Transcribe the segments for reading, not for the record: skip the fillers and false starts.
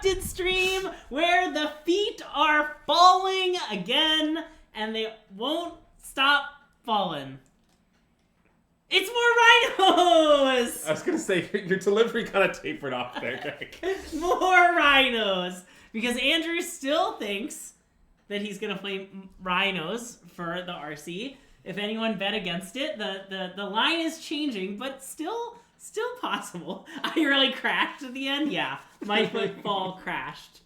interrupted stream where the feet are falling again, and they won't stop falling. It's more rhinos! I was going to say, your delivery kind of tapered off there, Greg. More rhinos! Because Andrew still thinks that he's going to play rhinos for the RC. If anyone bet against it, the line is changing, but still possible. I really crashed at the end? Yeah. My football crashed.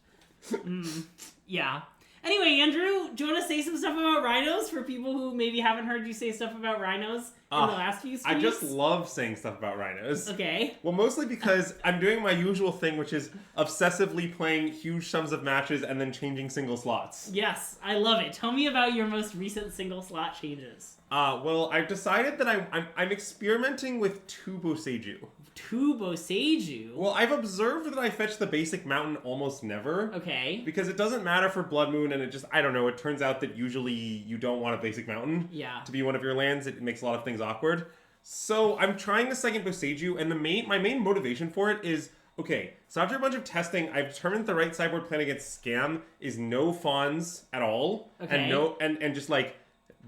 Yeah. Anyway, Andrew, do you want to say some stuff about rhinos for people who maybe haven't heard you say stuff about rhinos in the last few streams? I just love saying stuff about rhinos. Okay. Well, mostly because I'm doing my usual thing, which is obsessively playing huge sums of matches and then changing single slots. Yes, I love it. Tell me about your most recent single slot changes. Well, I've decided that I'm experimenting with two Boseiju. Two Boseiju? Well, I've observed that I fetch the basic mountain almost never. Okay. Because it doesn't matter for Blood Moon, and it just, I don't know, it turns out that usually you don't want a basic mountain to be one of your lands. It makes a lot of things awkward. So I'm trying the second Boseiju, and my main motivation for it is, okay, so after a bunch of testing, I've determined the right sideboard plan against Scam is no fawns at all. Okay. And just like,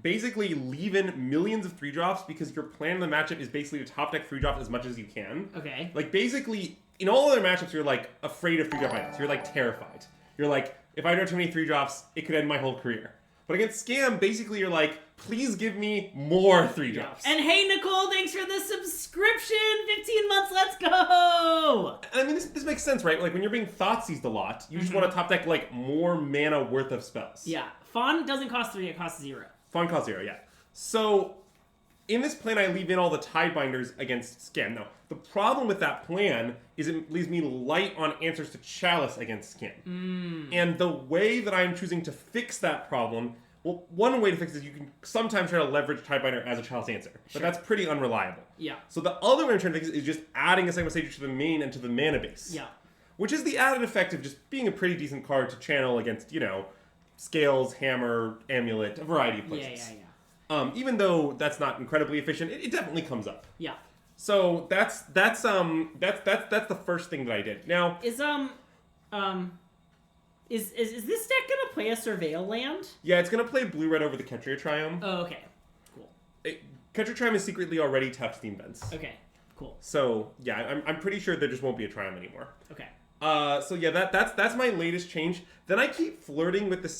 basically leave in millions of 3-drops because your plan in the matchup is basically to top deck 3-drop as much as you can. Okay. Like, basically, in all other matchups, you're, like, afraid of 3-drop items. You're, like, terrified. You're like, if I draw too many 3-drops, it could end my whole career. But against Scam, basically, you're like, please give me more 3-drops. And hey, Nicole, thanks for the subscription! 15 months, let's go! I mean, this makes sense, right? Like, when you're being Thoughtseized a lot, you just want to top deck, like, more mana worth of spells. Yeah. Fawn doesn't cost 3, it costs 0. Fawn cost 0, yeah. So, in this plan, I leave in all the Tidebinders against Scam. Now, the problem with that plan is it leaves me light on answers to Chalice against Scam. And the way that I'm choosing to fix that problem, well, one way to fix it is you can sometimes try to leverage Tidebinder as a Chalice answer. But that's pretty unreliable. Yeah. So the other way I'm trying to fix it is just adding a second stage to the main and to the mana base. Yeah. Which is the added effect of just being a pretty decent card to channel against, you know, Scales, Hammer, Amulet, a variety of places. Yeah. Even though that's not incredibly efficient, it definitely comes up. Yeah. So that's the first thing that I did. Now is this deck gonna play a Surveil land? Yeah, it's gonna play blue-red over the Ketria Triumph. Oh, okay. Cool. Ketria Triumph is secretly already tough Steam Vents. Okay. Cool. So yeah, I'm pretty sure there just won't be a Triumph anymore. Okay. So yeah, that's my latest change. Then I keep flirting with this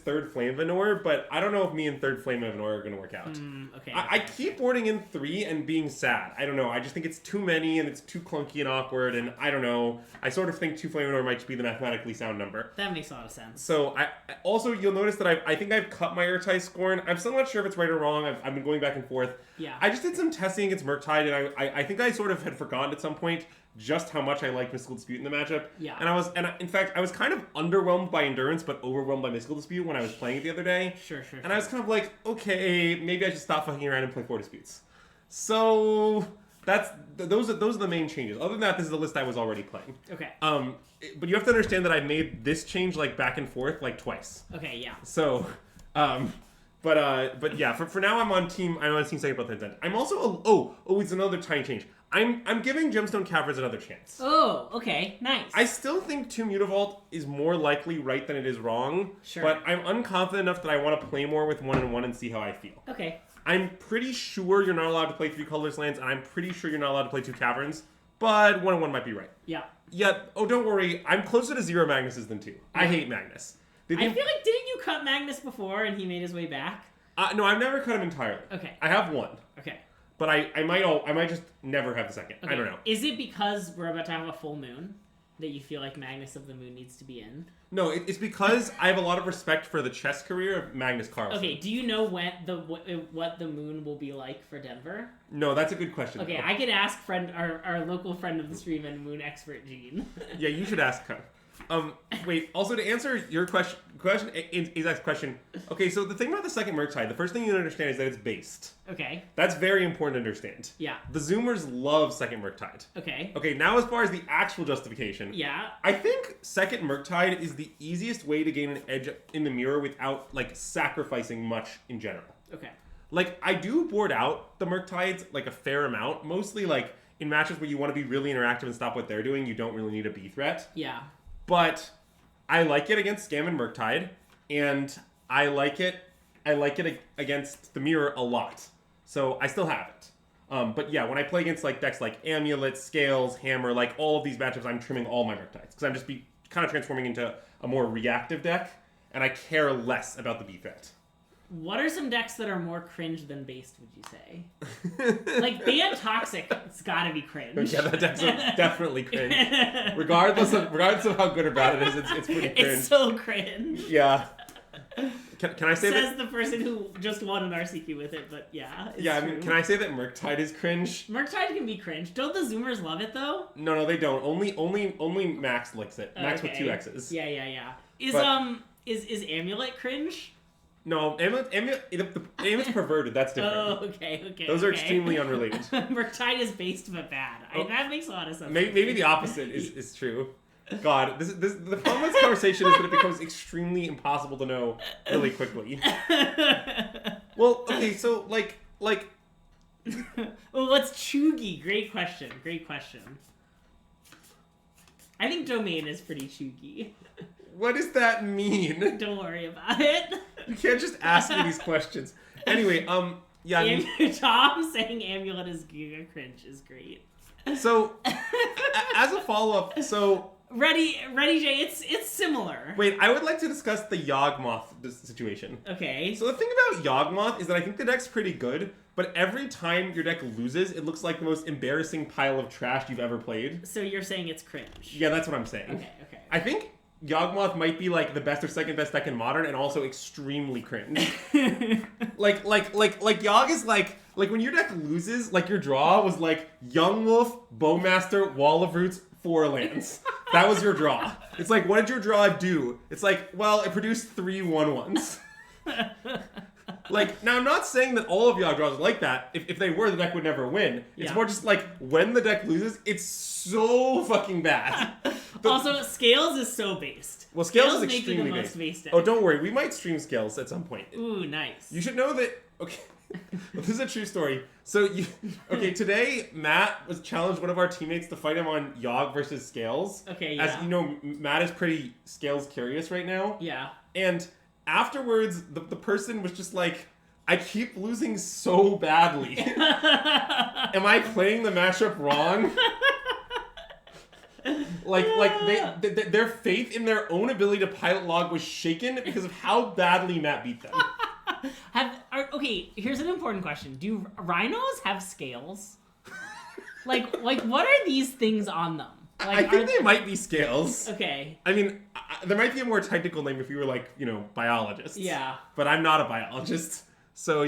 third Flame Venor, but I don't know if me and third Flame Venor are gonna work out. Okay. I keep boarding in 3 and being sad. I don't know. I just think it's too many and it's too clunky and awkward, and I don't know. I sort of think 2 Flame Venor might be the mathematically sound number. That makes a lot of sense. So I also, you'll notice that I think I've cut my Urtai Scorn. I'm still not sure if it's right or wrong. I've been going back and forth. Yeah. I just did some testing against Murktide, and I think I sort of had forgotten at some point just how much I liked Mystical Dispute in the matchup. Yeah. In fact, I was kind of underwhelmed by Endurance, but overwhelmed by Mystical Dispute when I was playing it the other day. Sure. And I was kind of like, okay, maybe I should stop fucking around and play 4 Disputes. So those are the main changes. Other than that, this is the list I was already playing. Okay. But you have to understand that I made this change like back and forth like twice. Okay. Yeah. So, but yeah, for now I'm on team second Blood Transcend. I'm also it's another tiny change. I'm giving Gemstone Caverns another chance. Oh, okay, nice. I still think 2 Mutavault is more likely right than it is wrong. Sure. But I'm unconfident enough that I want to play more with 1 and 1 and see how I feel. Okay. I'm pretty sure you're not allowed to play 3 colorless lands, and I'm pretty sure you're not allowed to play 2 caverns. But 1 and 1 might be right. Yeah. Yeah. Oh, don't worry. I'm closer to 0 Magnuses than 2. I hate Magnus. I feel like, didn't you cut Magnus before and he made his way back? No, I've never cut him entirely. Okay. I have 1. Okay. But I might just never have the second. Okay. I don't know. Is it because we're about to have a full moon that you feel like Magnus of the Moon needs to be in? No, it's because I have a lot of respect for the chess career of Magnus Carlsen. Okay, do you know what the moon will be like for Denver? No, that's a good question. Okay, I could ask our local friend of the stream and moon expert, Gene. Yeah, you should ask her. Wait, also to answer your Isaac's question, okay, so the thing about the second Murktide, the first thing you understand is that it's based. Okay. That's very important to understand. Yeah. The Zoomers love second Murktide. Okay. Okay, now as far as the actual justification. Yeah. I think second Murktide is the easiest way to gain an edge in the mirror without, like, sacrificing much in general. Okay. Like, I do board out the Murktides, like, a fair amount. Mostly, like, in matches where you want to be really interactive and stop what they're doing, you don't really need a B threat. Yeah. but I like it against Scam and Murktide, and I like it against the Mirror a lot. So I still have it. But yeah, when I play against like decks like Amulet, Scales, Hammer, like all of these matchups, I'm trimming all my Murktides because I'm just kind of transforming into a more reactive deck, and I care less about the B threat. What are some decks that are more cringe than based, would you say? Like, Ban Toxic, it's gotta be cringe. Yeah, that deck's definitely cringe. Regardless of how good or bad it is, it's pretty cringe. It's so cringe. Yeah. Can I say Says the person who just won an RCQ with it, but yeah, it's yeah, I true. mean, can I say that Murktide is cringe? Murktide can be cringe. Don't the Zoomers love it, though? No, they don't. Only Max likes it. Max with 2 X's. Yeah. Is Amulet cringe? No, Amulet's perverted. That's different. Oh, okay. Those are extremely unrelated. Murktide is based but bad. That makes a lot of sense. Maybe the opposite is true. God, the problem with this conversation is that it becomes extremely impossible to know really quickly. Well, okay, so like. Well, what's chuggy? Great question. I think Domain is pretty chuggy. What does that mean? Don't worry about it. You can't just ask me these questions. Anyway, yeah. Tom saying Amulet is Giga cringe is great. So, as a follow-up, so. Ready, Jay, it's similar. Wait, I would like to discuss the Yawgmoth situation. Okay. So the thing about Yawgmoth is that I think the deck's pretty good, but every time your deck loses, it looks like the most embarrassing pile of trash you've ever played. So you're saying it's cringe? Yeah, that's what I'm saying. Okay. I think Yawgmoth might be like the best or second best deck in Modern, and also extremely cringe. like Yawg is like when your deck loses, like your draw was like Young Wolf, Bowmaster, Wall of Roots, 4 lands. That was your draw. It's like, what did your draw do? It's like, well, it produced 3 1/1s. Like, now I'm not saying that all of y'all draws are like that. If they were, the deck would never win. It's more just like, when the deck loses, it's so fucking bad. Also, Scales is so based. Well, Scales is extremely based. based. Oh, don't worry. We might stream Scales at some point. Ooh, nice. You should know that... Okay. Well, this is a true story. So, today, Matt was challenged one of our teammates to fight him on Yawg versus Scales. Okay, yeah. As you know, Matt is pretty Scales curious right now. Yeah. And afterwards, the person was just like, I keep losing so badly. Am I playing the matchup wrong? Their faith in their own ability to pilot log was shaken because of how badly Matt beat them. Okay, here's an important question. Do Rhinos have scales? Like what are these things on them? Like, I think they might be scales. Okay. I mean, there might be a more technical name if you were like, biologists. Yeah. But I'm not a biologist, so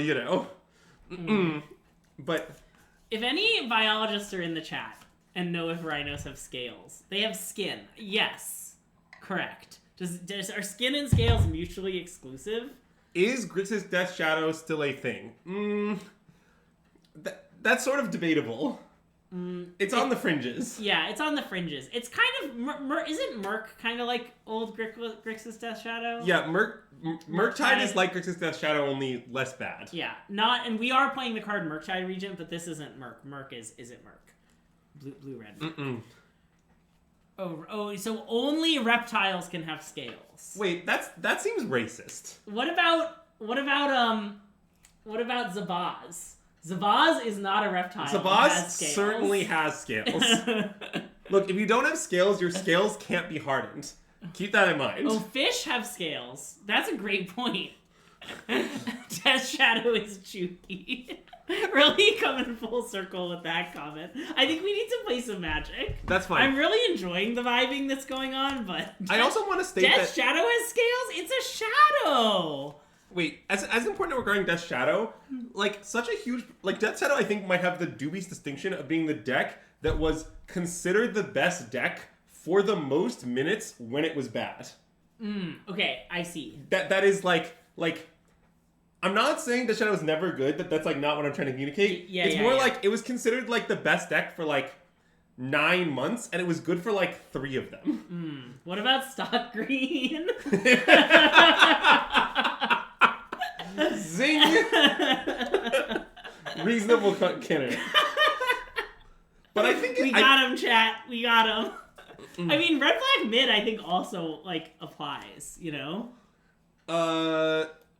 But if any biologists are in the chat and know if rhinos have scales, they have skin. Yes, correct. Are skin and scales mutually exclusive? Is Grixis Death Shadow still a thing? That's sort of debatable. It's on the fringes. Yeah, it's on the fringes. It's kind of... isn't Merc kind of like old Grixis Death Shadow? Yeah, Murktide is like Grixis Death Shadow, only less bad. Yeah, and we are playing the card Murktide Regent, but this isn't Merc. Merc isn't Merc. Blue-red. Mm-mm. Oh, so only reptiles can have scales. Wait, that seems racist. What about Zabaz? Zabaz is not a reptile. Zabaz certainly has scales. Look, if you don't have scales, your scales can't be hardened. Keep that in mind. Oh, fish have scales. That's a great point. Death Shadow is chewy. Really coming full circle with that comment. I think we need to play some Magic. That's fine. I'm really enjoying the vibing that's going on, but... I also want to state Death Shadow has scales? It's a shadow! Wait, as important regarding Death Shadow, such a huge... Death Shadow, I think, might have the dubious distinction of being the deck that was considered the best deck for the most minutes when it was bad. Okay, I see. That is, I'm not saying Death Shadow was never good. That's not what I'm trying to communicate. It's more it was considered the best deck for 9 months, and it was good for 3 of them. What about Stock Green? Zing! Reasonable candidate. But I think we got him, chat. We got him. I mean, red black mid, I think also like applies. You know.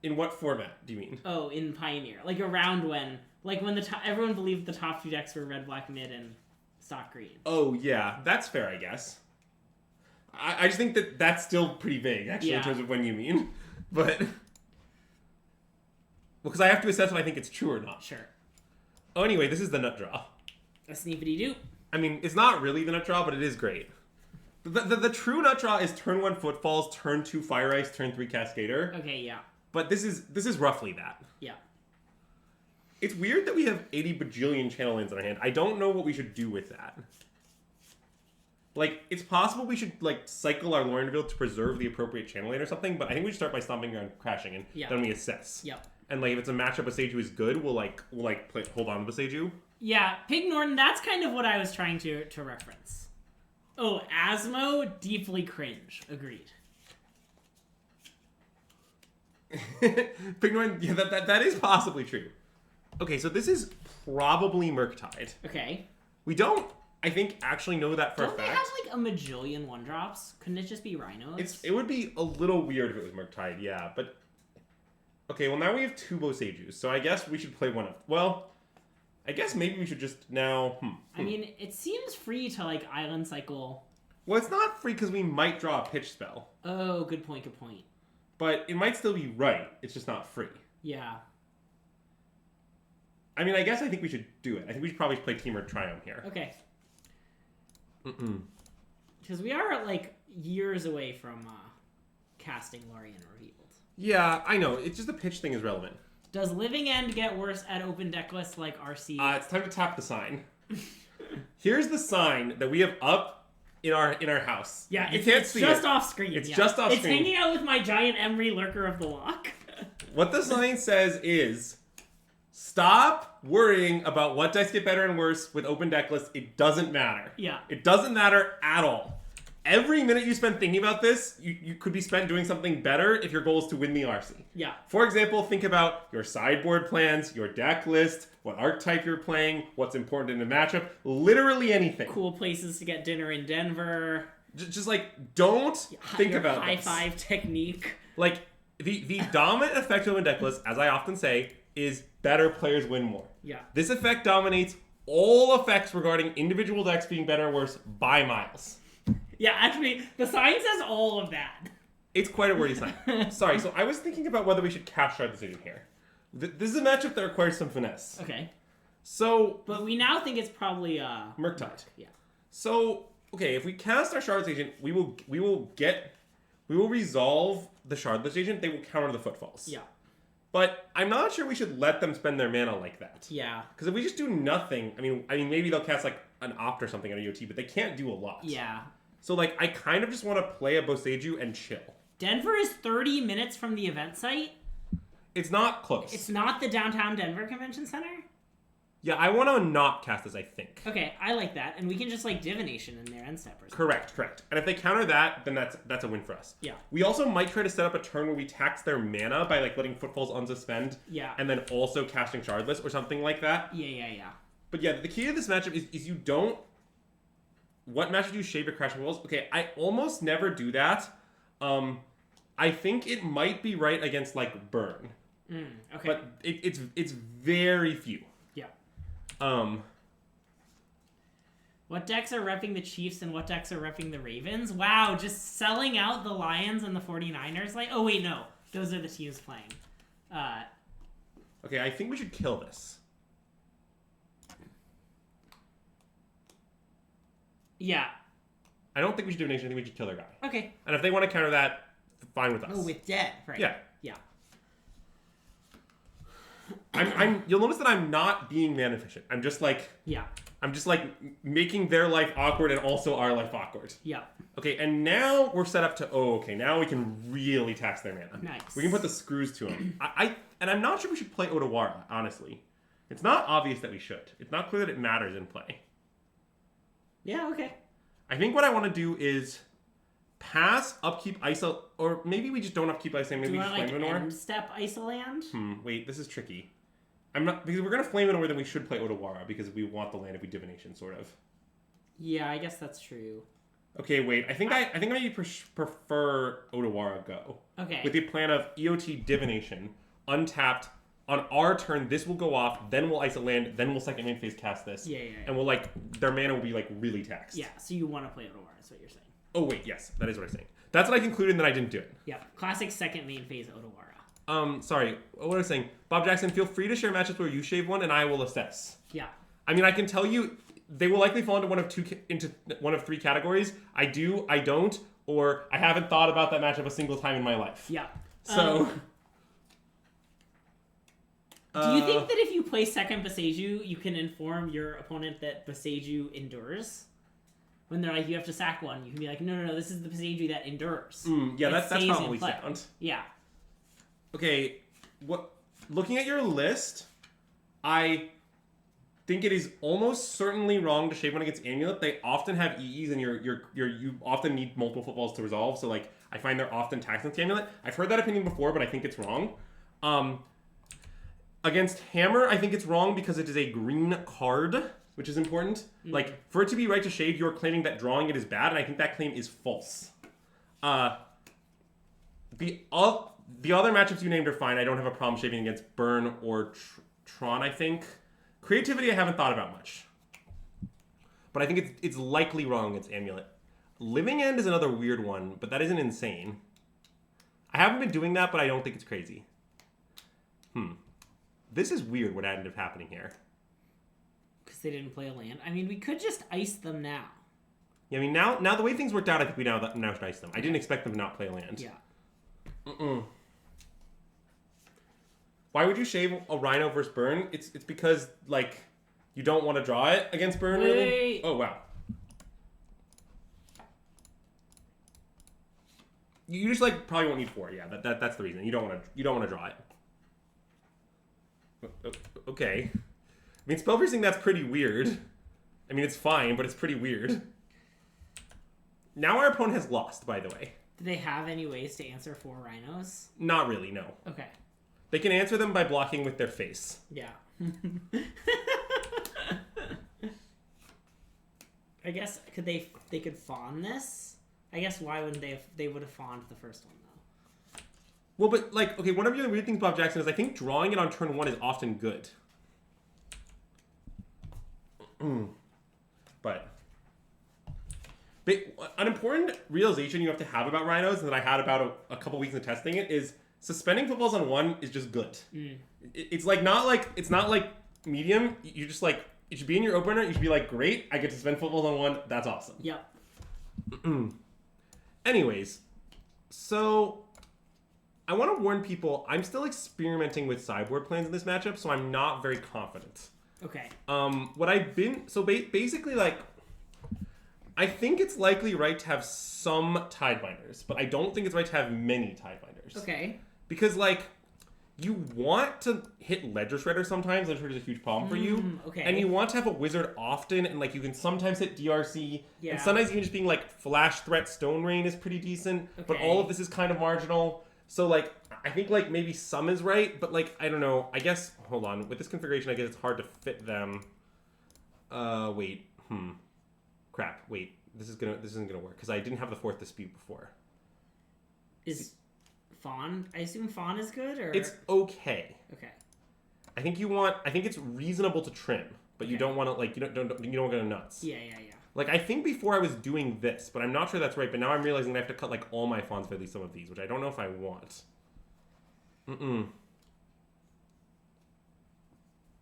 In what format do you mean? Oh, in Pioneer, like around when the everyone believed the top 2 decks were red black mid and stock green. Oh yeah, that's fair, I guess. I just think that that's still pretty vague, actually, in terms of when you mean. But because I have to assess if I think it's true or not. Sure. Oh, anyway, this is the nut draw. A sneepity doop. I mean, it's not really the nut draw, but it is great. The true nut draw is turn 1 Footfalls, turn 2 Fire Ice, turn 3 Cascader. Okay, yeah. But this is roughly that. Yeah. It's weird that we have 80 bajillion channel lanes in our hand. I don't know what we should do with that. Like, it's possible we should, like, cycle our Lorien Reveal to preserve the appropriate channel lane or something, but I think we should start by stomping around crashing, and then we assess. Yep. And, like, if it's a matchup Boseiju is good, we'll hold on to Boseiju. Yeah, Pig Norton, that's kind of what I was trying to reference. Oh, Asmo, deeply cringe. Agreed. Pig Norton, yeah, that is possibly true. Okay, so this is probably Murktide. Okay. We don't, I think, actually know that for a fact. Don't they have, like, a majillion 1-drops? Couldn't it just be Rhinos? It would be a little weird if it was Murktide, yeah, but... Okay, well, now we have 2 Boseijus, so I guess we should play one of... Well, I guess maybe we should just now... I mean, it seems free to, like, Island Cycle... Well, it's not free because we might draw a pitch spell. Oh, good point, good point. But it might still be right, it's just not free. Yeah. I mean, I think we should do it. I think we should probably play Temur Triumph here. Okay. Because we are, like, years away from casting Lorien Revealed. Yeah, I know. It's just the pitch thing is relevant. Does Living End get worse at open deck lists like RC? It's time to tap the sign. Here's the sign that we have up in our house. Yeah, you can't see just it. Off screen. It's just off screen. It's hanging out with my giant Emery Lurker of the Lock. What the sign says is, stop worrying about what dice get better and worse with open deck lists. It doesn't matter. Yeah. It doesn't matter at all. Every minute you spend thinking about this, you could be spent doing something better if your goal is to win the RC. Yeah. For example, think about your sideboard plans, your deck list, what archetype you're playing, what's important in the matchup, literally anything. Cool places to get dinner in Denver. Just like, don't think about high this. five technique. Like, the dominant effect of a deck list, as I often say, is better players win more. Yeah. This effect dominates all effects regarding individual decks being better or worse by miles. Yeah, actually, the sign says all of that. It's quite a wordy sign. Sorry, so I was thinking about whether we should cast Shard Decision here. This is a matchup that requires some finesse. Okay. So... But we now think it's probably, Murktide. Yeah. So, okay, if we cast our Shardless Agent, we will resolve the Shardless Agent. They will counter the Footfalls. Yeah. But I'm not sure we should let them spend their mana like that. Yeah. Because if we just do nothing, I mean, maybe they'll cast like an Opt or something on a EOT, but they can't do a lot. Yeah. So like, I kind of just want to play a Boseiju and chill. Denver is 30 minutes from the event site. It's not close. It's not the downtown Denver Convention Center? Yeah, I want to not cast this, I think. Okay, I like that. And we can just like Divination in their end step or something. Correct. And if they counter that, then that's a win for us. Yeah. We also might try to set up a turn where we tax their mana by like letting Footfalls unsuspend. Yeah. And then also casting Shardless or something like that. Yeah. But yeah, the key to this matchup is you don't... What matchup do you shave your Crashing Walls? Okay, I almost never do that. I think it might be right against like Burn. Okay. But it's very few. Yeah. What decks are repping the Chiefs and what decks are repping the Ravens? Wow, just selling out the Lions and the 49ers? Like, oh wait, no. Those are the teams playing. Okay, I think we should kill this. Yeah. I don't think we should do Divination. I think we should kill their guy. Okay. And if they want to counter that, fine with us. Oh, with dead, right? Yeah. Yeah. You'll notice that I'm not being man efficient. I'm just like making their life awkward and also our life awkward. Yeah. Okay, and now we're set up to now we can really tax their mana. Nice. We can put the screws to them. And I'm not sure we should play Odawara, honestly. It's not obvious that we should. It's not clear that it matters in play. Yeah, okay. I think what I want to do is pass upkeep ISO, or maybe we just don't upkeep ISO, maybe we just Flame Ignore. End step Isoland? Wait, this is tricky. I'm not, because if we're gonna Flame Ignore, then we should play Odawara because we want the land if we Divination, sort of. Yeah, I guess that's true. Okay, wait. I think I maybe prefer Otawara Go. Okay. With the plan of EOT Divination, untapped. On our turn, this will go off. Then we'll ice a land. Then we'll second main phase cast this. Yeah. And we'll their mana will be really taxed. Yeah. So you want to play Otawara? Is what you're saying? Oh wait, yes, that is what I'm saying. That's what I concluded, and then I didn't do it. Yeah. Classic second main phase Otawara. Sorry. What was I saying? Bob Jackson, feel free to share matchups where you shave one, and I will assess. Yeah. I mean, I can tell you, they will likely fall into one of three categories. I do, I don't, or I haven't thought about that matchup a single time in my life. Yeah. So. Do you think that if you play second Boseiju, you can inform your opponent that Boseiju endures? When they're like, you have to sack one, you can be like, no, this is the Boseiju that endures. Yeah, that's probably sound. Yeah. Okay, looking at your list, I think it is almost certainly wrong to shave one against Amulet. They often have EEs, and you often need multiple footballs to resolve. So I find they're often taxed against Amulet. I've heard that opinion before, but I think it's wrong. Against Hammer, I think it's wrong because it is a green card, which is important. Mm-hmm. For it to be right to shave, you're claiming that drawing it is bad, and I think that claim is false. The other matchups you named are fine. I don't have a problem shaving against Burn or Tron, I think. Creativity I haven't thought about much. But I think it's likely wrong against Amulet. Living End is another weird one, but that isn't insane. I haven't been doing that, but I don't think it's crazy. This is weird what ended up happening here. Because they didn't play a land. I mean, we could just ice them now. Yeah, I mean, now the way things worked out, I think we now should ice them. I didn't expect them to not play a land. Yeah. Why would you shave a Rhino versus Burn? It's because, you don't want to draw it against Burn, Wait. really? Oh, wow. You just, probably won't need 4. Yeah, that's the reason. You don't want to draw it. Okay. I mean, spell piercing, that's pretty weird. I mean, it's fine, but it's pretty weird. Now our opponent has lost, by the way. Do they have any ways to answer 4 Rhinos? Not really, no. Okay. They can answer them by blocking with their face. Yeah. I guess they could fawn this? I guess why wouldn't they would have fawned the first one, though. Well, but, okay, one of the weird things, Bob Jackson, is I think drawing it on turn 1 is often good. But an important realization you have to have about Rhinos, and that I had about a couple weeks of testing it, is suspending footballs on 1 is just good. It's not like medium. You just it should be in your opener. You should be great, I get to suspend footballs on 1. That's awesome. Yep. Anyways, so I want to warn people, I'm still experimenting with sideboard plans in this matchup, so I'm not very confident. Okay. Basically, I think it's likely right to have some Tidebinders, but I don't think it's right to have many Tidebinders. Okay. Because, you want to hit Ledger Shredder sometimes. Ledger Shredder is a huge problem for you. Okay. And you want to have a Wizard often, and, you can sometimes hit DRC. Yeah. And sometimes even just being, Flash Threat Stone Rain is pretty decent. Okay. But all of this is kind of marginal. So, I think, maybe some is right, but, I don't know. I guess, hold on. With this configuration, I guess it's hard to fit them. Wait. Crap. Wait. This isn't gonna work, because I didn't have the 4th Dispute before. Is Fawn? I assume Fawn is good, or? It's okay. Okay. I think it's reasonable to trim, but you don't want to, you don't want to go nuts. Yeah. I think before I was doing this, but I'm not sure that's right. But now I'm realizing that I have to cut all my fawns for at least some of these, which I don't know if I want.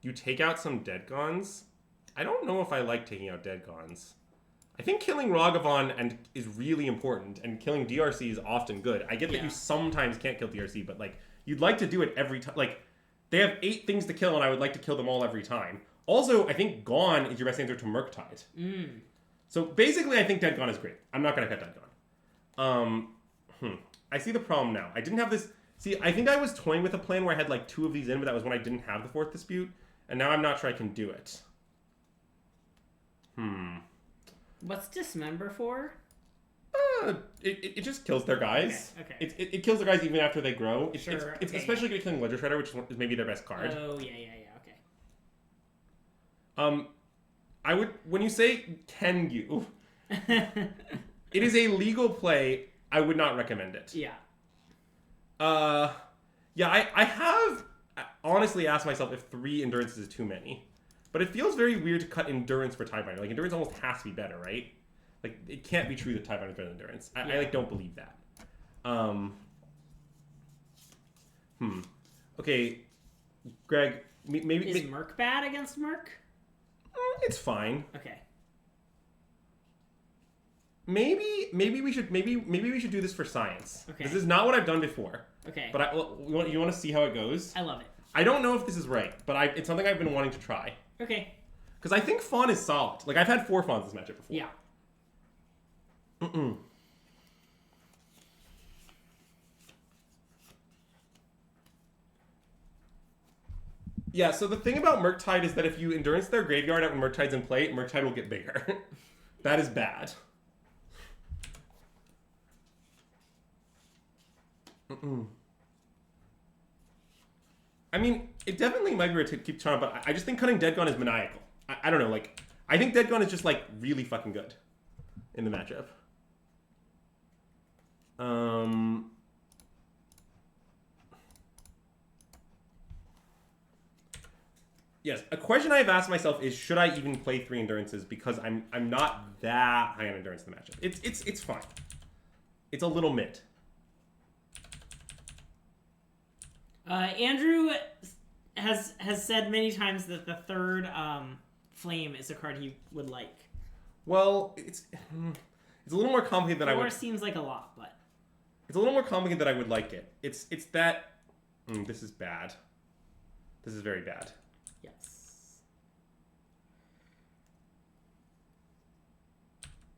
You take out some Dead Gons. I don't know if I like taking out Dead Gons. I think killing Ragavan is really important, and killing DRC is often good. I get that you sometimes can't kill DRC, but you'd like to do it every time. They have 8 things to kill, and I would like to kill them all every time. Also, I think Gone is your best answer to Murktide. So basically, I think Dead Gone is great. I'm not going to cut Dead Gone. I see the problem now. I didn't have this. See, I think I was toying with a plan where I had 2 of these in, but that was when I didn't have the 4th Dispute, and now I'm not sure I can do it. What's Dismember for? It just kills their guys. Okay. It kills their guys even after they grow. It's especially good at killing Ledger Shredder, which is maybe their best card. Oh, yeah, okay. I would, when you say, can you? It is a legal play. I would not recommend it. Yeah. Yeah, I have honestly asked myself if 3 endurances is too many. But it feels very weird to cut endurance for Tiebinder. Like, endurance almost has to be better, right? Like, it can't be true that Tiebinder is better than endurance. I like, don't believe that. Okay, Greg, maybe... Is Merc bad against Merc? It's fine. Okay. Maybe we should do this for science. Okay. This is not what I've done before. Okay. But you want to see how it goes? I love it. I don't know if this is right, but it's something I've been wanting to try. Okay. Because I think Fawn is solid. Like, I've had 4 Fawns this matchup before. Yeah. Yeah, so the thing about Murktide is that if you endurance their graveyard out when Murktide's in play, Murktide will get bigger. That is bad. I mean, it definitely might be to keep trying, but I just think cutting Dead Gone is maniacal. I don't know, like, I think Dead Gone is just, like, really fucking good in the matchup. Yes, a question I've asked myself is, should I even play 3 endurances? Because I'm not that high on endurance in the matchup. It's fine. It's a little mid. Andrew has said many times that the 3rd Flame is a card he would like. Well, it's a little more complicated than I would. 4 seems like a lot, but it's a little more complicated than I would like it. It's that this is bad. This is very bad. yes.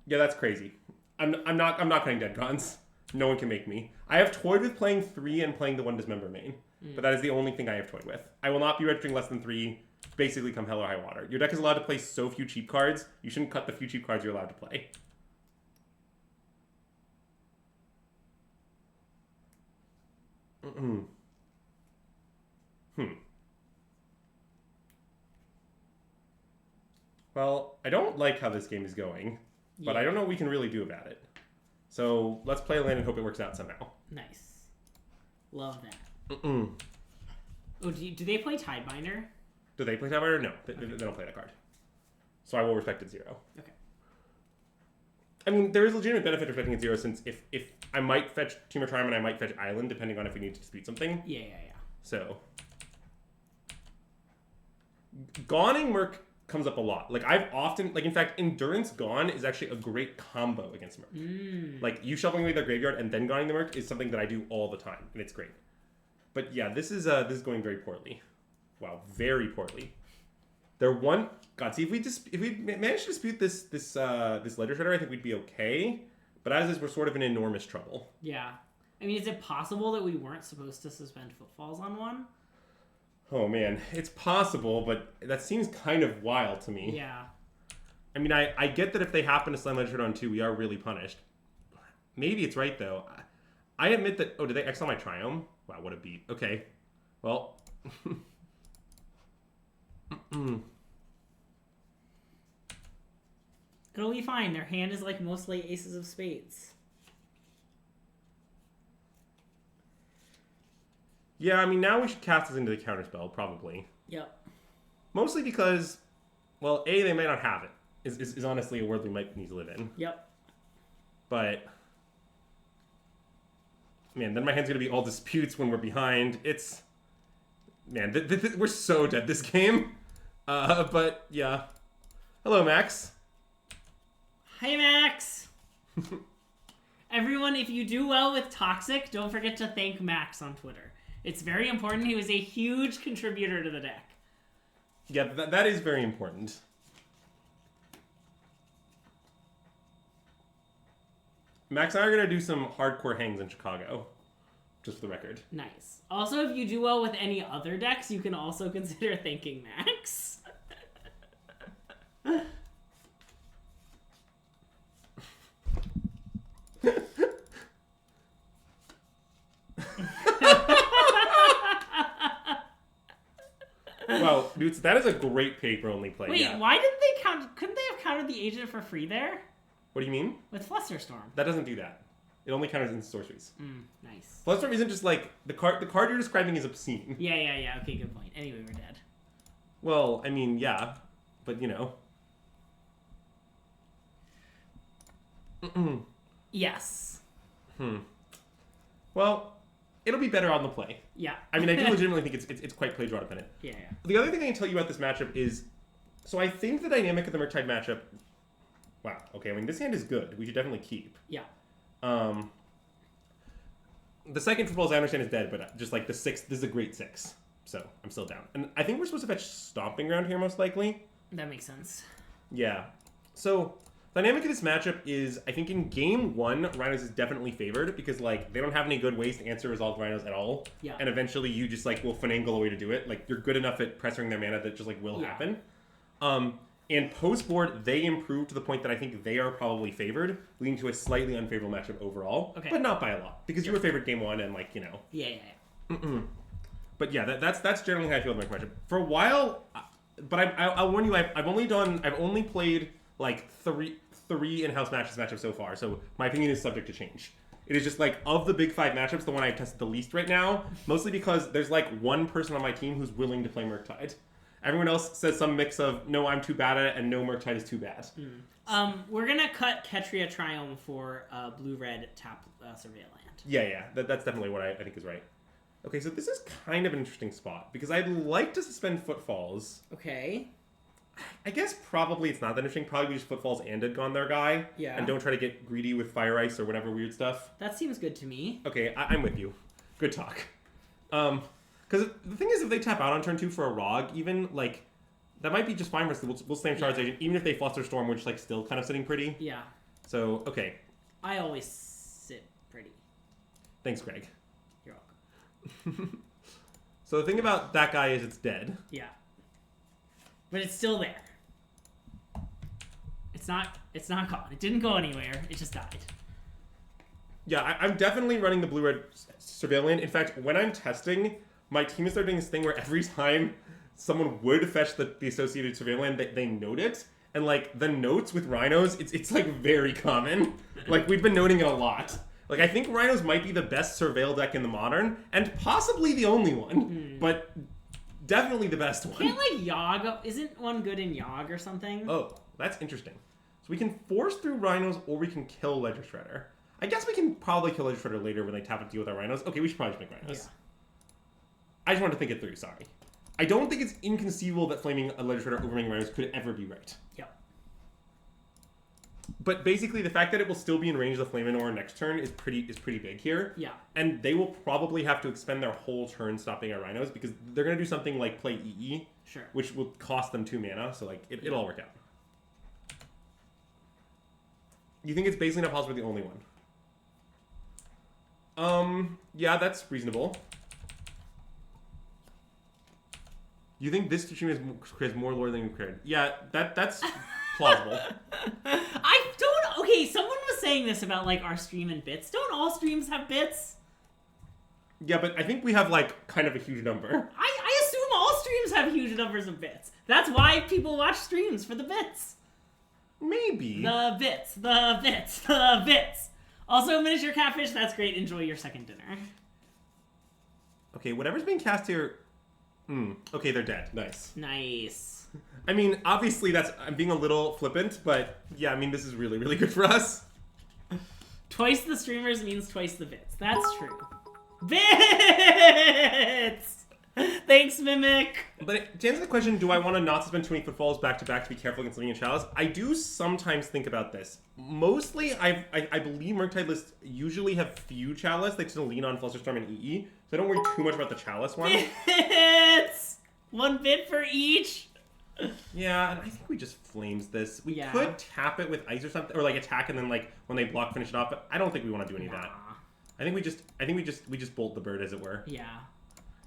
Yeah, that's crazy. I'm not cutting Dead Gods. No one can make me. I have toyed with playing 3 and playing the 1 Dismember main, but that is the only thing I have toyed with. I will not be registering less than 3, basically come hell or high water. Your deck is allowed to play so few cheap cards, you shouldn't cut the few cheap cards you're allowed to play. Well, I don't like how this game is going, but I don't know what we can really do about it. So let's play a land and hope it works out somehow. Nice. Love that. Oh, do they play Tidebinder? Do they play Tidebinder? No, they don't play that card. So I will respect it 0. Okay. I mean, there is legitimate benefit to respecting it 0, since if I might fetch Temur Triumph and I might fetch Island, depending on if we need to dispute something. Yeah. So Gawning Merc comes up a lot. Like, I've often, like, in fact, Endurance Gone is actually a great combo against Merc. Like, you shuffling away their graveyard and then Gawning the Merc is something that I do all the time, and it's great. But yeah, this is going very poorly. Wow, very poorly. God, see, if we manage to dispute this Ledger Shredder, I think we'd be okay. But as is, we're sort of in enormous trouble. Yeah. I mean, is it possible that we weren't supposed to suspend Footfalls on 1? Oh man, it's possible, but that seems kind of wild to me. Yeah. I mean, I get that if they happen to slam Ledger Shredder on 2, we are really punished. Maybe it's right, though. I admit that... Oh, did they exile my Triome? Wow, what a beat. Okay. Well... It'll be fine. Their hand is like mostly aces of spades. Yeah, I mean, now we should cast this into the counterspell, probably. Yep. Mostly because, well, A, they might not have it. Is honestly a world we might need to live in. Yep. But... Man, then my hand's going to be all disputes when we're behind. It's... Man, we're so dead this game. But, yeah. Hello, Max. Hi, Max. Everyone, if you do well with Toxic, don't forget to thank Max on Twitter. It's very important. He was a huge contributor to the deck. Yeah, that is very important. Max and I are going to do some hardcore hangs in Chicago. Just for the record. Nice. Also, if you do well with any other decks, you can also consider thanking Max. Wow, dudes, that is a great paper-only play. Wait, yeah. why didn't they count? Couldn't they have counted the agent for free there? What do you mean? With Flusterstorm. That doesn't do that. It only counters instant sorceries. Nice. Flusterstorm isn't just like the card you're describing is obscene. Yeah. Okay, good point. Anyway, we're dead. Well, I mean, yeah, but you know. Yes. Well, it'll be better on the play. Yeah. I mean, I do legitimately think it's quite play draw dependent. Yeah. The other thing I can tell you about this matchup is, so I think the dynamic of the Murktide matchup. Wow. Okay. I mean, this hand is good. We should definitely keep. Yeah. The second footballs I understand is dead, but just like the sixth, this is a great 6. So I'm still down. And I think we're supposed to fetch Stomping Ground here most likely. That makes sense. Yeah. So dynamic of this matchup is, I think in game 1, Rhinos is definitely favored because like they don't have any good ways to answer Resolve Rhinos at all. Yeah. And eventually you just like will finagle a way to do it. Like you're good enough at pressuring their mana that just like will happen. And post-board, they improved to the point that I think they are probably favored, leading to a slightly unfavorable matchup overall. Okay. But not by a lot, because you were favored game 1 and, like, you know. Yeah. But yeah, that's generally how I feel about my matchup. For a while, but I'll warn you, I've only played, like, three in-house matchups so far, so my opinion is subject to change. It is just, like, of the big 5 matchups, the one I've tested the least right now, mostly because there's, like, one person on my team who's willing to play Murktide. Everyone else says some mix of, no, I'm too bad at it, and no, Murktide is too bad. We're going to cut Ketria Triumph for blue-red tap Surveil Land. Yeah. That's definitely what I think is right. Okay, so this is kind of an interesting spot, because I'd like to suspend Footfalls. Okay. I guess probably it's not that interesting. Probably we just Footfalls and Dead Gone their guy. Yeah. And don't try to get greedy with Fire Ice or whatever weird stuff. That seems good to me. Okay, I'm with you. Good talk. Because the thing is, if they tap out on turn 2 for a Rog, even, like, that might be just fine for us. We'll slam Shard's Agent, even if they Flusterstorm, which, like, still kind of sitting pretty. Yeah. So, okay. I always sit pretty. Thanks, Greg. You're welcome. So the thing about that guy is it's dead. Yeah. But it's still there. It's not gone. It didn't go anywhere. It just died. Yeah, I'm definitely running the blue-red Surveil Land. In fact, when I'm testing, my team is starting doing this thing where every time someone would fetch the associated Surveil Land, they note it. And, like, the notes with Rhinos, it's like, very common. Like, we've been noting it a lot. Like, I think Rhinos might be the best Surveil deck in the Modern, and possibly the only one, but definitely the best one. Can't, like, Yogg... Isn't one good in Yogg or something? Oh, that's interesting. So we can force through Rhinos, or we can kill Ledger Shredder. I guess we can probably kill Ledger Shredder later when they tap it to deal with our Rhinos. Okay, we should probably just make Rhinos. Yeah. I just wanted to think it through, sorry. I don't think it's inconceivable that flaming a Ledger Shredder over making Rhinos could ever be right. Yep. But basically, the fact that it will still be in range of the Flaminor next turn is pretty big here. Yeah. And they will probably have to expend their whole turn stopping our Rhinos, because they're going to do something like play EE. Sure. Which will cost them 2 mana, so like it'll all work out. You think it's basically not possible the only one? Yeah, that's reasonable. You think this stream has more lore than you cared? Yeah, that's plausible. I don't... Okay, someone was saying this about, like, our stream and bits. Don't all streams have bits? Yeah, but I think we have, like, kind of a huge number. I assume all streams have huge numbers of bits. That's why people watch streams, for the bits. Maybe. The bits, the bits, the bits. Also, miniature catfish, that's great. Enjoy your second dinner. Okay, whatever's being cast here... Okay, they're dead. Nice. Nice. I mean, obviously I'm being a little flippant, but yeah, I mean, this is really, really good for us. Twice the streamers means twice the bits. That's true. Bits! Thanks, Mimic. But to answer the question, do I want to not suspend 20 footfalls back-to-back to be careful against Living in Chalice? I do sometimes think about this. Mostly, I believe Murktide lists usually have few Chalice. They tend to lean on Flusterstorm and EE, so I don't worry too much about the Chalice one. Bits! 1 bit for each. Yeah, and I think we just flames this. We could tap it with ice or something, or like attack and then like when they block, finish it off. But I don't think we want to do any of that. I think we just bolt the bird, as it were. Yeah.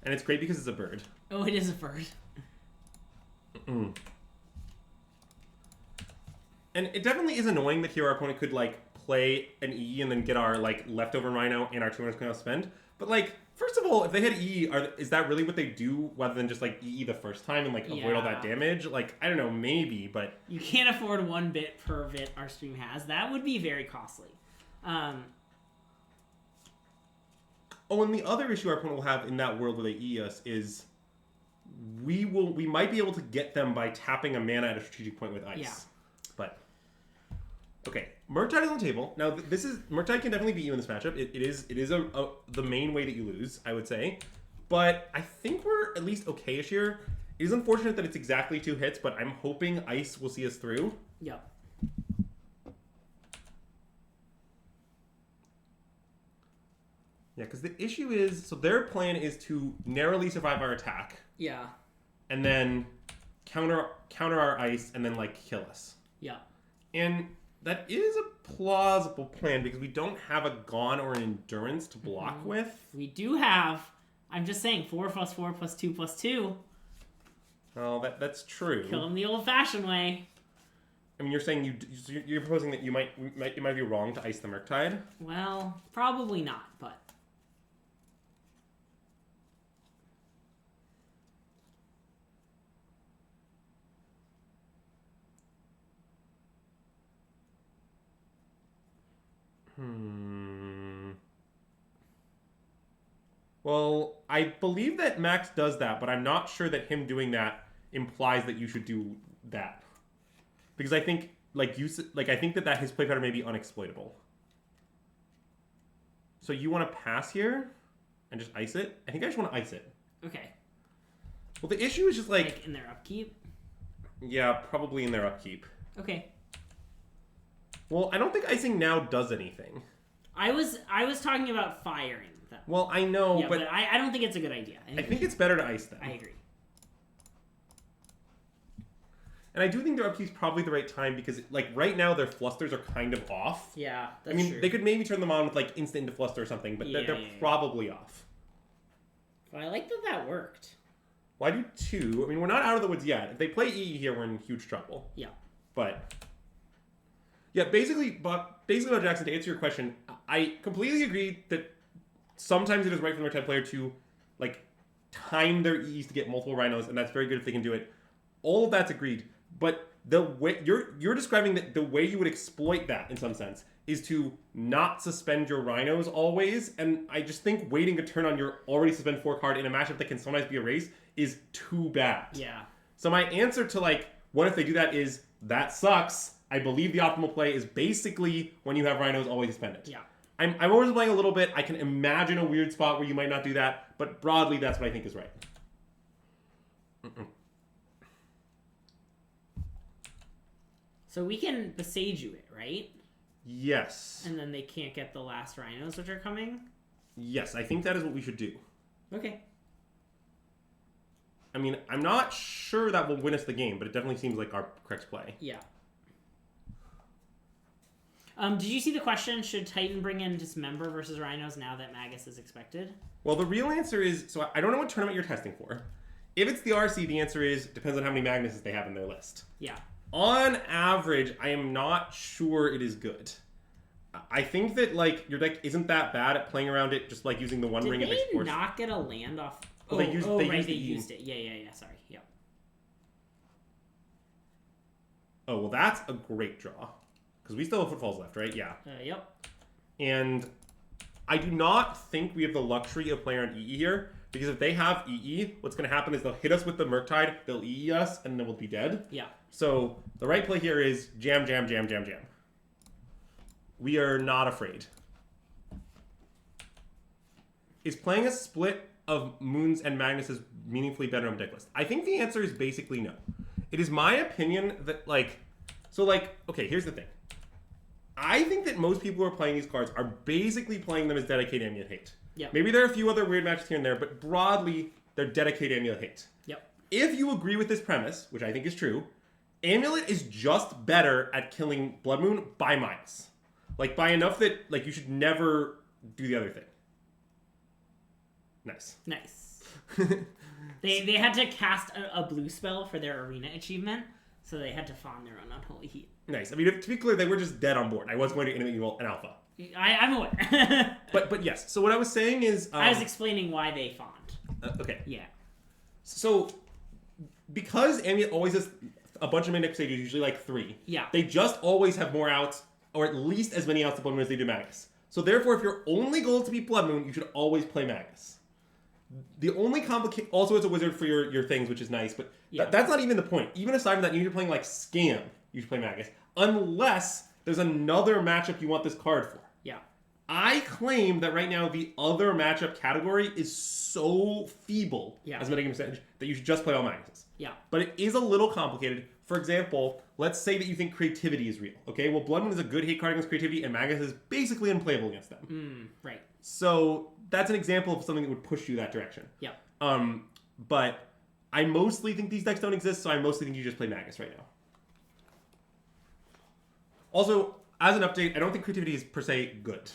And it's great because it's a bird. Oh, it is a bird. And it definitely is annoying that here our opponent could like play an EE and then get our like leftover Rhino and our 200 spend. But like First of all, if they had EE, is that really what they do, rather than just like EE the first time and like avoid all that damage? Like, I don't know, maybe, but you can't afford 1 bit per bit our stream has. That would be very costly. Oh, and the other issue our opponent will have in that world where they EE us is we might be able to get them by tapping a mana at a strategic point with ice. Yeah. But okay, Murktide is on the table. Now this is Murktide can definitely beat you in this matchup. It is the main way that you lose, I would say. But I think we're at least okayish here. It is unfortunate that it's exactly 2 hits, but I'm hoping ice will see us through. Yep. Yeah, because the issue is, so their plan is to narrowly survive our attack. Yeah. And then counter our ice and then like kill us. Yeah. And that is a plausible plan because we don't have a Gone or an Endurance to block with. We do have, I'm just saying, 4 + 4 + 2 + 2. Oh, that's true. Kill him the old-fashioned way. I mean, you're saying you're proposing that you might be wrong to ice the Murktide? Well, probably not, but Well, I believe that Max does that, but I'm not sure that him doing that implies that you should do that. Because I think, I think that his play pattern may be unexploitable. So you want to pass here and just ice it? I think I just want to ice it. okay. Well, the issue is just like in their upkeep? Yeah, probably in their upkeep. Okay. Well, I don't think icing now does anything. I was talking about firing them. Well, I know, yeah, but I don't think it's a good idea. I think it's better to ice them. I agree. And I do think their upkeep's probably the right time because, like, right now their flusters are kind of off. Yeah, that's I mean, true. they could maybe turn them on with, like, instant into fluster or something, but they're probably off. Well, I like that worked. Well, I do too. I mean, we're not out of the woods yet. If they play EE here, we're in huge trouble. Yeah. But yeah, basically, about Jackson, to answer your question, I completely agree that sometimes it is right for the Murktide player to, like, time their EEs to get multiple Rhinos, and that's very good if they can do it. All of that's agreed. But the way you're describing that the way you would exploit that in some sense is to not suspend your Rhinos always, and I just think waiting a turn on your already suspend 4 card in a matchup that can sometimes be erased is too bad. Yeah. So my answer to, like, what if they do that is, that sucks. I believe the optimal play is basically when you have Rhinos always suspended. Yeah. I'm always playing a little bit. I can imagine a weird spot where you might not do that, but broadly that's what I think is right. So we can Beseiju it, right? Yes. And then they can't get the last Rhinos which are coming? Yes, I think that is what we should do. Okay. I mean, I'm not sure that will win us the game, but it definitely seems like our correct play. Yeah. Did you see the question, should Titan bring in Dismember versus Rhinos now that Magus is expected? Well, the real answer is, so I don't know what tournament you're testing for. If it's the RC, the answer is, depends on how many Magnuses they have in their list. Yeah. On average, I am not sure it is good. I think that, like, your deck isn't that bad at playing around it, just like using the One Ring of Did they not get a land off? Well, they used it. Yeah, sorry. Yep. Oh, well, that's a great draw. Because we still have Footfalls left, right? Yeah. Yep. And I do not think we have the luxury of playing on EE here, because if they have EE, what's going to happen is they'll hit us with the Murktide, they'll EE us, and then we'll be dead. Yeah. So the right play here is jam, jam, jam, jam, jam. We are not afraid. Is playing a split of Moons and Magnuses meaningfully better on deck list? I think the answer is basically no. It is my opinion that, like, okay, here's the thing. I think that most people who are playing these cards are basically playing them as dedicated Amulet Hate. Yep. Maybe there are a few other weird matches here and there, but broadly, they're dedicated Amulet Hate. Yep. If you agree with this premise, which I think is true, Amulet is just better at killing Blood Moon by miles. Like, by enough that, like, you should never do the other thing. Nice. They had to cast a blue spell for their arena achievement, so they had to fawn their own Unholy Heat. Nice. I mean, to be clear, they were just dead on board. I was going to enemy an alpha. I'm aware. But yes. So what I was saying is, I was explaining why they fawned. okay. Yeah. So because Amulet always has a bunch of mana stages, usually like 3. Yeah. They just always have more outs, or at least as many outs to Blood Moon as they do Magus. So therefore, if your only goal is to beat Blood Moon, you should always play Magus. The only also it's a wizard for your things, which is nice, but that's not even the point. Even aside from that, you're playing like Scam, you should play Magus. Unless there's another matchup you want this card for. Yeah. I claim that right now the other matchup category is so feeble as a metagame percentage that you should just play all Maguses. Yeah. But it is a little complicated. For example, let's say that you think creativity is real. Okay, well, Blood Moon is a good hate card against creativity, and Magus is basically unplayable against them. Right. So that's an example of something that would push you that direction. Yeah. But I mostly think these decks don't exist, so I mostly think you just play Magus right now. Also, as an update, I don't think creativity is per se good.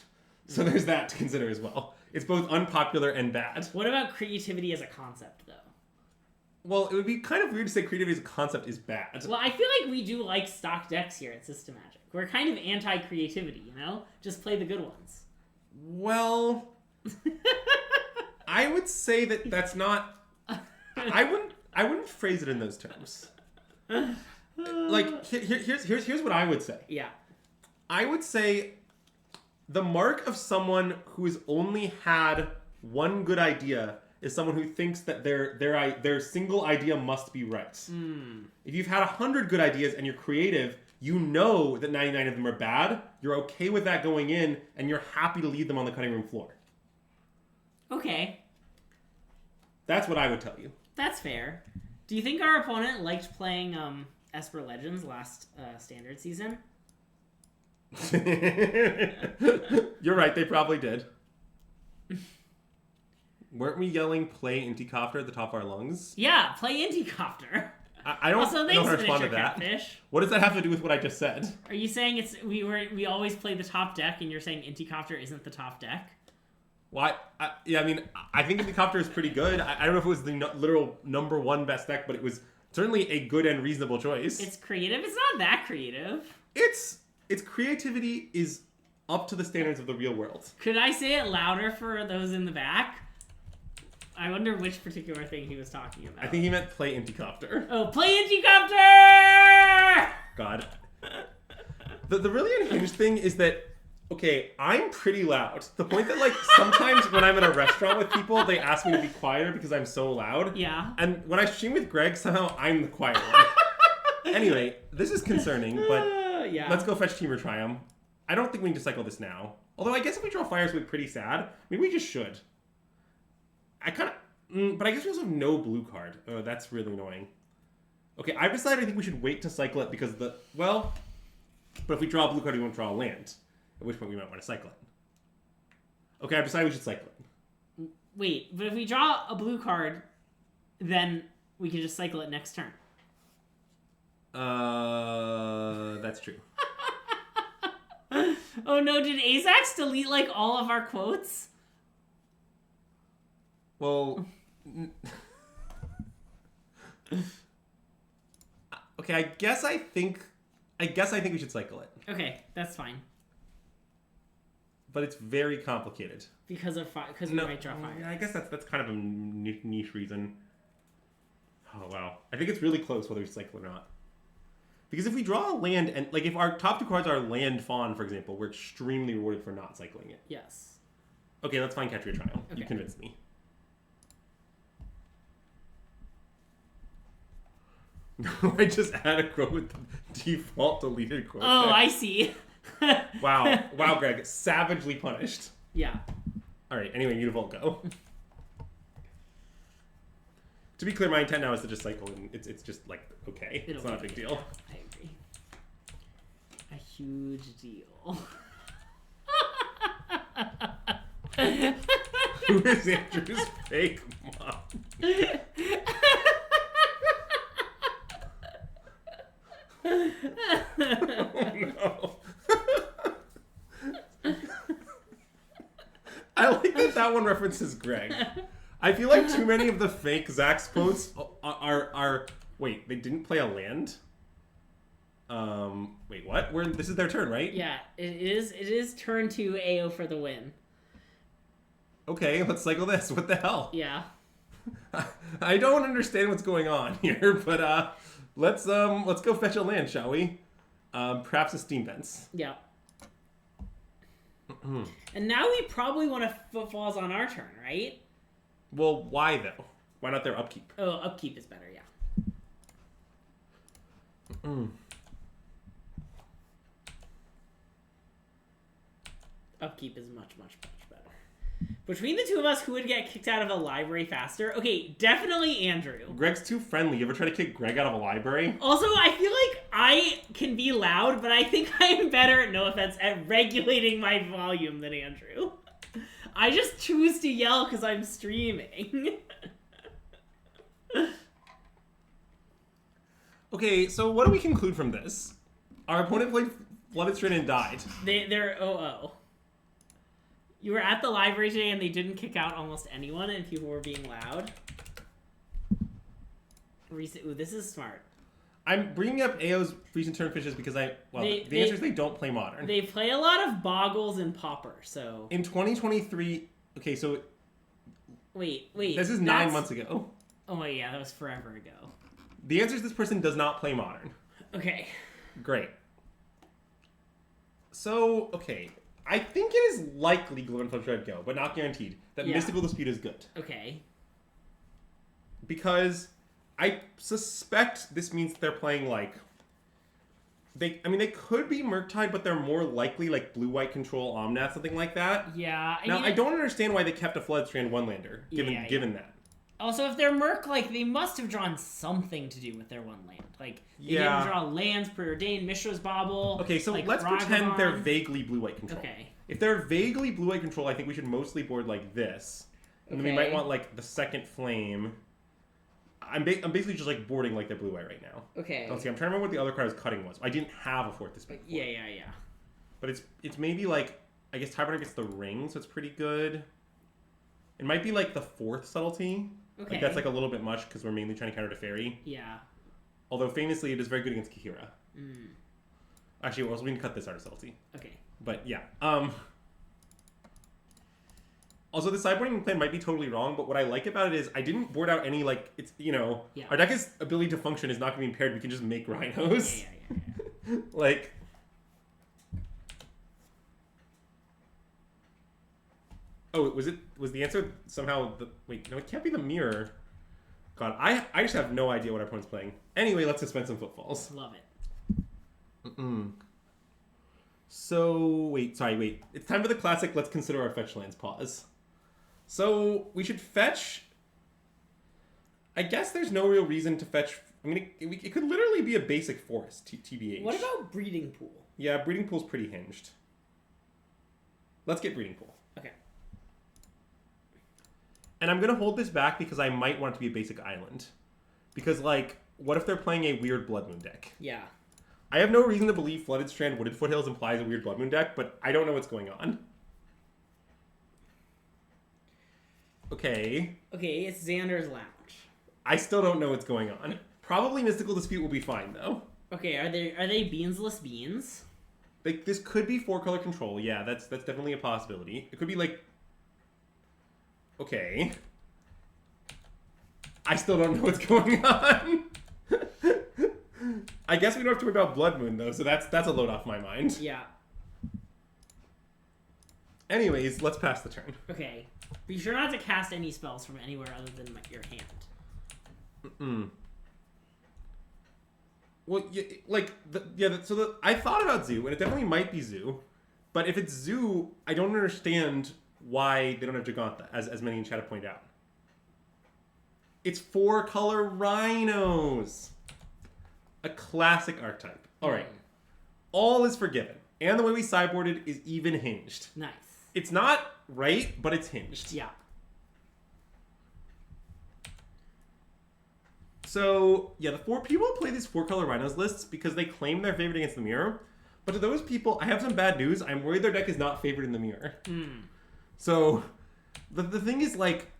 So there's that to consider as well. It's both unpopular and bad. What about creativity as a concept, though? Well, it would be kind of weird to say creativity as a concept is bad. Well, I feel like we do like stock decks here at System Magic. We're kind of anti-creativity, you know? Just play the good ones. Well, I would say that that's not... I wouldn't phrase it in those terms. Like, here's what I would say. Yeah. I would say the mark of someone who has only had one good idea is someone who thinks that their single idea must be right. If you've had 100 good ideas and you're creative, you know that 99 of them are bad. You're okay with that going in, and you're happy to leave them on the cutting room floor. Okay. That's what I would tell you. That's fair. Do you think our opponent liked playing Esper Legends last standard season? You're right, they probably did. Weren't we yelling play Inticopter at the top of our lungs? Yeah, play Inticopter. I don't know how to respond to that. Catfish. What does that have to do with what I just said? Are you saying we always play the top deck, and you're saying Inticopter isn't the top deck? Well, I think Inticopter is pretty good. I don't know if it was the literal number one best deck, but it was certainly a good and reasonable choice. It's creative. It's not that creative. Its creativity is up to the standards of the real world. Could I say it louder for those in the back? I wonder which particular thing he was talking about. I think he meant play Inticopter. Oh, play Inticopter! God. The really unhinged thing is that, okay, I'm pretty loud. The point that, like, sometimes when I'm in a restaurant with people, they ask me to be quieter because I'm so loud. Yeah. And when I stream with Greg, somehow I'm the quiet one. Anyway, this is concerning, but yeah. Let's go fetch Temur Triumph. I don't think we need to cycle this now. Although I guess if we draw fires, we're pretty sad. Maybe we just should. But I guess we also have no blue card. Oh, that's really annoying. Okay, I've decided I think we should wait to cycle it because but if we draw a blue card, we won't draw a land. At which point we might want to cycle it. Okay, I've decided we should cycle it. Wait, but if we draw a blue card, then we can just cycle it next turn. That's true. Oh no, did Azax delete like all of our quotes? Well, okay, I guess I think we should cycle it. Okay, that's fine. But it's very complicated. Because we might draw fire. Yeah, I guess that's kind of a niche reason. Oh wow, I think it's really close whether we cycle or not. Because if we draw a land, and like if our top two cards are land fawn, for example, we're extremely rewarded for not cycling it. Yes. Okay, let's find Catch Your Trial. Okay. You convinced me. No, I just had a quote with the default deleted quote. Oh, there. I see. Wow, Greg, savagely punished. Yeah. All right. Anyway, Univolt go. To be clear, my intent now is to just cycle, and it's just like okay, it's not a big deal. I agree. A huge deal. Who is Andrew's fake mom? Oh no. I like that one references Greg. I feel like too many of the fake Zach's quotes are wait, they didn't play a land? Wait, what? this is their turn, right? Yeah, it is. It is turn to AO for the win. Okay, let's cycle this. What the hell? Yeah. I don't understand what's going on here, but let's go fetch a land, shall we? Perhaps a steam fence. Yeah. And now we probably want to footfalls on our turn, right? Well, why though? Why not their upkeep? Oh, upkeep is better, yeah. Upkeep is much, much, much better. Between the two of us, who would get kicked out of a library faster? Okay, definitely Andrew. Greg's too friendly. You ever try to kick Greg out of a library? Also, I feel like I can be loud, but I think I'm better, no offense, at regulating my volume than Andrew. I just choose to yell because I'm streaming. Okay, so what do we conclude from this? Our opponent played Flooded Strand and died. They're 0-0. You were at the library today and they didn't kick out almost anyone and people were being loud. Ooh, this is smart. I'm bringing up AO's recent turn fishes because the answer is they don't play Modern. They play a lot of Boggles and Pauper, so... In 2023... Okay, so... Wait. This is 9 months ago. Oh, yeah, that was forever ago. The answer is this person does not play Modern. Okay. Great. So, okay. I think it is likely Glue and Flip Red go, but not guaranteed, that Mystical Dispute is good. Okay. Because I suspect this means they're playing, like... They could be Murktide, but they're more likely, like, Blue-White Control Omnath, something like that. Yeah. I don't understand why they kept a Flood Strand one-lander, given that. Also, if they're Merc, like, they must have drawn something to do with their one land. Like, they didn't draw lands, Preordained, Mishra's Bauble. Okay, so like, let's pretend they're vaguely Blue-White Control. Okay. If they're vaguely Blue-White Control, I think we should mostly board like this. And then we might want, like, the second Flame. I'm basically just, like, boarding like they're Blue-White right now. Okay. Let's see, I'm trying to remember what the other card I was cutting was. I didn't have a fourth this big. Yeah. But it's maybe, like, I guess Tiebreaker gets the ring, so it's pretty good. It might be, like, the fourth Subtlety. Okay. Like, that's, like, a little bit much, because we're mainly trying to counter Teferi. Yeah. Although, famously, it is very good against Kahira. Mm. Actually, we can cut this Art of Subtlety. Okay. But, yeah. Also, the sideboarding plan might be totally wrong, but what I like about it is I didn't board out any, like, it's, our deck's ability to function is not going to be impaired. We can just make Rhinos. Yeah. Like... Oh, was the answer somehow wait, no, it can't be the mirror. God, I just have no idea what our opponent's playing. Anyway, let's suspend some footfalls. Love it. So, wait. It's time for the classic, let's consider our fetch lands pause. So, we should fetch... I guess there's no real reason to fetch... I mean, it could literally be a basic forest, TBH. What about Breeding Pool? Yeah, Breeding Pool's pretty hinged. Let's get Breeding Pool. Okay. And I'm going to hold this back because I might want it to be a basic island. Because, like, what if they're playing a weird Blood Moon deck? Yeah. I have no reason to believe Flooded Strand Wooded Foothills implies a weird Blood Moon deck, but I don't know what's going on. Okay. Okay, it's Xander's Lounge. I still don't know what's going on. Probably Mystical Dispute will be fine, though. Okay, are they beansless beans? This could be 4-color control. Yeah, that's definitely a possibility. It could be, like... Okay. I still don't know what's going on. I guess we don't have to worry about Blood Moon, though, so that's a load off my mind. Yeah. Anyways, let's pass the turn. Okay. Be sure not to cast any spells from anywhere other than your hand. Well, I thought about Zoo, and it definitely might be Zoo. But if it's Zoo, I don't understand why they don't have Gigantha, as many in chat have pointed out. It's 4-color Rhinos. A classic archetype. Alright. All is forgiven. And the way we sideboarded is even hinged. Nice. It's not right, but it's hinged. Yeah. So, yeah, the 4 people play these 4-color Rhinos lists because they claim they're favored against the mirror. But to those people, I have some bad news. I'm worried their deck is not favored in the mirror. So, the thing is, like,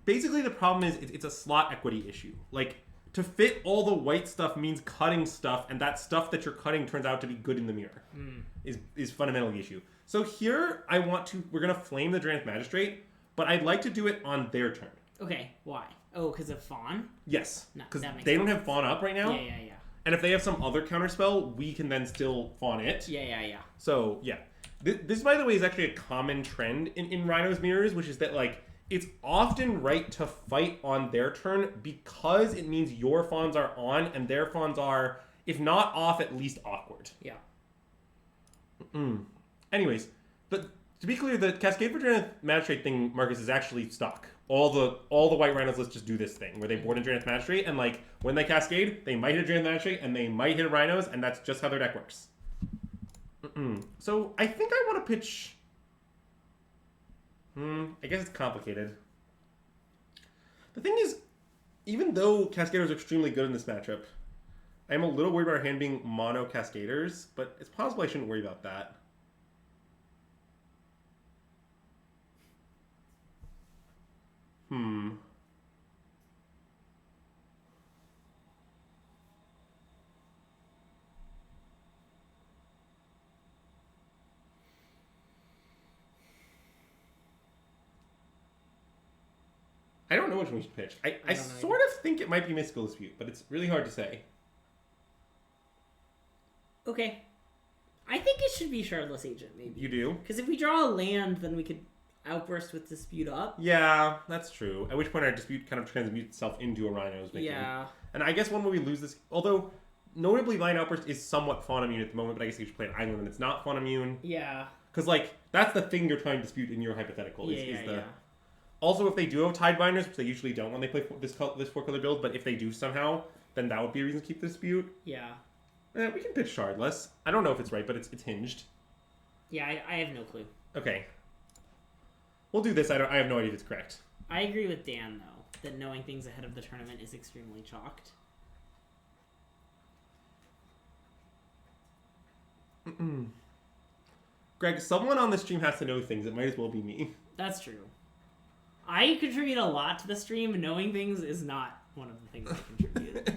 basically the problem is it's a slot equity issue. Like, to fit all the white stuff means cutting stuff, and that stuff that you're cutting turns out to be good in the mirror. Is fundamentally the issue. So here we're gonna flame the Drannith Magistrate, but I'd like to do it on their turn. Okay, why? Oh, because of Fawn? Yes, No, because that makes they don't sense. have Fawn up right now. Yeah. And if they have some other counterspell, we can then still Fawn it. Yeah. So, yeah. This, by the way, is actually a common trend in Rhinos mirrors, which is that, like, it's often right to fight on their turn because it means your Fawns are on and their Fawns are, if not off, at least awkward. Yeah. Anyways, to be clear, the Cascade for Drannith Magistrate thing, Marcus, is actually stock. All the white Rhinos lists just do this thing where they board a Drannith Magistrate, and like when they Cascade, they might hit a Drannith Magistrate and they might hit Rhinos, and that's just how their deck works. So I think I want to pitch. I guess it's complicated. The thing is, even though Cascaders are extremely good in this matchup, I'm a little worried about our hand being mono Cascaders, but it's possible I shouldn't worry about that. I don't know which one we should pitch. I sort of think it might be Mystical Dispute, but it's really hard to say. Okay. I think it should be Shardless Agent, maybe. You do? Because if we draw a land, then we could Outburst with Dispute up. Yeah, that's true. At which point our Dispute kind of transmutes itself into a Rhinos. Yeah. And I guess when we lose this... Although, notably, Lion Outburst is somewhat Fawn immune at the moment, but I guess you should play an island and it's not Fawn immune. Yeah. Because, like, that's the thing you're trying to dispute in your hypothetical. Yeah. Also, if they do have Tidebinders, which they usually don't when they play this 4-color build, but if they do somehow, then that would be a reason to keep the dispute. Yeah. We can pitch Shardless. I don't know if it's right, but it's hinged. Yeah, I have no clue. Okay. We'll do this. I have no idea if it's correct. I agree with Dan, though, that knowing things ahead of the tournament is extremely chalked. Greg, someone on the stream has to know things. It might as well be me. That's true. I contribute a lot to the stream. Knowing things is not one of the things I contribute.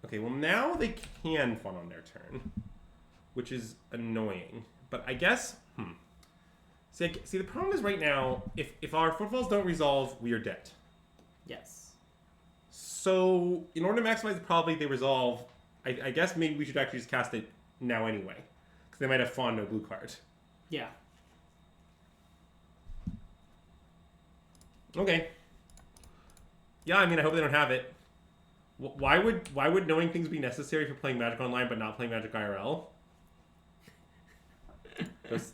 Okay, well now they can Fawn on their turn, which is annoying. But I guess, See, the problem is right now, if our footfalls don't resolve, we are dead. Yes. So, in order to maximize the probability they resolve, I guess maybe we should actually just cast it now anyway. Because they might have Fawn no blue card. Yeah. Okay. Yeah, I mean, I hope they don't have it. Why would knowing things be necessary for playing Magic Online but not playing Magic IRL?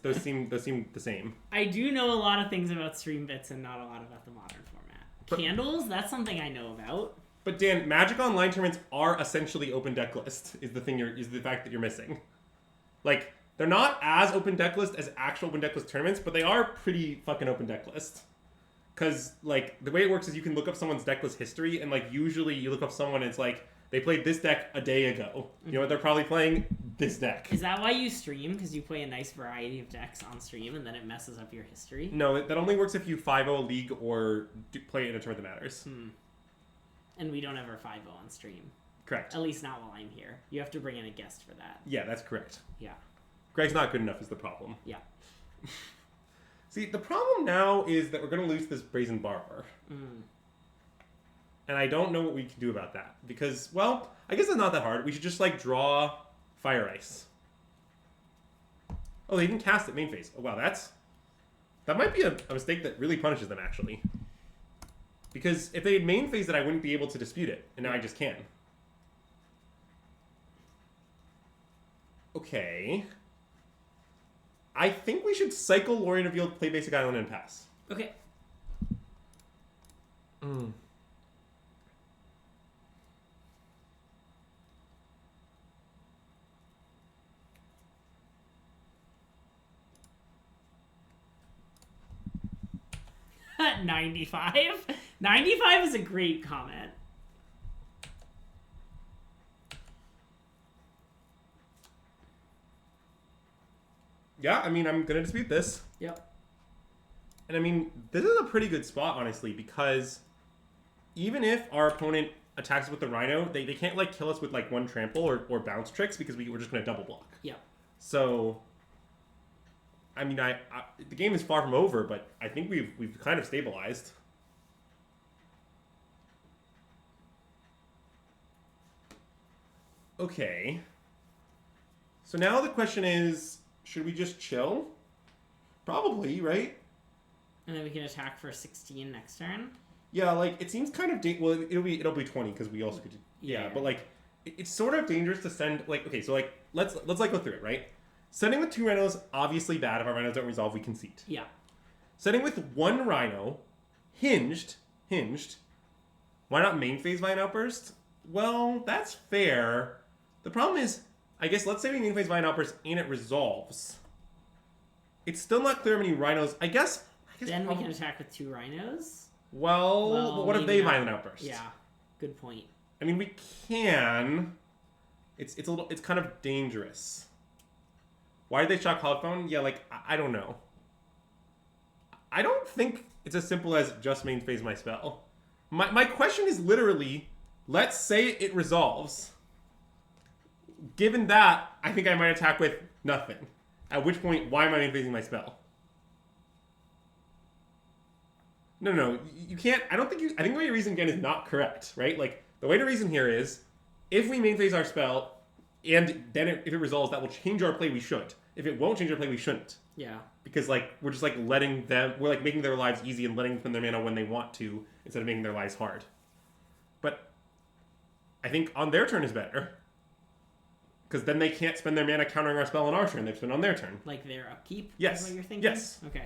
Those seem the same. I do know a lot of things about stream bits and not a lot about the modern format. Candles, that's something I know about. But Dan, Magic Online tournaments are essentially open deck list. Is the fact that you're missing. Like, they're not as open deck list as actual open deck list tournaments, but they are pretty fucking open deck list. Because, like, the way it works is you can look up someone's deck list history, and, like, usually you look up someone and it's like, they played this deck a day ago. You know what? They're probably playing this deck. Is that why you stream? Because you play a nice variety of decks on stream and then it messes up your history? No, that only works if you 5-0 a league or play it in a tournament that matters. And we don't ever 5-0 on stream. Correct. At least not while I'm here. You have to bring in a guest for that. Yeah, that's correct. Yeah. Greg's not good enough is the problem. Yeah. See, the problem now is that we're going to lose this Brazen Barber. And I don't know what we can do about that. Because, well, I guess it's not that hard. We should just, like, draw Fire Ice. Oh, they didn't cast it main phase. Oh, wow, that might be a mistake that really punishes them, actually. Because if they had main phase it, I wouldn't be able to dispute it. And now I just can. Okay. I think we should cycle Lorien Revealed, play Basic Island, and pass. Okay. 95? 95 is a great comment. Yeah, I mean, I'm going to dispute this. Yep. And I mean, this is a pretty good spot, honestly, because even if our opponent attacks us with the Rhino, they can't like kill us with like one trample or bounce tricks because we're just going to double block. Yeah. So, I mean, the game is far from over, but I think we've kind of stabilized. Okay. So now the question is, should we just chill? Probably, right? And then we can attack for 16 next turn. Yeah, like it seems kind of well. It'll be 20 because we also could. Yeah, but like it's sort of dangerous to send like okay. So like let's like go through it, right? Sending with 2 rhinos obviously bad. If our rhinos don't resolve, we concede. Yeah. Sending with 1 rhino, hinged. Why not main phase Vine Outburst? Well, that's fair. The problem is, I guess let's say we main phase Vine Outburst and it resolves. It's still not clear how many rhinos. I guess then we can attack with 2 rhinos. Well, what if they Violent Outburst? Yeah, good point. I mean, we can. It's kind of dangerous. Why did they shock Cloud Phone? Yeah, like I don't know. I don't think it's as simple as just main phase my spell. My question is literally, let's say it resolves. Given that, I think I might attack with nothing. At which point, why am I main phasing my spell? No, you can't. I think the way you reason again is not correct, right? Like the way to reason here is, if we main phase our spell, and then if it resolves, that will change our play. We should. If it won't change our play, we shouldn't. Yeah. Because like we're just like letting them, we're like making their lives easy and letting them spend their mana when they want to instead of making their lives hard. But I think on their turn is better. Because then they can't spend their mana countering our spell on our turn. They spend on their turn. Like their upkeep? Yes. Is what you're thinking? Yes. Okay.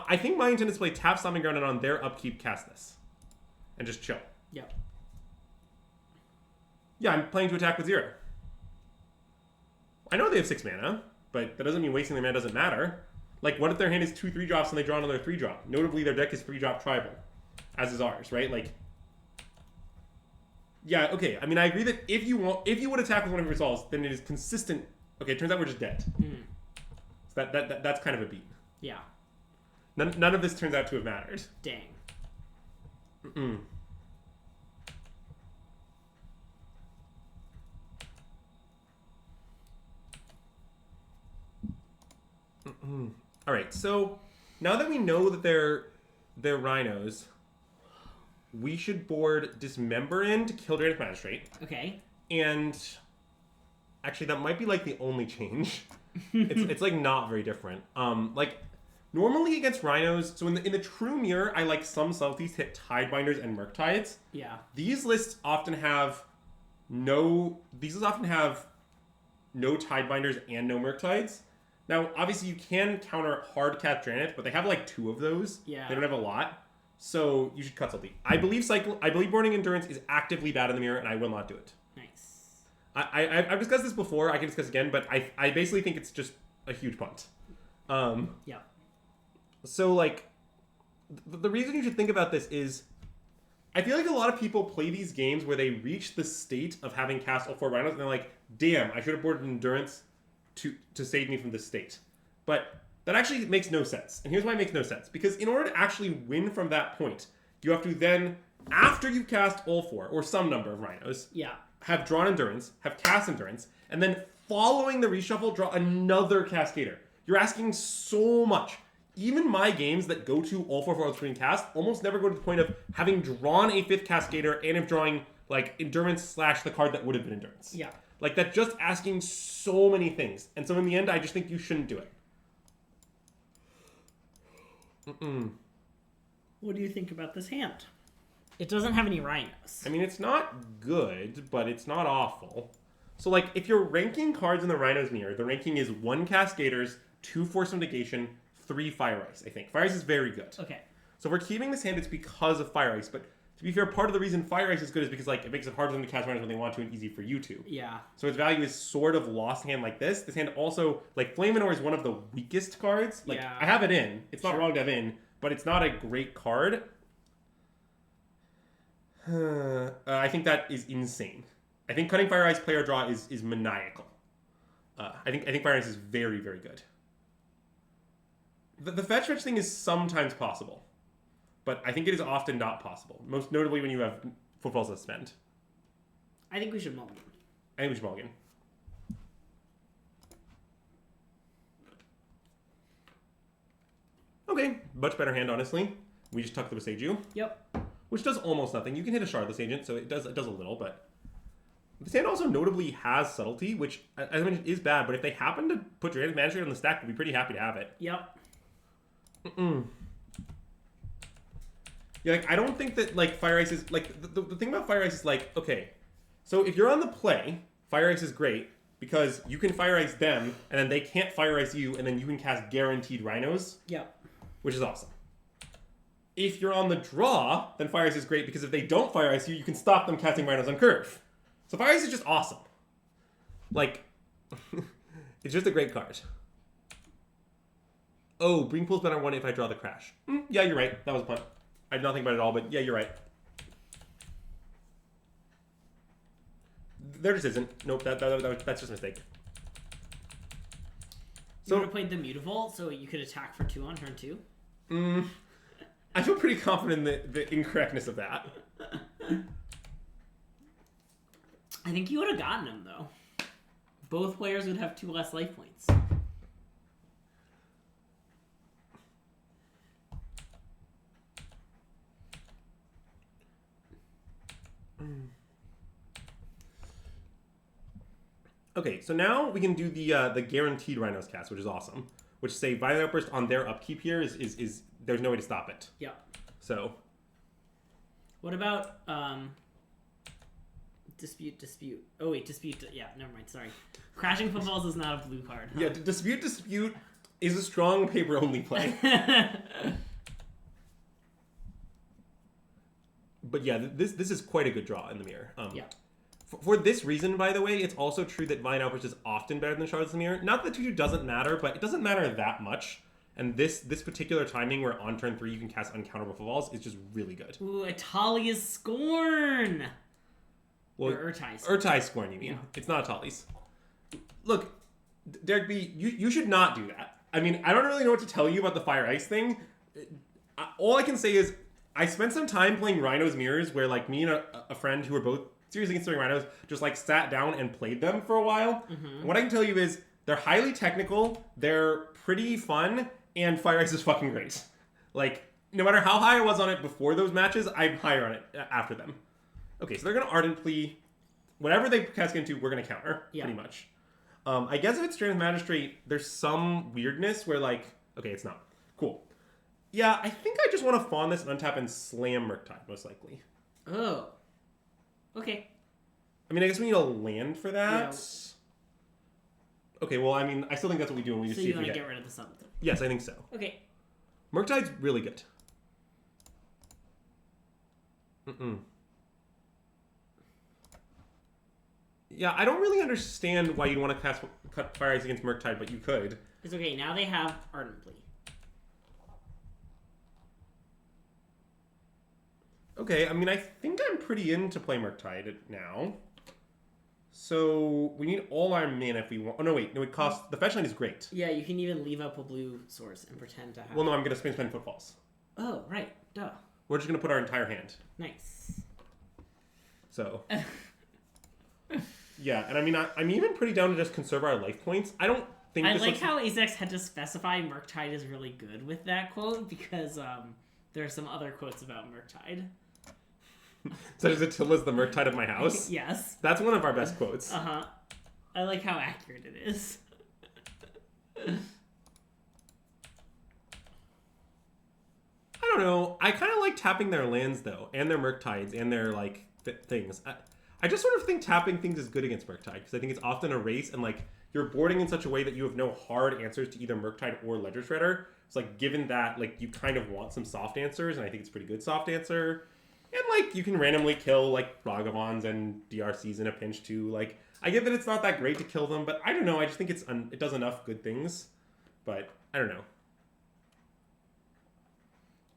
I think my intent is to play tap Stomping Ground and on their upkeep cast this. And just chill. Yep. Yeah, I'm playing to attack with 0. I know they have 6 mana, but that doesn't mean wasting their mana doesn't matter. Like, what if their hand is 2 3-drops and they draw another 3-drop? Notably, their deck is 3-drop tribal, as is ours, right? Like, yeah, okay. I mean, I agree that if you would attack with one of your resolves, then it is consistent. Okay, it turns out we're just dead. Mm. So that's kind of a beat. Yeah. None of this turns out to have mattered. Dang. Mm-mm. Mm-mm. All right, so now that we know that they're rhinos, we should board Dismember in to kill Drained Magistrate. Okay. And actually, that might be like the only change. It's like not very different. Like normally against rhinos, so in the true mirror, I like some subtleties to hit Tidebinders and Murktides. Yeah. These lists often have no Tidebinders and no Murktides. Now, obviously, you can counter hard cast Dranet, but they have like 2 of those. Yeah. They don't have a lot. So you should cut Salty. I believe Boarding Endurance is actively bad in the mirror, and I will not do it. Nice. I've discussed this before. I can discuss again, but I basically think it's just a huge punt. Yeah. So like, the reason you should think about this is, I feel like a lot of people play these games where they reach the state of having cast all 4 rhinos, and they're like, "Damn, I should have boarded Endurance to save me from this state." But that actually makes no sense. And here's why it makes no sense. Because in order to actually win from that point, you have to then, after you've cast all 4, or some number of rhinos, Yeah. have drawn Endurance, have cast Endurance, and then following the reshuffle, draw another Cascader. You're asking so much. Even my games that go to all 4 forward screen cast almost never go to the point of having drawn a 5th Cascader and of drawing like Endurance / the card that would have been Endurance. Yeah. Like that's just asking so many things. And so in the end, I just think you shouldn't do it. Mm-mm. What do you think about this hand? It doesn't have any rhinos. I mean, it's not good, but it's not awful. So, like, if you're ranking cards in the Rhinos mirror, the ranking is 1 Cascaders, 2 Force of Negation, 3 Fire Ice, I think. Fire Ice is very good. Okay. So if we're keeping this hand, it's because of Fire Ice. But to be fair, part of the reason Fire Ice is good is because, like, it makes it hard for them to cast Rhinos when they want to and easy for you to. Yeah. So its value is sort of lost in a hand like this. This hand also, like, Flaminor is one of the weakest cards. Like, Yeah. I have it in. It's not Sure. wrong to have in, but it's not a great card. I think that is insane. I think cutting Fire Ice player draw is maniacal. I think Fire Ice is very, very good. The fetch thing is sometimes possible, but I think it is often not possible. Most notably when you have footballs to spend. I think we should mulligan. I think we should mulligan. Okay, much better hand, honestly. We just tuck the Beseiju. Yep. Which does almost nothing. You can hit a Shardless Agent, so it does a little, but... This hand also notably has Subtlety, which, as I mentioned, is bad, but if they happen to put Dramatic Magistrate on the stack, we'd be pretty happy to have it. Yep. Yeah, like, I don't think that, like, Fire Ice is... Like, the thing about Fire Ice is, like, okay, so if you're on the play, Fire Ice is great, because you can Fire Ice them, and then they can't Fire Ice you, and then you can cast guaranteed Rhinos. Yep. Which is awesome. If you're on the draw, then Fire Ice is great, because if they don't Fire Ice you, you can stop them casting Rhinos on curve. So Fire Ice is just awesome. Like, it's just a great card. Oh, Bring Pool's better one if I draw the Crash. Yeah, you're right. That was a punt. I did not think about it at all, but yeah, you're right. There just isn't. Nope, that's just a mistake. You would have played the Mutavault, so you could attack for 2 on turn 2? I feel pretty confident in the incorrectness of that. I think you would have gotten him, though. Both players would have 2 less life points. Okay, so now we can do the guaranteed Rhinos cast, which is awesome. Which say Violent Outburst on their upkeep here is there's no way to stop it. Yeah. So. What about Dispute? Oh wait, Dispute. Yeah, never mind. Sorry. Crashing Footballs is not a blue card. Huh? Yeah, Dispute is a strong paper only play. But yeah, this is quite a good draw in the mirror. Yeah. For this reason, by the way, it's also true that Violent Outburst is often better than Shards in the Mirror. Not that 2/2 doesn't matter, but it doesn't matter that much. And this particular timing where on turn 3 you can cast uncounterable footballs is just really good. Ooh, Atalia's Scorn! Well, or Urtai's. Urtai's Scorn, you mean. Yeah. It's not Atali's. Look, Derek B., you should not do that. I mean, I don't really know what to tell you about the Fire Ice thing. All I can say is I spent some time playing Rhinos Mirrors where, like, me and a friend who were both seriously considering Rhinos just, like, sat down and played them for a while. Mm-hmm. What I can tell you is they're highly technical, they're pretty fun, and Fire Ice is fucking great. Like, no matter how high I was on it before those matches, I'm higher on it after them. Okay, so they're going to Ardent Plea. Whatever they cast into, we're going to counter, pretty much. I guess if it's Strength Magistrate, there's some weirdness where, like... Okay, it's not. Cool. Yeah, I think I just want to fawn this and untap and slam Murktide, most likely. Oh. Okay. I mean, I guess we need a land for that. Yeah. Okay, well, I mean, I still think that's what we do when we just see if we get... So you want to get rid of the Subtlety? Yes, I think so. Okay. Murktide's really good. Yeah, I don't really understand why you'd want to cut Fire Ice against Murktide, but you could. It's okay, now they have Ardent Plea. Okay, I mean, I think I'm pretty into play Murktide now. So, we need all our mana if we want... Oh, no, wait. No, it costs... The fetch line is great. Yeah, you can even leave up a blue source and pretend to have... Well, no, I'm going to spend Footfalls. Oh, right. Duh. We're just going to put our entire hand. Nice. So... Yeah, and I mean, I'm even pretty down to just conserve our life points. I don't think... I like how Azex had to specify Murktide is really good with that quote, because there are some other quotes about Murktide. Such as Attila's the Murktide of my house? Yes. That's one of our best quotes. Uh-huh. I like how accurate it is. I don't know. I kind of like tapping their lands, though, and their Murktides, and their, like, things. I just sort of think tapping things is good against Murktide, because I think it's often a race, and, like, you're boarding in such a way that you have no hard answers to either Murktide or Ledger Shredder. It's like, given that, like, you kind of want some soft answers, and I think it's a pretty good soft answer. And, like, you can randomly kill, like, Ragavans and DRCs in a pinch, too. Like, I get that it's not that great to kill them, but I don't know. I just think it does enough good things. But, I don't know.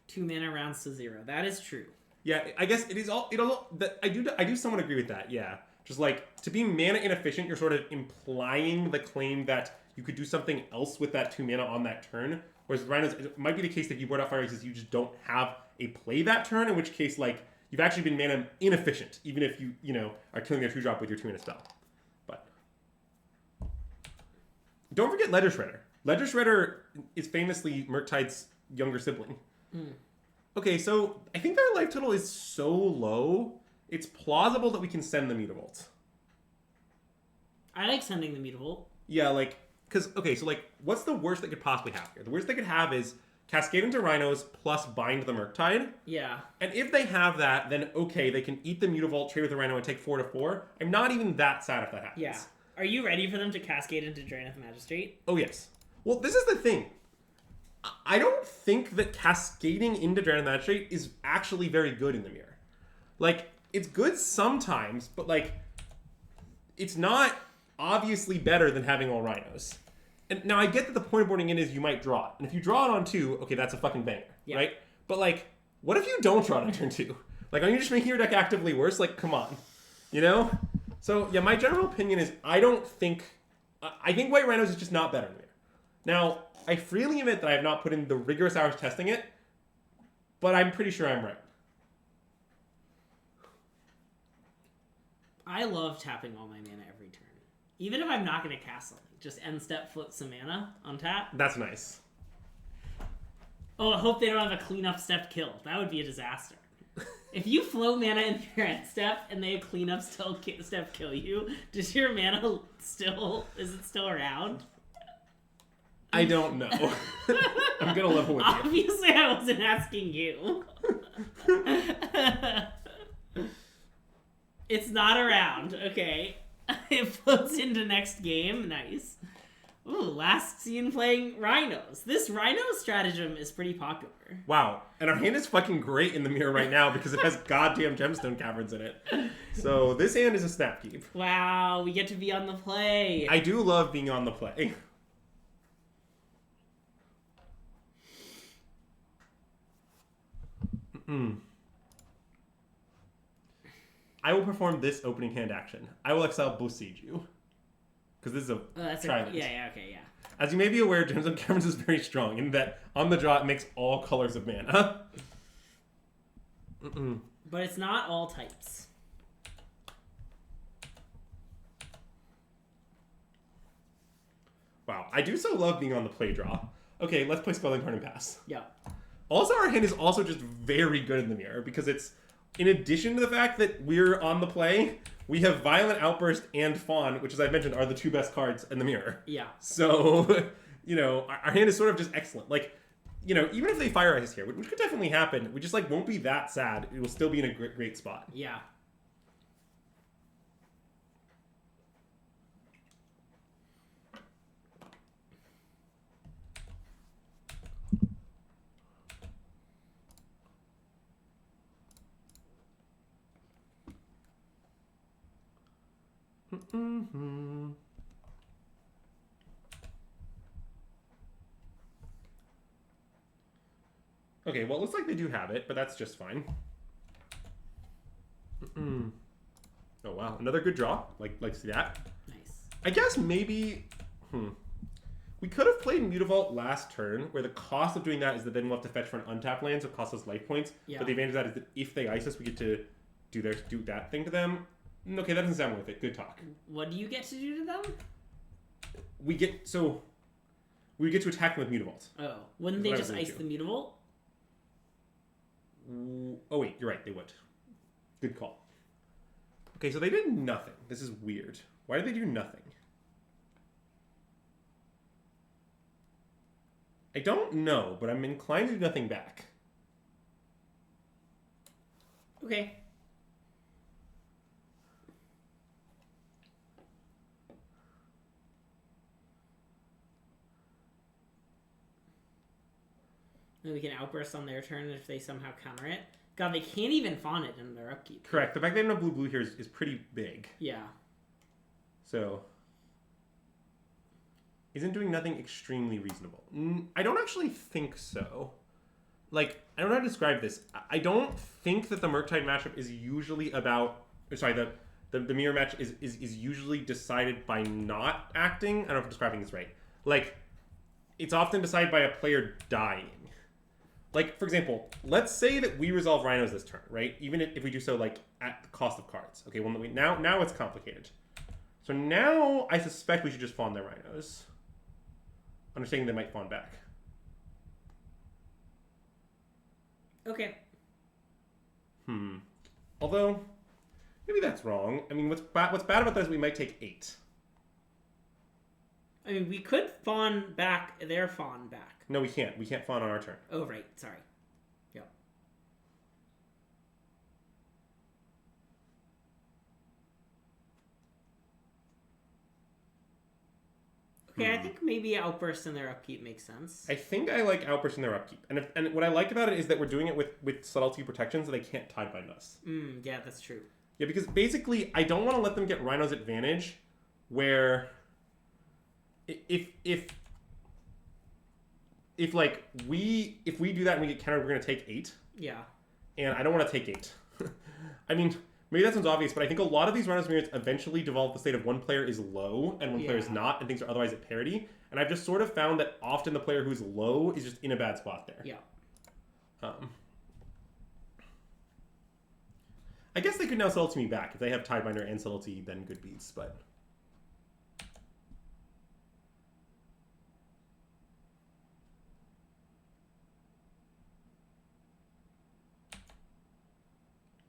2 mana rounds to 0. That is true. Yeah, I guess it is all... I do somewhat agree with that, yeah. Just, like, to be mana inefficient, you're sort of implying the claim that you could do something else with that 2 mana on that turn, Whereas Rhinos, it might be the case that you board out Fire Aces, you just don't have a play that turn, in which case, like, you've actually been mana inefficient, even if you, are killing their 2-drop with your 2-mana spell. But don't forget Ledger Shredder. Ledger Shredder is famously Murktide's younger sibling. Okay, so I think their life total is so low, it's plausible that we can send the Mutavault. I like sending the Mutavault. Yeah, like, because, okay, so, like, what's the worst they could possibly have here? The worst they could have is Cascade into Rhinos plus bind the Murktide. Yeah. And if they have that, then, okay, they can eat the Mutavault, trade with the Rhino, and take 4-4. I'm not even that sad if that happens. Yeah. Are you ready for them to Cascade into Draenith Magistrate? Oh, yes. Well, this is the thing. I don't think that cascading into Draenith Magistrate is actually very good in the mirror. Like, it's good sometimes, but, like, it's not obviously better than having all Rhinos. And now I get that the point of boarding in is you might draw it. And if you draw it on 2, okay, that's a fucking banger, right? But, like, what if you don't draw it on turn 2? Like, are you just making your deck actively worse? Like, come on. So, yeah, my general opinion is I think White Rhinos is just not better in the mirror. Now, I freely admit that I have not put in the rigorous hours testing it, but I'm pretty sure I'm right. I love tapping all my mana every turn. Even if I'm not going to cast something. Just end step, flip some mana on tap. That's nice. Oh, I hope they don't have a cleanup step kill. That would be a disaster. If you flow mana in your end step and they cleanup step kill you, does your mana is it still around? I don't know. I'm gonna level with you. Obviously, I wasn't asking you. It's not around. Okay. It floats into next game. Nice. Ooh, last seen playing Rhinos. This Rhino stratagem is pretty popular. Wow. And our hand is fucking great in the mirror right now because it has goddamn gemstone caverns in it. So this hand is a snap keep. Wow, we get to be on the play. I do love being on the play. I will perform this opening hand action. I will exile Besiege you. Because this is a trident. Yeah, okay, yeah. As you may be aware, Gemstone Caverns is very strong in that on the draw it makes all colors of mana. But it's not all types. Wow, I do so love being on the play draw. Okay, let's play Spelling Card and pass. Yeah. Also, our hand is also just very good in the mirror because it's, in addition to the fact that we're on the play, we have Violent Outburst and Fawn, which, as I mentioned, are the 2 best cards in the mirror. Yeah. So, our hand is sort of just excellent. Like, even if they Fire Ice here, which could definitely happen, we just, like, won't be that sad. It will still be in a great spot. Yeah. Okay, well, it looks like they do have it, but that's just fine. Oh, wow. Another good draw. Like to see that. Nice. I guess maybe... We could have played Mutavault last turn, where the cost of doing that is that then we'll have to fetch for an untapped land, so it costs us life points. Yeah. But the advantage of that is that if they ice us, we get to do that thing to them. Okay, that doesn't sound worth it. Good talk. What do you get to do to them? We get to attack them with Mutavault. Oh, wouldn't they just ice the Mutavault? Oh wait, you're right. They would. Good call. Okay, so they did nothing. This is weird. Why did they do nothing? I don't know, but I'm inclined to do nothing back. Okay. And we can outburst on their turn if they somehow counter it. God, they can't even fawn it in their upkeep. Correct. The fact they don't have blue here is pretty big. Yeah. So, isn't doing nothing extremely reasonable? I don't actually think so. Like, I don't know how to describe this. I don't think that the Murktide matchup is usually about... Sorry, the mirror match is usually decided by not acting. I don't know if I'm describing this right. Like, it's often decided by a player dying. Like, for example, let's say that we resolve Rhinos this turn, right? Even if we do so, like, at the cost of cards. Okay, well, now it's complicated. So now I suspect we should just fawn their Rhinos. Understanding they might fawn back. Okay. Although, maybe that's wrong. I mean, what's bad about that is we might take 8. I mean, we could fawn back their fawn back. No, we can't. We can't fawn on our turn. Oh, right. Sorry. Yep. Okay, I think maybe Outburst in their upkeep makes sense. I think I like Outburst in their upkeep. And what I like about it is that we're doing it with subtlety protections so they can't tidebind us. Yeah, that's true. Yeah, because basically, I don't want to let them get Rhino's advantage where if we do that and we get countered, we're going to take 8. Yeah. And I don't want to take 8. I mean, maybe that sounds obvious, but I think a lot of these Rhinos units eventually develop the state of one player is low and one player is not, and things are otherwise at parity. And I've just sort of found that often the player who's low is just in a bad spot there. Yeah. I guess they could now subtlety me back. If they have Tidebinder and subtlety, then good beats, but...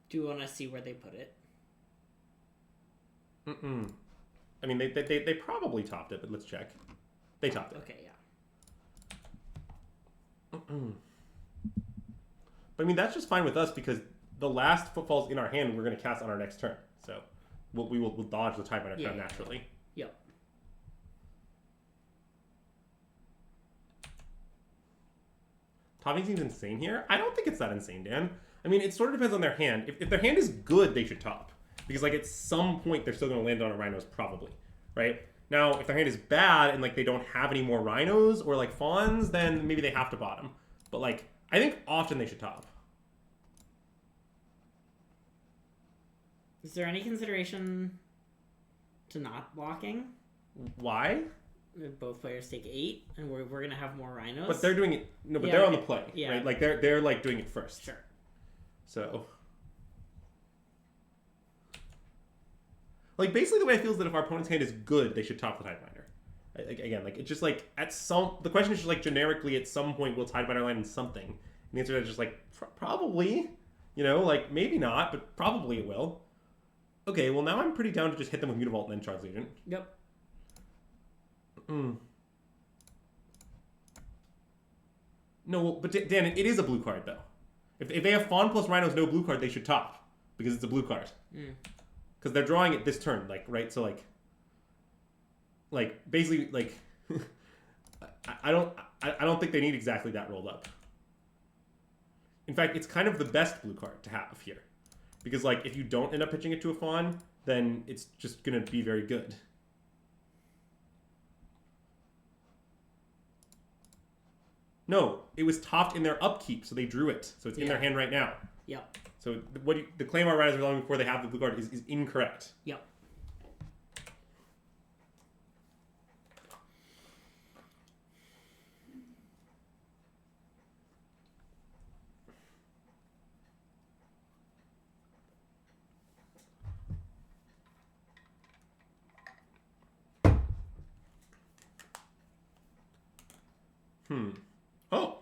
Do you want to see where they put it? I mean, they probably topped it, but let's check. They topped it. Okay, yeah. But I mean, that's just fine with us because the last footfalls in our hand we're going to cast on our next turn. So we'll dodge the Tidebinder turn naturally. Yep. Topping seems insane here. I don't think it's that insane, Dan. I mean, it sort of depends on their hand. If their hand is good, they should top. Because, like, at some point, they're still going to land on a Rhinos, probably. Right? Now, if their hand is bad and, like, they don't have any more Rhinos or, like, Fawns, then maybe they have to bottom. But, like, I think often they should top. Is there any consideration to not blocking? Why? If both players take 8, and we're going to have more Rhinos? But they're doing it... No, but they're on the play. Yeah. Right? Like, they're like, doing it first. Sure. So... Like, basically the way I feel is that if our opponent's hand is good, they should top the Tidebinder. Again, like, it's just like, the question is just like, generically, at some point, will Tidebinder land in something? And the answer is just like, probably. You know, like, maybe not, but probably it will. Okay, well, now I'm pretty down to just hit them with Mutavault and then Charge Legion. Yep. No, but Dan, it is a blue card, though. If they have Fawn plus Rhinos, no blue card, they should top. Because it's a blue card. Because they're drawing it this turn, like, right? So, like basically, like, I don't think they need exactly that rolled up. In fact, it's kind of the best blue card to have here. Because, like, if you don't end up pitching it to a Fawn, then it's just going to be very good. No, it was topped in their upkeep, so they drew it. So it's in their hand right now. Yep. So the claim our Rhinos are allowing before they have the blue card is incorrect. Yep. Oh.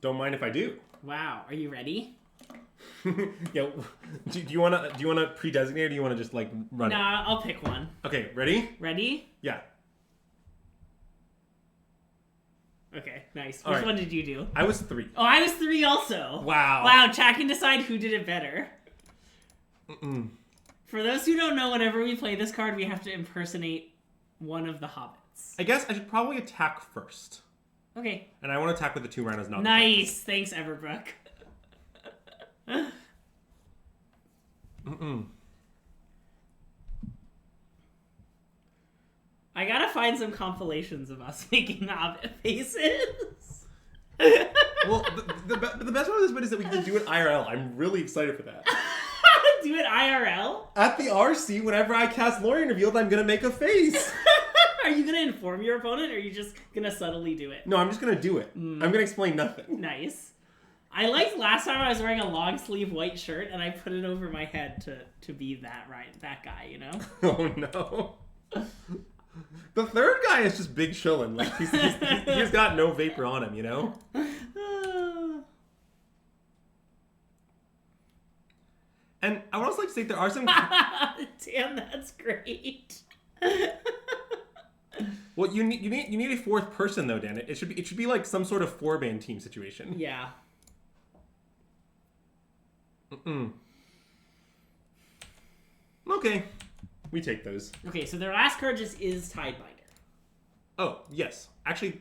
Don't mind if I do. Wow. Are you ready? Yeah. Do you wanna pre-designate or do you wanna just like run it? Nah, I'll pick one. Okay, ready? Ready? Yeah. Okay, nice. All Which right. one did you do? I was 3. Oh, I was 3 also. Wow. Wow, chat can decide who did it better. For those who don't know, whenever we play this card, we have to impersonate one of the hobbits. I guess I should probably attack first. Okay. And I want to attack with the 2 Rhinos, not Nice. Thanks, Everbrook. I gotta find some compilations of us making hobbit faces. Well, the best part of this bit is that we can do it IRL. I'm really excited for that. Do it IRL? At the RC, whenever I cast Lorien Revealed, I'm going to make a face. Are you gonna inform your opponent, or are you just gonna subtly do it? No, I'm just gonna do it. I'm gonna explain nothing. Nice. I liked last time I was wearing a long sleeve white shirt and I put it over my head to be that guy, you know? Oh no. The third guy is just big chillin'. Like he's got no vapor on him, you know? And I would also like to say there are some. Damn, that's great. Well, you need a fourth person though, Dan. It should be like some sort of 4-man team situation. Yeah. Okay, we take those. Okay, so their last card just is Tidebinder. Oh yes, actually,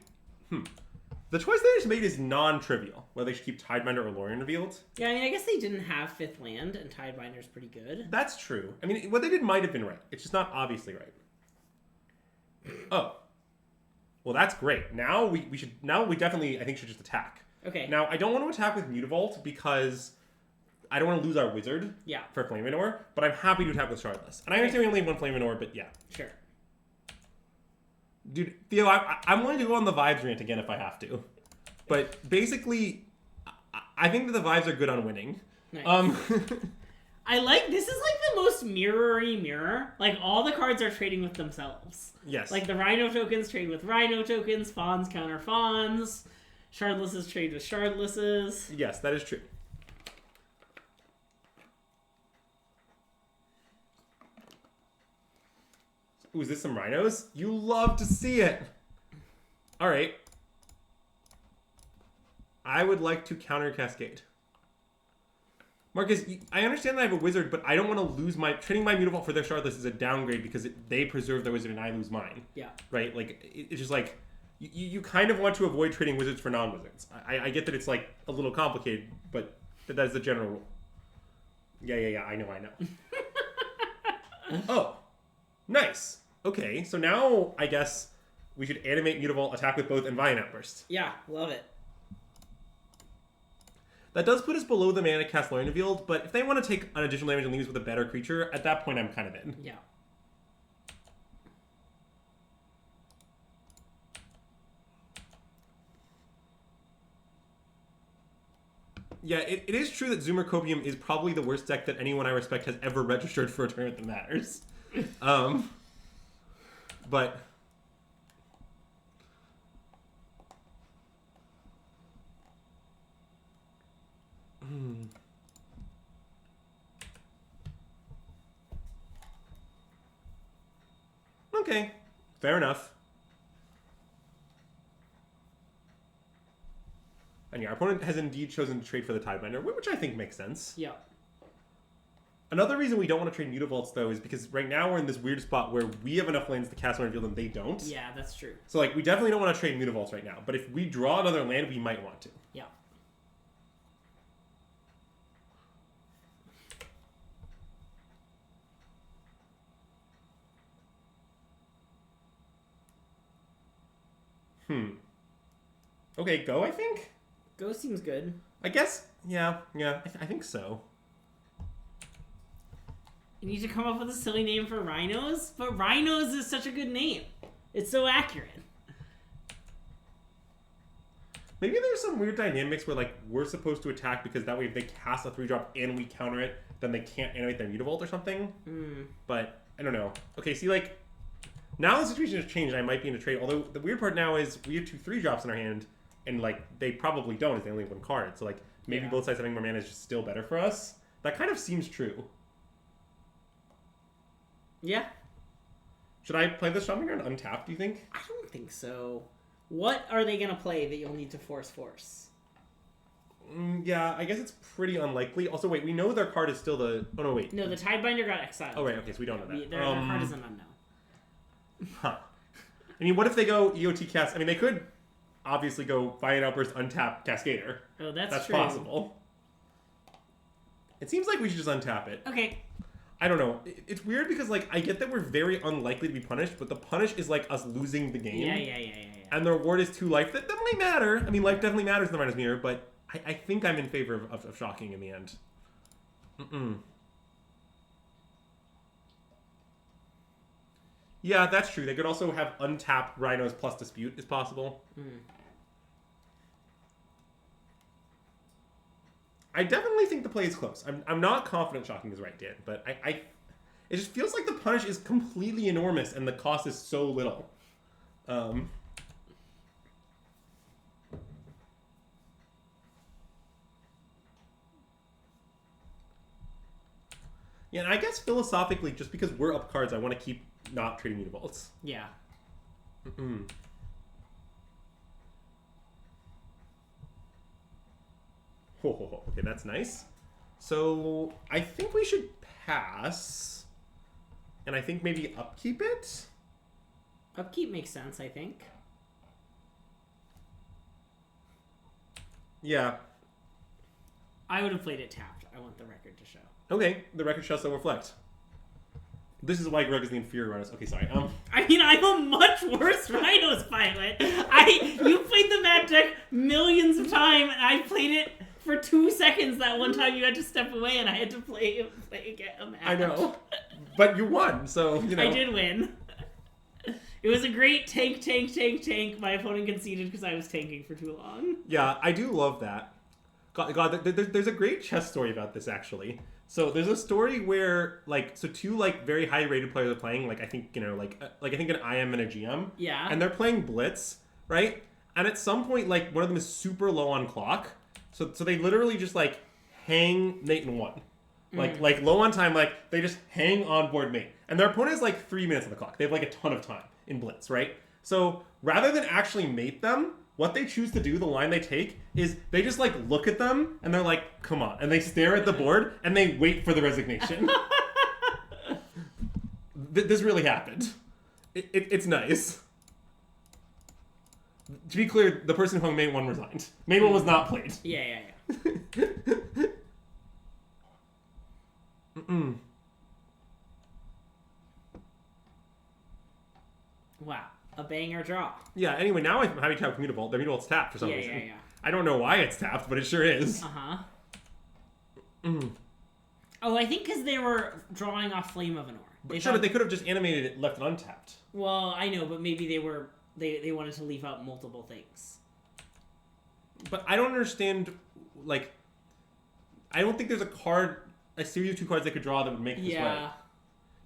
the choice they just made is non-trivial. Whether they should keep Tidebinder or Lorien revealed. Yeah, I mean, I guess they didn't have fifth land, and Tidebinder's pretty good. That's true. I mean, what they did might have been right. It's just not obviously right. Oh, well, that's great. Now we definitely I think should just attack. Okay. Now I don't want to attack with Mutavault because I don't want to lose our wizard. Yeah. For Flaminor, but I'm happy to attack with Shardless. And I understand we only have one Flaminor, but yeah. Sure. Dude, Theo, I'm willing to go on the vibes rant again if I have to. But basically, I think that the vibes are good on winning. Nice. I like, this is like the most mirror-y mirror. Like, all the cards are trading with themselves. Yes. Like, the Rhino tokens trade with Rhino tokens, Fawns counter Fawns, Shardlesses trade with Shardlesses. Yes, that is true. Ooh, is this some Rhinos? You love to see it. All right. I would like to counter Cascade. Marcus, I understand that I have a wizard, but I don't want to lose my... Trading my Mutavault for their Shardless is a downgrade because they preserve their wizard and I lose mine. Yeah. Right? Like, it's just like... You kind of want to avoid trading wizards for non-wizards. I get that it's like a little complicated, but that's the general rule. Yeah, I know. Oh, nice. Okay, so now I guess we should animate Mutavault, attack with both, and Vine Outburst. Yeah, love it. That does put us below the mana cast Lorien Revealed, but if they want to take an additional damage and leave us with a better creature, at that point I'm kind of in. Yeah. Yeah, it is true that Zoomer Copium is probably the worst deck that anyone I respect has ever registered for a tournament that matters. But... Okay, fair enough. And yeah, our opponent has indeed chosen to trade for the Tidebinder, which I think makes sense. Yeah. Another reason we don't want to trade Mutavaults, though, is because right now we're in this weird spot where we have enough lands to cast and reveal and they don't. Yeah, that's true. So, like, we definitely don't want to trade Mutavaults right now. But if we draw another land, we might want to. Yeah. Okay, go, I think? Go seems good. I guess, yeah, I think so. You need to come up with a silly name for Rhinos, but Rhinos is such a good name. It's so accurate. Maybe there's some weird dynamics where, like, we're supposed to attack because that way if they cast a 3-drop and we counter it, then they can't animate their Mutavault or something. But, I don't know. Okay, see, like, now the situation has changed and I might be in a trade. Although, the weird part now is we have 2 3-drops in our hand, and, like, they probably don't if they only have 1 card. So, like, maybe both sides having more mana is just still better for us. That kind of seems true. Yeah. Should I play this Shopping Ground untapped, do you think? I don't think so. What are they going to play that you'll need to force? Yeah, I guess it's pretty unlikely. Also, wait, we know their card is still the... Oh, no, wait. No, the Tidebinder got exiled. Oh, right, okay, so we don't know that. Their card is an unknown. Huh. I mean, what if they go EOT cast? I mean, they could obviously go Violent Outburst, untap Cascader. Oh, that's true. That's possible. It seems like we should just untap it. Okay. I don't know. It's weird because, like, I get that we're very unlikely to be punished, but the punish is, like, us losing the game. Yeah. And the reward is 2 life. That might matter. I mean, life definitely matters in the Rhinos Mirror, but I think I'm in favor of shocking in the end. Yeah, that's true. They could also have untapped Rhinos plus Dispute is possible. I definitely think the play is close. I'm not confident Shocking is right, Dan, but it just feels like the punish is completely enormous and the cost is so little. Yeah, and I guess philosophically, just because we're up cards, I want to keep not trading Univolts. Yeah. Okay, that's nice. So I think we should pass, and I think maybe upkeep it. Upkeep makes sense, I think. Yeah. I would have played it tapped. I want the record to show. Okay, the record shall so reflect. This is why Greg is the inferior Rhinos. Okay, sorry. I mean, I'm a much worse Rhinos pilot. You played the Mad deck millions of times, and I played it for 2 seconds that one time you had to step away, and I had to play again a match. I know. But you won, so, you know. I did win. It was a great tank. My opponent conceded because I was tanking for too long. Yeah, I do love that. God, there's a great chess story about this, actually. So there's a story where, two, very high-rated players are playing, I think, I think an IM and a GM. Yeah. And they're playing Blitz, right? And at some point, one of them is super low on clock. So they literally just, hang mate and one. Low on time, they just hang on board mate. And their opponent is, 3 minutes on the clock. They have, a ton of time in Blitz, right? So rather than actually mate them, what they choose to do, the line they take, is they just, look at them, and they're like, come on. And they stare at the board, and they wait for the resignation. This really happened. It's nice. To be clear, the person who hung main one resigned. Main one was not played. Yeah. Wow. A banger draw. Yeah, anyway, now I'm happy to have Mutavault. The Mutavault's tapped for some reason. Yeah. I don't know why it's tapped, but it sure is. Oh, I think because they were drawing off Flame of Anor. But they could have just animated it, left it untapped. Well, I know, but maybe they wanted to leave out multiple things. But I don't understand, I don't think there's a series of 2 cards they could draw that would make this right.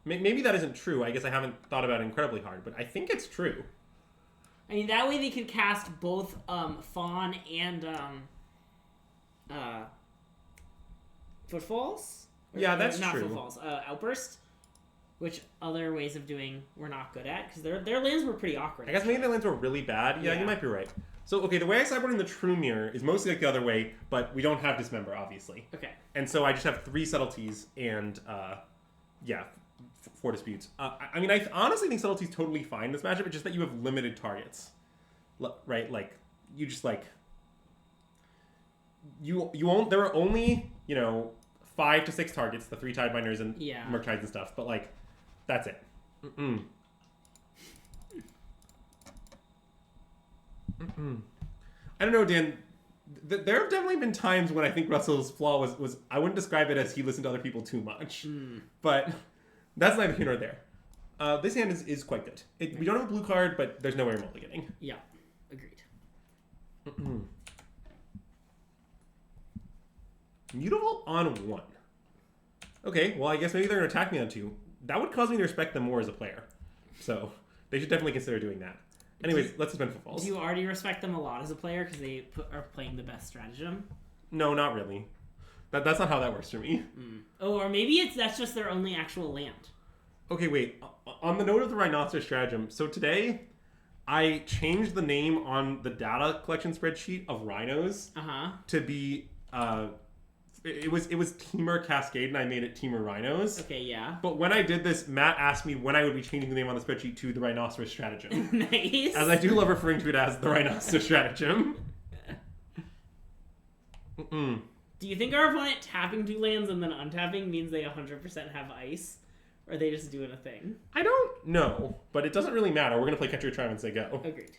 Maybe that isn't true. I guess I haven't thought about it incredibly hard, but I think it's true. I mean, that way they could cast both Fawn and Footfalls? Yeah, that's not true. Not Footfalls. Outburst, which other ways of doing we're not good at, because their lands were pretty awkward. I guess maybe their lands were really bad. Yeah, you might be right. So, okay, the way I sideboarding the True Mirror is mostly the other way, but we don't have Dismember, obviously. Okay. And so I just have 3 Subtleties and, 4 Disputes. I mean, I honestly think Subtlety's totally fine in this matchup. It's just that you have limited targets, right? You just you own. There are only 5 to 6 targets, the 3 Tidebinders and Murktides and stuff. But that's it. I don't know, Dan. There have definitely been times when I think Russell's flaw was I wouldn't describe it as he listened to other people too much, but that's neither here nor there. This hand is quite good. We don't have a blue card, but there's no way we're mulliganing. Yeah, agreed. Mutavault on 1. Okay, well I guess maybe they're going to attack me on 2. That would cause me to respect them more as a player. So they should definitely consider doing that. Anyways, let's suspend Footfalls. Do you already respect them a lot as a player because they are playing the best stratagem? No, not really. That's not how that works for me. Oh, or maybe that's just their only actual land. Okay, wait. On the note of the Rhinoceros stratagem, so today I changed the name on the data collection spreadsheet of Rhinos to be it was Temur Cascade, and I made it Temur Rhinos. Okay, yeah. But when I did this, Matt asked me when I would be changing the name on the spreadsheet to the Rhinoceros stratagem. Nice. As I do love referring to it as the Rhinoceros stratagem. Do you think our opponent tapping 2 lands and then untapping means they 100% have ice? Or are they just doing a thing? I don't know, but it doesn't really matter. We're going to play Catch Your Tribe and say go. Agreed.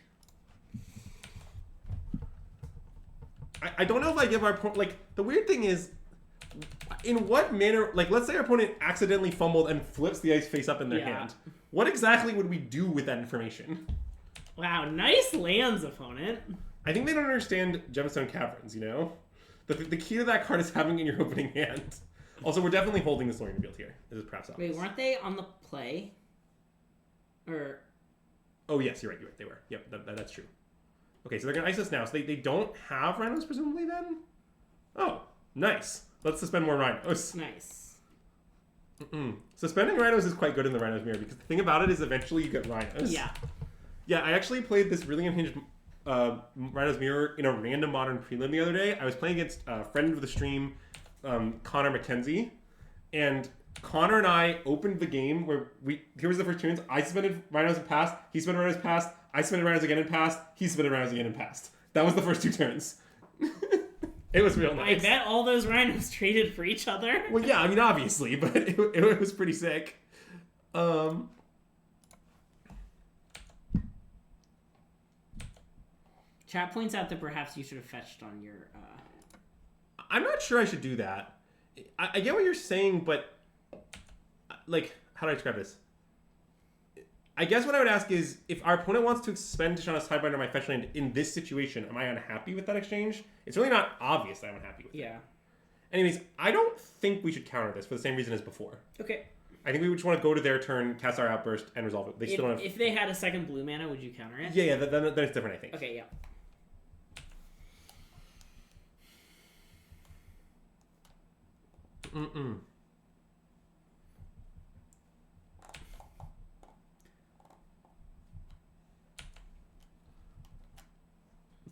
I don't know if I give our opponent... the weird thing is, in what manner... let's say our opponent accidentally fumbled and flips the ice face up in their hand. What exactly would we do with that information? Wow, nice lands, opponent. I think they don't understand Gemstone Caverns, you know? The key to that card is having it in your opening hand. Also, we're definitely holding this Lorien Field here. This is perhaps obvious. Wait, weren't they on the play? Or... Oh, yes, you're right. They were. Yep, that's true. Okay, so they're going to ice us now. So they don't have Rhinos, presumably, then? Oh, nice. Let's suspend more Rhinos. Nice. Suspending Rhinos is quite good in the Rhinos Mirror, because the thing about it is eventually you get Rhinos. Yeah. Yeah, I actually played this really unhinged Rhinos Mirror in a random Modern prelim the other day. I was playing against a friend of the stream, Connor McKenzie, and Connor and I opened the game where here was the first turns. I suspended Rhinos and passed. He suspended Rhinos and passed. I suspended Rhinos again and passed. He suspended Rhinos again and passed. That was the first 2 turns. It was real nice. I bet all those Rhinos traded for each other. Well, yeah, I mean, obviously, but it was pretty sick. Chat points out that perhaps you should have fetched on your... I'm not sure I should do that. I get what you're saying, but... Like, how do I describe this? I guess what I would ask is, if our opponent wants to spend Tishana's Sidebinder on my fetch land in this situation, am I unhappy with that exchange? It's really not obvious that I'm unhappy with it. Yeah. Anyways, I don't think we should counter this for the same reason as before. Okay. I think we would just want to go to their turn, cast our Outburst, and resolve it. They still don't have... If they had a second blue mana, would you counter it? Yeah, then it's different, I think. Okay, yeah.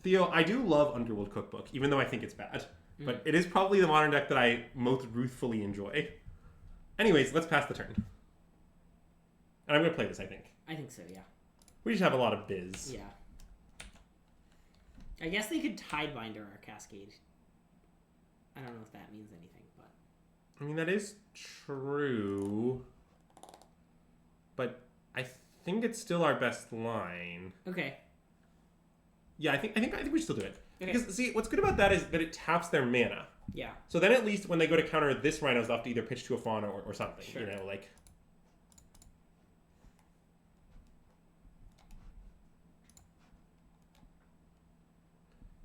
Theo, I do love Underworld Cookbook, even though I think it's bad. But it is probably the modern deck that I most ruthfully enjoy. Anyways, let's pass the turn. And I'm going to play this, I think. I think so, yeah. We just have a lot of biz. Yeah. I guess they could Tidebinder our Cascade. I don't know if that means anything, but... I mean, that is true. But I think it's still our best line. Okay. Yeah, I think we should still do it. Okay. Because, see, what's good about that is that it taps their mana. Yeah. So then at least when they go to counter this Rhinos, they'll have to either pitch to a Fauna or something. Sure. You know, like...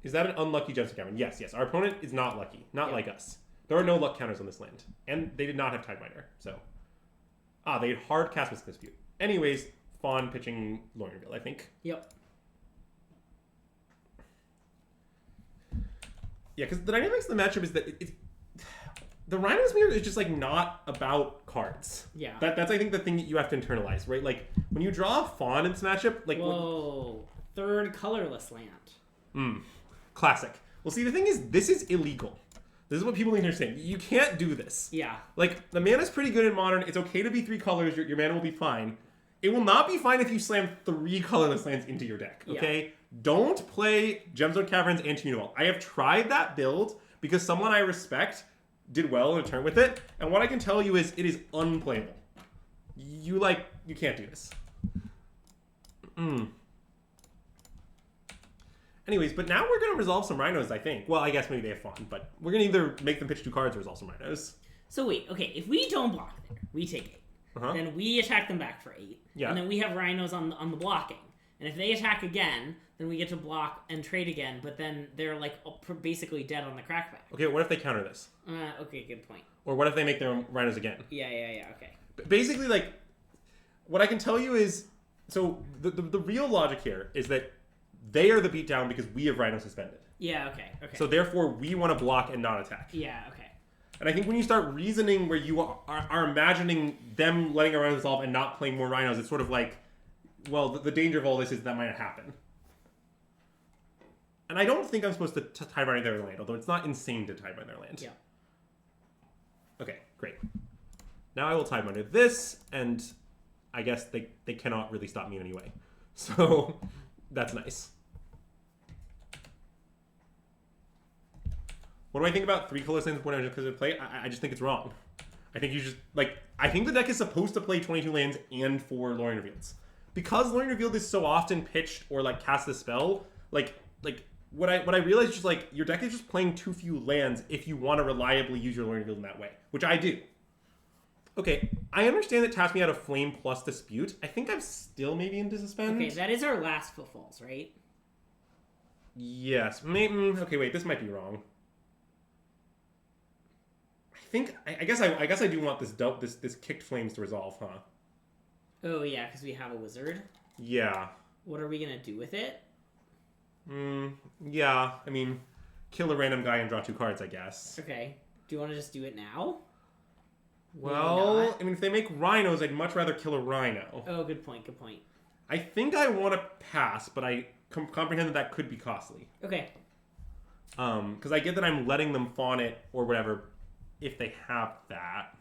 Is that an unlucky Gemstone Cavern? Yes. Our opponent is not lucky. Not like us. There are no luck counters on this land. And they did not have Tidebinder, so... they had hard cast Mystic Dispute. Anyways, Fawn pitching Lorionville, I think. Yep. Yeah, because the dynamics of the matchup is that the Rhinos Mirror is just, like, not about cards. Yeah. That's, I think, the thing that you have to internalize, right? Like, when you draw a Fawn in this matchup, like... Whoa. Third colorless land. Classic. Well, see, the thing is, this is illegal. This is what people need to understand. You can't do this. Yeah. Like, the mana's pretty good in Modern. It's okay to be 3 colors. Your mana will be fine. It will not be fine if you slam 3 colorless lands into your deck, okay? Yeah. Don't play Gemstone Caverns and Tunable. I have tried that build because someone I respect did well in a turn with it, and what I can tell you is it is unplayable. You can't do this. Anyways, but now we're going to resolve some Rhinos, I think. Well, I guess maybe they have fun, but we're going to either make them pitch 2 cards or resolve some Rhinos. So wait, okay, if we don't block there, we take 8. Then we attack them back for 8. Yeah. And then we have Rhinos on the blocking. And if they attack again, then we get to block and trade again, but then they're like basically dead on the crackback. Okay, what if they counter this? Okay, good point. Or what if they make their Rhinos again? Yeah, okay. Basically, like, what I can tell you is, so the real logic here is that they are the beatdown because we have Rhino suspended. Yeah, okay. So therefore, we want to block and not attack. Yeah, okay. And I think when you start reasoning where you are imagining them letting a Rhino resolve and not playing more Rhinos, it's sort of like, well, the danger of all this is that might happen. And I don't think I'm supposed to Tidebinder their land, although it's not insane to Tidebinder their land. Yeah. Okay, great. Now I will Tidebinder this, and I guess they cannot really stop me in any way. So that's nice. What do I think about 3 colorless lands when I just because of play? I just think it's wrong. I think you just, like, I think the deck is supposed to play 22 lands and 4 Lorien Revealeds. Because Lorien Revealed is so often pitched or, like, cast a spell, like what I realize is just, like, your deck is just playing too few lands if you want to reliably use your Lorien Revealed in that way, which I do. Okay, I understand that taps me out of Flame plus Dispute. I think I'm still maybe into Suspend. Okay, that is our last footfalls, right? Yes. Maybe, okay, wait, this might be wrong. I guess I do want this kicked flames to resolve, huh? Oh yeah, because we have a wizard. Yeah. What are we gonna do with it? Yeah. I mean, kill a random guy and draw 2 cards, I guess. Okay. Do you want to just do it now? Well, I mean, if they make rhinos, I'd much rather kill a rhino. Oh, good point. Good point. I think I want to pass, but I comprehend that that could be costly. Okay. Because I get that I'm letting them fawn it or whatever if they have that.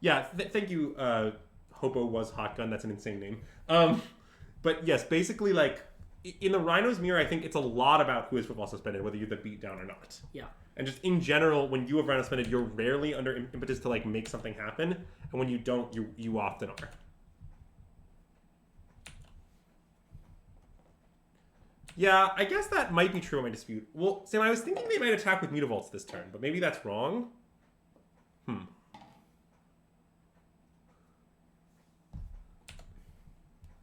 Yeah, thank you, Hopo was Hot Gun. That's an insane name. But yes, basically, like, in the Rhino's Mirror, I think it's a lot about who is football suspended, whether you're the beat down or not. Yeah. And just in general, when you have Rhino suspended, you're rarely under impetus to, like, make something happen. And when you don't, you often are. Yeah, I guess that might be true in my dispute. Well, Sam, I was thinking they might attack with Mutavaults this turn, but maybe that's wrong.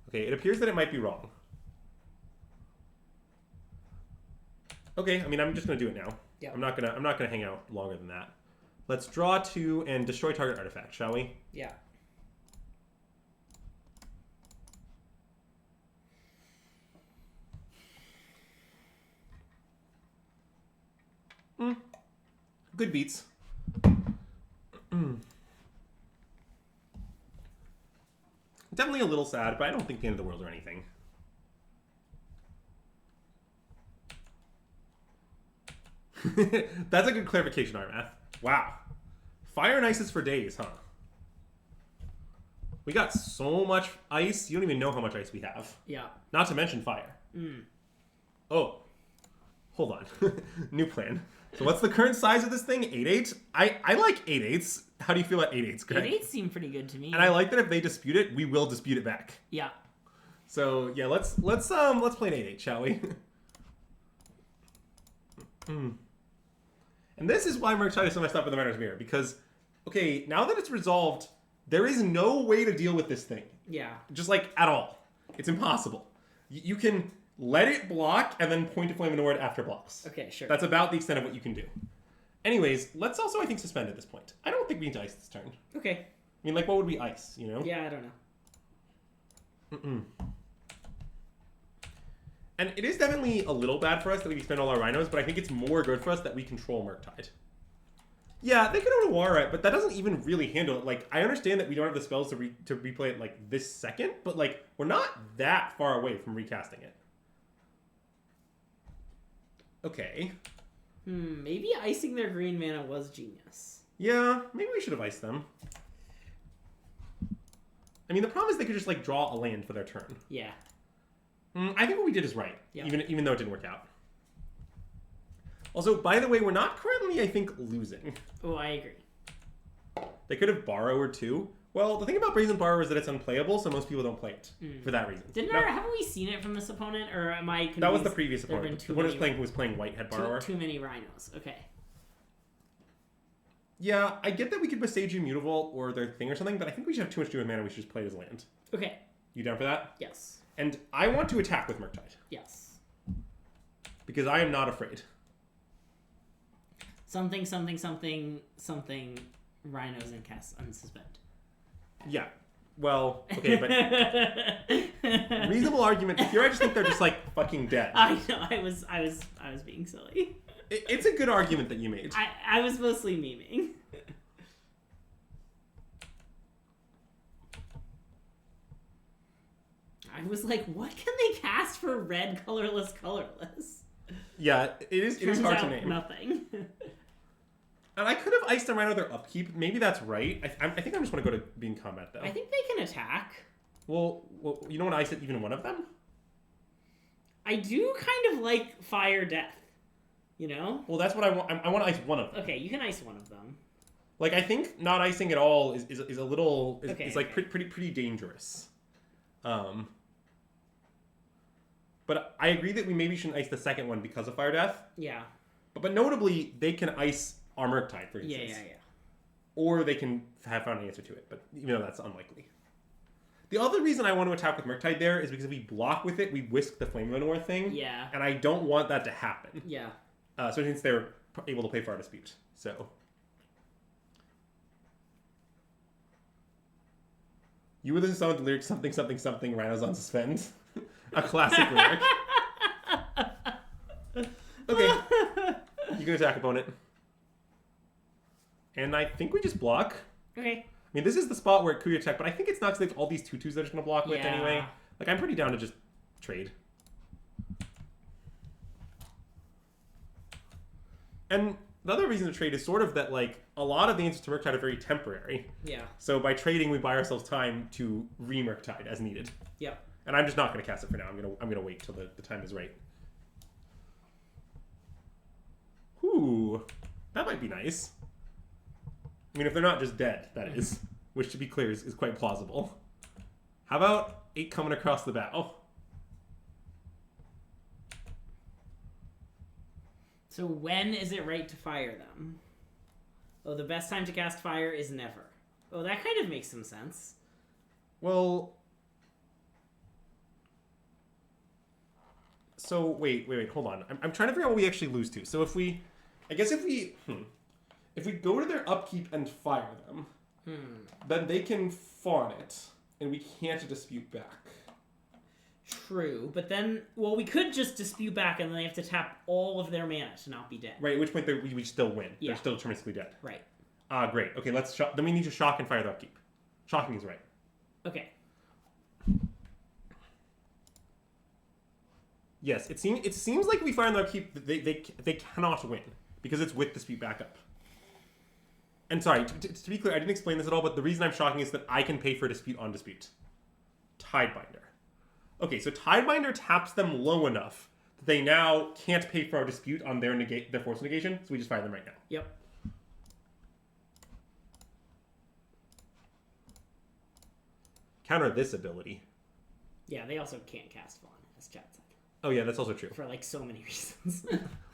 Okay, it appears that it might be wrong. Okay, I mean, I'm just gonna do it now. Yeah. I'm not gonna hang out longer than that. Let's draw 2 and destroy target artifact, shall we? Yeah. Good beats. Definitely a little sad, but I don't think the end of the world or anything. That's a good clarification, Armath. Wow. Fire and ice is for days, huh? We got so much ice, you don't even know how much ice we have. Yeah. Not to mention fire. Oh. Hold on. New plan. So what's the current size of this thing? 8/8? I like 8/8s. How do you feel about 8/8s, Greg? 8/8 seem pretty good to me. And I like that if they dispute it, we will dispute it back. Yeah. So yeah, let's play an 8/8, shall we? And this is why Murktide is so messed up in the Runner's Mirror, because okay, now that it's resolved, there is no way to deal with this thing. Yeah. Just like at all. It's impossible. You can let it block and then point to Flame Inward after blocks. Okay, sure. That's about the extent of what you can do. Anyways, let's also, I think, suspend at this point. I don't think we need to ice this turn. Okay. I mean, like, what would we ice, you know? Yeah, I don't know. And it is definitely a little bad for us that we spend all our rhinos, but I think it's more good for us that we control Murktide. Yeah, they could Otawara it, but that doesn't even really handle it. Like, I understand that we don't have the spells to replay it, like, this second, but, like, we're not that far away from recasting it. Okay. Maybe icing their green mana was genius. Yeah, maybe we should have iced them. I mean, the problem is they could just, like, draw a land for their turn. Yeah. I think what we did is right, Yeah. even though it didn't work out. Also, by the way, we're not currently, I think, losing. Oh, I agree. They could have borrowed too. Well, the thing about Brazen Borrower is that it's unplayable, so most people don't play it for that reason. Haven't we seen it from this opponent, or am I confused? That was the previous There have opponent. been The one who was playing Whitehead Borrower. Too many rhinos. Okay. Yeah, I get that we could Besage Mutavault or their thing or something, but I think we should have too much to do with mana. We should just play it as land. Okay. You down for that? Yes. And I want to attack with Murktide. Yes. Because I am not afraid. Something, rhinos and cast unsuspend. Yeah. Well, okay, but reasonable argument. Here I just think they're just like fucking dead. I know. I was being silly. It's a good argument that you made. I was mostly memeing. I was like, what can they cast for red, colorless? Yeah, it is hard to name. Nothing. And I could have iced them right out of their upkeep. Maybe that's right. I think I just want to go to being combat, though. I think they can attack. Well, you don't want to ice it even one of them? I do kind of like Fire Death. You know? Well, that's what I want. I want to ice one of them. Okay, you can ice one of them. Like, I think not icing at all is a little... is like okay. pretty dangerous. But I agree that we maybe shouldn't ice the second one because of Fire Death. Yeah. But notably, they can ice our Murktide, for instance. Yeah. Or they can have found an answer to it, but even though that's unlikely. The other reason I want to attack with Murktide there is because if we block with it, we whisk the Flame Lenore thing. Yeah. And I don't want that to happen. Yeah. So since they're able to play for our dispute. So. You would listen to someone with the lyric something, something, something, Rhinos on suspend. A classic lyric. Okay. You can attack opponent. And I think we just block. Okay. I mean, this is the spot where it could attack, but I think it's not because they have all these 2/2s they're just going to block with anyway. Like, I'm pretty down to just trade. And the other reason to trade is sort of that, like, a lot of the answers to Murktide are very temporary. Yeah. So by trading, we buy ourselves time to re-Murktide as needed. Yep. And I'm just not going to cast it for now. I'm gonna wait till the time is right. Ooh, that might be nice. I mean, if they're not just dead, that is. Which, to be clear, is quite plausible. How about 8 coming across the bow? So when is it right to fire them? Oh, the best time to cast fire is never. Oh, that kind of makes some sense. Well... So, wait, hold on. I'm trying to figure out what we actually lose to. So if we... I guess if we... If we go to their upkeep and fire them, then they can fawn it, and we can't dispute back. True, but then... Well, we could just dispute back, and then they have to tap all of their mana to not be dead. Right, at which point we still win. Yeah. They're still deterministically dead. Right. Great. Okay, then we need to shock and fire the upkeep. Shocking is right. Okay. Yes, it seems like we fire on the upkeep, they cannot win, because it's with dispute backup. And sorry, to be clear, I didn't explain this at all, but the reason I'm shocking is that I can pay for dispute on dispute. Tidebinder. Okay, so Tidebinder taps them low enough that they now can't pay for our dispute on their force negation, so we just fire them right now. Yep. Counter this ability. Yeah, they also can't cast Fawn, as Chad said. Oh yeah, that's also true. For like so many reasons.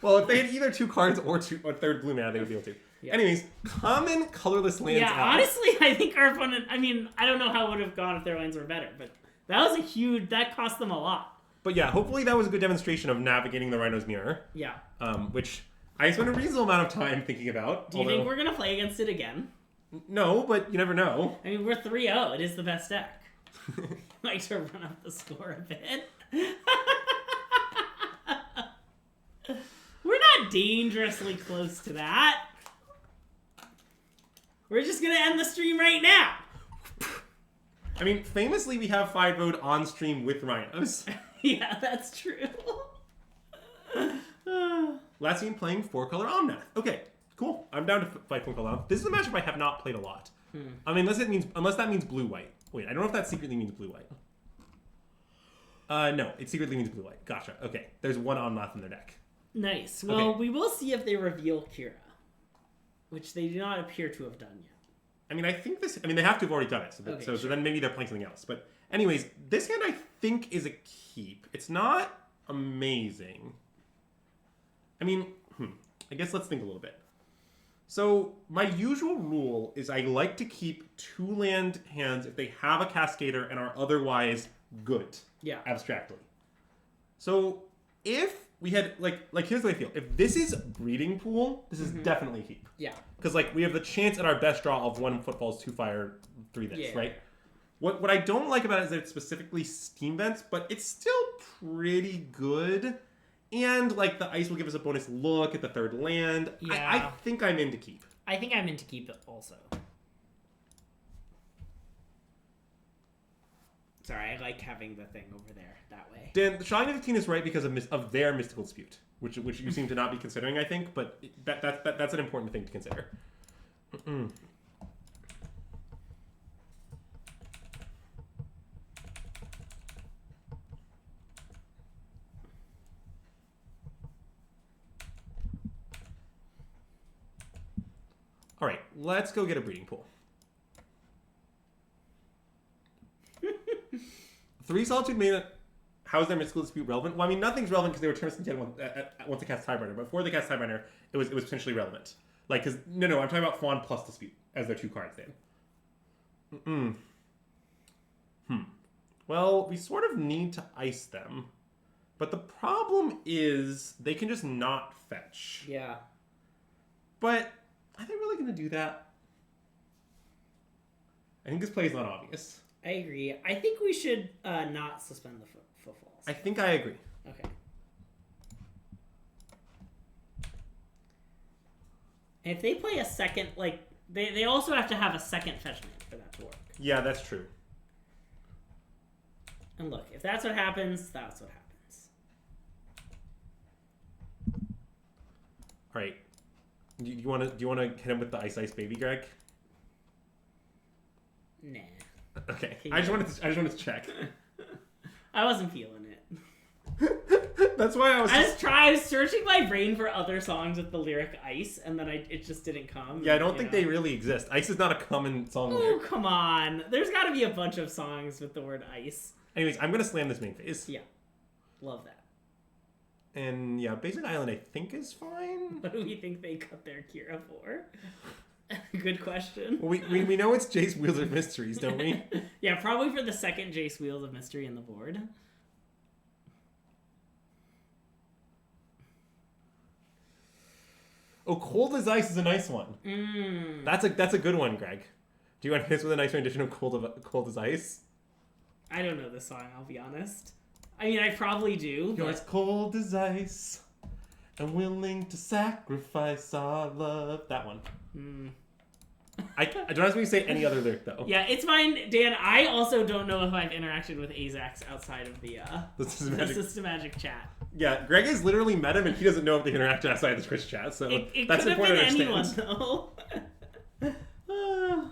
Well, if they had either 2 cards or third blue mana, they would be able to. Yeah. Anyways, common colorless lands. Yeah, honestly, I think our opponent. I mean, I don't know how it would have gone if their lands were better, but that was a huge. That cost them a lot. But yeah, hopefully that was a good demonstration of navigating the Rhino's mirror. Yeah. Which I spent a reasonable amount of time thinking about. Do you think we're gonna play against it again? No, but you never know. I mean, we're 3-0. It is the best deck. Like to run up the score a bit. We're not dangerously close to that. We're just gonna end the stream right now. I mean, famously, we have Fight Mode on stream with Rhinos. Yeah, that's true. Last game playing 4-color Omnath. Okay, cool. I'm down to fight 4-color Omnath. This is a matchup I have not played a lot. I mean, unless that means blue-white. Wait, I don't know if that secretly means blue-white. No, it secretly means blue-white. Gotcha. Okay, there's one Omnath in their deck. Nice. Well, we will see if they reveal Kira, which they do not appear to have done yet. I mean, they have to have already done it, so then maybe they're playing something else. But anyways, this hand I think is a keep. It's not amazing. I mean, I guess let's think a little bit. So my usual rule is I like to keep 2-land hands if they have a Cascader and are otherwise good. Yeah. Abstractly. So if we had like here's the way I feel. If this is Breeding Pool, this is definitely a keep. Yeah. Because like we have the chance at our best draw of 1 Footfalls, 2 Fire, 3 this, right? What I don't like about it is that it's specifically Steam Vents, but it's still pretty good. And like the ice will give us a bonus look at the 3rd land. Yeah. I think I'm into keep. I think I'm into keep it also. Sorry, I like having the thing over there that way. Dan, the Shocking 15 is right because of their mystical dispute, which you seem to not be considering, I think, but that's an important thing to consider. All right, let's go get a breeding pool. 3 Solitude mana how is their mystical dispute relevant? Well, I mean, nothing's relevant because they were turns contend once they cast Tidebinder. But before they cast Tidebinder, it was potentially relevant. Like, because no, I'm talking about Fawn plus dispute as their 2 cards then. Well, we sort of need to ice them, but the problem is they can just not fetch. Yeah. But are they really going to do that? I think this play is not obvious. I agree. I think we should not suspend the footfalls. I think I agree. Okay. And if they play a second, like, they also have to have a second fetch land for that to work. Yeah, that's true. And look, if that's what happens, that's what happens. All right. Do you want to hit him with the ice baby, Greg? Nah. Okay. I just wanted to check. I wasn't feeling it. That's why I was. I was searching my brain for other songs with the lyric "ice," and then it just didn't come. Yeah, I don't think they really exist. Ice is not a common song lyric. Oh, come on! There's got to be a bunch of songs with the word "ice." Anyways, I'm gonna slam this main phase. Yeah, love that. And yeah, Basic Island I think is fine. What do we think they cut their Kira for? Good question. Well, we know it's Jace Wheels of Mysteries, don't we? Yeah, probably for the second Jace Wheels of Mystery in the board. Oh, Cold as Ice is a nice one. That's a good one, Greg. Do you want to hit us with a nice rendition of Cold as Ice? I don't know this song, I'll be honest. I mean, I probably do. You're as cold as ice and willing to sacrifice our love. That one. I don't ask me to say any other lyric, though. Yeah, it's fine, Dan. I also don't know if I've interacted with Azax outside of the Systemagic chat. Yeah, Greg has literally met him, and he doesn't know if they interact outside the Twitch chat, so it that's could have important been to understand. anyone, though.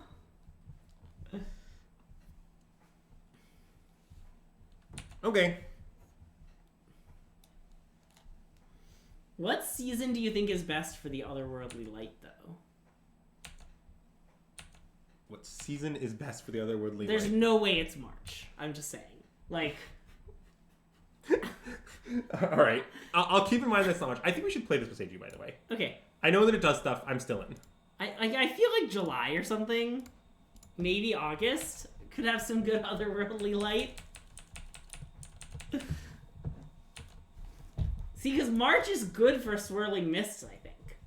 Okay. What season do you think is best for the Otherworldly Light, though? What season is best for the Otherworldly There's Light? no way it's March. I'm just saying. Like... All right. I'll keep in mind that's not much. I think we should play this with Seiju, by the way. Okay. I know that it does stuff. I'm still in. I feel like July or something, maybe August, could have some good Otherworldly Light. See, because March is good for Swirling Mists, I think.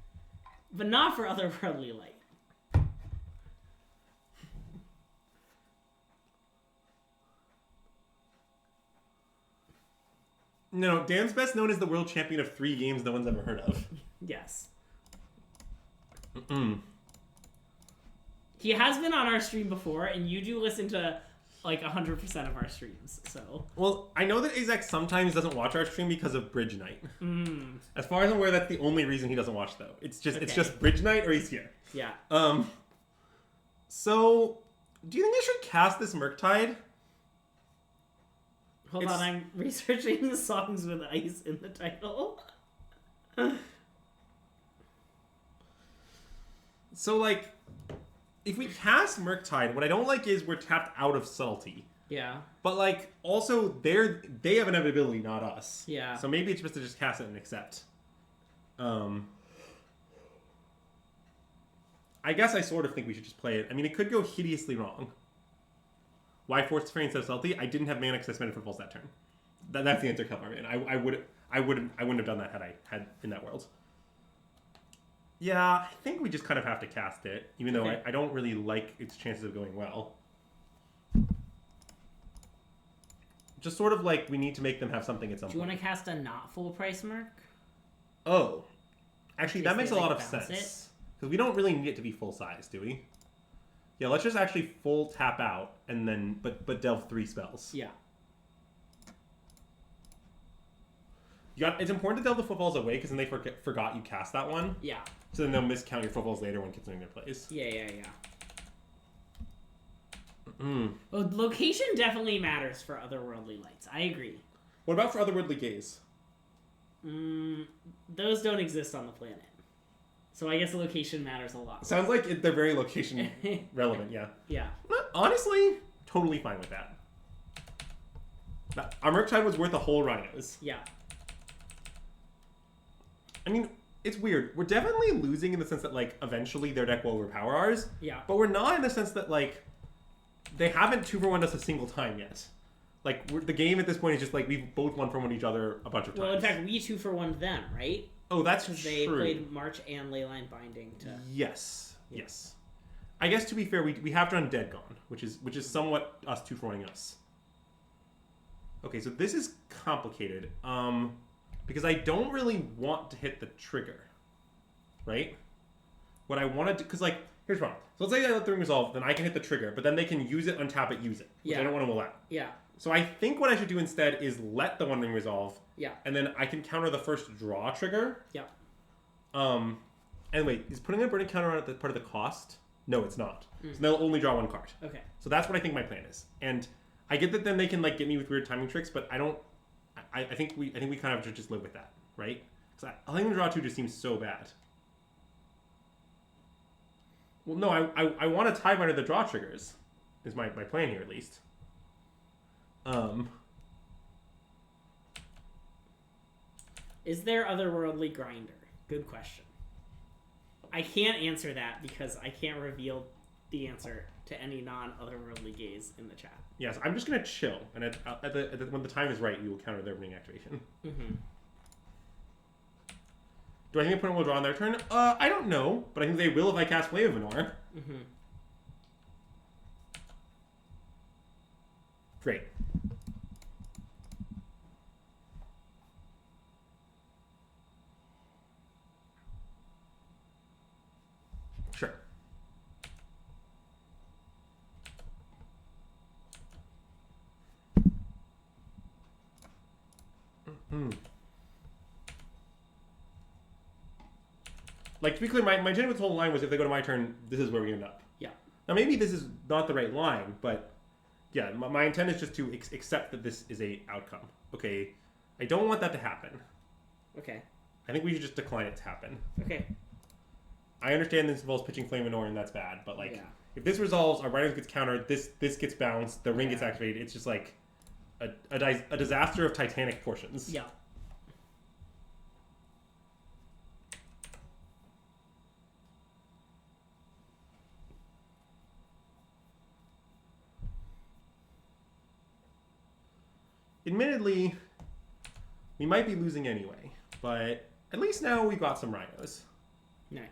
But not for Otherworldly Light. No, Dan's best known as the world champion of 3 games no one's ever heard of. Yes. He has been on our stream before, and you do listen to like 100% of our streams, so... Well, I know that Azax sometimes doesn't watch our stream because of Bridge Night. As far as I'm aware, that's the only reason he doesn't watch, though. It's just Bridge Night or he's here. Yeah. So, do you think I should cast this Murktide? Hold on, I'm researching the songs with ice in the title. So, like, if we cast Murktide, what I don't like is we're tapped out of Salty. Yeah. But, like, also, they have inevitability, not us. Yeah. So maybe it's best to just cast it and accept. I guess I sort of think we should just play it. I mean, it could go hideously wrong. Why Force Fairy instead of Salty? I didn't have mana because I spent it for Falls that turn. That's the answer, Cutler, man. I wouldn't have done that had I had in that world. Yeah, I think we just kind of have to cast it, even though I don't really like its chances of going well. Just sort of like we need to make them have something at some point. Do you want to cast a not full price Merc? Oh. Actually, that makes a lot of bounce sense. Because we don't really need it to be full size, do we? Yeah, let's just actually full tap out and then but delve 3 spells. Yeah. It's important to delve the footballs away because then they forgot you cast that one. Yeah. So then they'll miscount your footballs later when considering their plays. Yeah. Well, location definitely matters for Otherworldly Lights. I agree. What about for Otherworldly Gaze? Those don't exist on the planet. So I guess location matters a lot. Sounds like they're very location relevant, yeah. Yeah. Honestly, totally fine with that. Our Murktide was worth a whole Rhinos. Yeah. I mean, it's weird. We're definitely losing in the sense that, like, eventually their deck will overpower ours. Yeah. But we're not in the sense that, like, they haven't 2-for-1 us a single time yet. Like, the game at this point is just, like, we've both won from each other a bunch of times. Well, in fact, we 2-for-1 them, right? Oh, that's true. Because they played March and Leyline Binding to... Yes. Yeah. Yes. I guess, to be fair, we have to run Dead Gone, which is somewhat us 2-for-1ing us. Okay, so this is complicated. Because I don't really want to hit the trigger. Right? What I want to do... Because, like, here's the problem. So let's say I let the ring resolve, then I can hit the trigger, but then they can use it, untap it, use it. Which I don't want to allow. Yeah. So I think what I should do instead is let the One Ring resolve. Yeah. And then I can counter the first draw trigger. Yeah. And wait, is putting a burning counter on it part of the cost? No, it's not. So they'll only draw one card. Okay. So that's what I think my plan is. And I get that then they can, like, get me with weird timing tricks, but I don't. I think we kind of should just live with that, right? Because I think the draw 2 just seems so bad. Well, no, I want to Tidebinder the draw triggers. Is my plan here at least. Is there otherworldly grinder? Good question. I can't answer that because I can't reveal the answer to any non-otherworldly gaze in the chat. Yes, I'm just gonna chill, and when the time is right, you will counter their ring activation. Mm-hmm. Do I think the opponent will draw on their turn? I don't know, but I think they will if I cast Flame of Venor. Mm-hmm. Great. Sure. Like, to be clear, my intent with the whole line was if they go to my turn, this is where we end up. Yeah. Now, maybe this is not the right line, but yeah, my intent is just to accept that this is a outcome. Okay, I don't want that to happen. Okay. I think we should just decline it to happen. Okay. I understand this involves pitching Flame Venor, and that's bad, but, like, if this resolves, our Rhinos gets countered, this gets bounced, the ring gets activated, it's just, like, a disaster of titanic portions. Yeah. Admittedly, we might be losing anyway, but at least now we've got some Rhinos. Nice.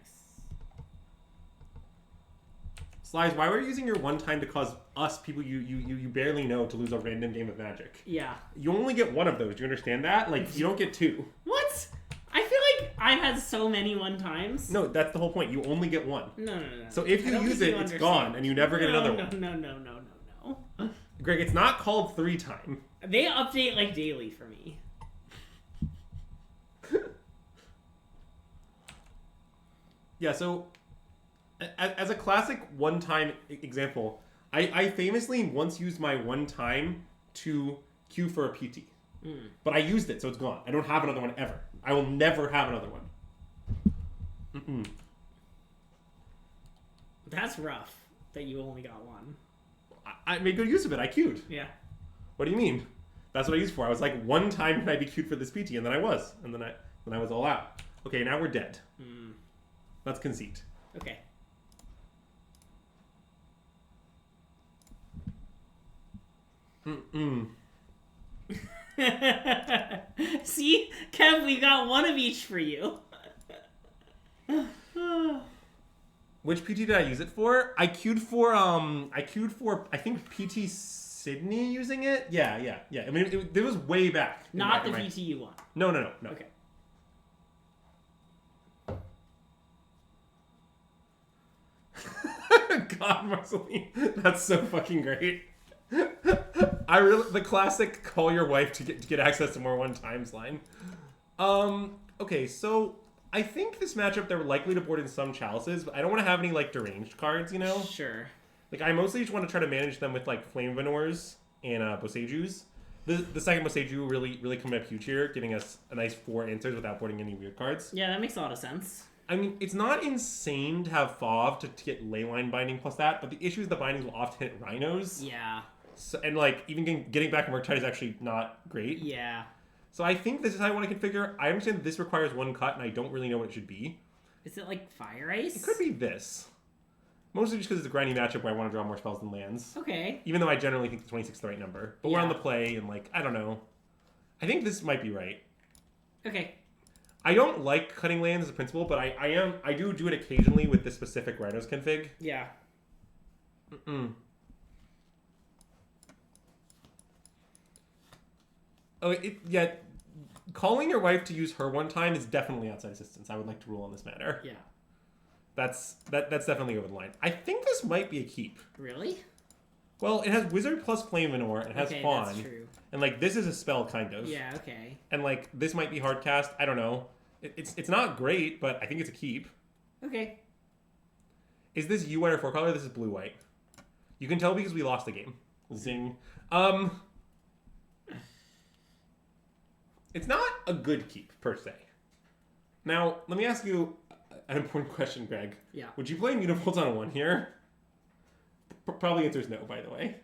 Slides, why were you using your one time to cause us, people you barely know, to lose a random game of Magic? Yeah. You only get one of those. Do you understand that? Like, you don't get two. What? I feel like I've had so many one times. No, that's the whole point. You only get one. No. So if you use it, it's gone, and you never get another one. No. Greg, it's not called 3-time. They update, like, daily for me. Yeah, so as a classic one-time example, I famously once used my one-time to queue for a PT. But I used it, so it's gone. I don't have another one ever. I will never have another one. That's rough that you only got one. I made good use of it. I queued. Yeah. What do you mean? That's what I used for. I was like, one time can I be queued for this PT, and then I was. And then I was all out. Okay, now we're dead. Let's concede. Okay. See, Kev, we got one of each for you. Which PT did I use it for? I queued for I think PT Sydney using it. Yeah. I mean, it was way back. Not the PT you want. No. Okay. God, Marceline, that's so fucking great. The classic call your wife to get access to more one times line. Okay, so I think this matchup they're likely to board in some chalices, but I don't want to have any like deranged cards, you know? Sure. Like I mostly just want to try to manage them with like Flame Venors and Bosejus. The second Boseju really coming up huge here, giving us a nice 4 answers without boarding any weird cards. Yeah, that makes a lot of sense. I mean, it's not insane to have FOV to get Leyline Binding plus that, but the issue is the bindings will often hit Rhinos. Yeah. So, and like even getting back in Murktide is actually not great. Yeah. So I think this is how I want to configure. I understand that this requires one cut, and I don't really know what it should be. Is it like Fire Ice? It could be this. Mostly just because it's a grinding matchup where I want to draw more spells than lands. Okay. Even though I generally think the 26 is the right number. But we're on the play, and like, I don't know. I think this might be right. Okay. I don't like cutting lands as a principle, but I do it occasionally with this specific Rhinos config. Yeah. Oh, yeah. Calling your wife to use her one time is definitely outside assistance. I would like to rule on this matter. Yeah. That's definitely over the line. I think this might be a keep. Really? Well, it has Wizard plus Flaminor, and it has Fawn. That's true. And like this is a spell kind of. Yeah, okay. And like this might be hard cast. I don't know. It's not great, but I think it's a keep. Okay. Is this U white or 4-color? This is blue white. You can tell because we lost the game. Zing. It's not a good keep per se. Now, let me ask you an important question, Greg. Yeah. Would you play Mutavault on 1 here? Probably answers no, by the way.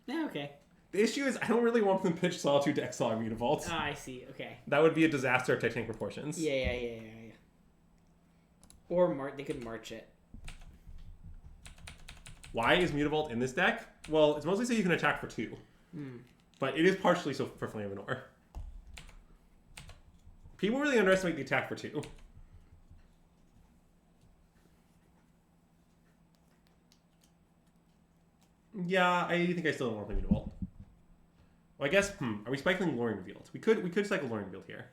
Yeah, okay. The issue is I don't really want them to pitch Solitude to exile Mutavault. Ah, I see. Okay. That would be a disaster of Titanic proportions. Yeah. Or they could march it. Why is Mutavault in this deck? Well, it's mostly so you can attack for 2. But it is partially so for Flaminor. People really underestimate the attack for 2. Yeah, I think I still don't want to play Mutavault. Well, I guess, are we cycling Loring Revealed? We could cycle Loring Revealed here.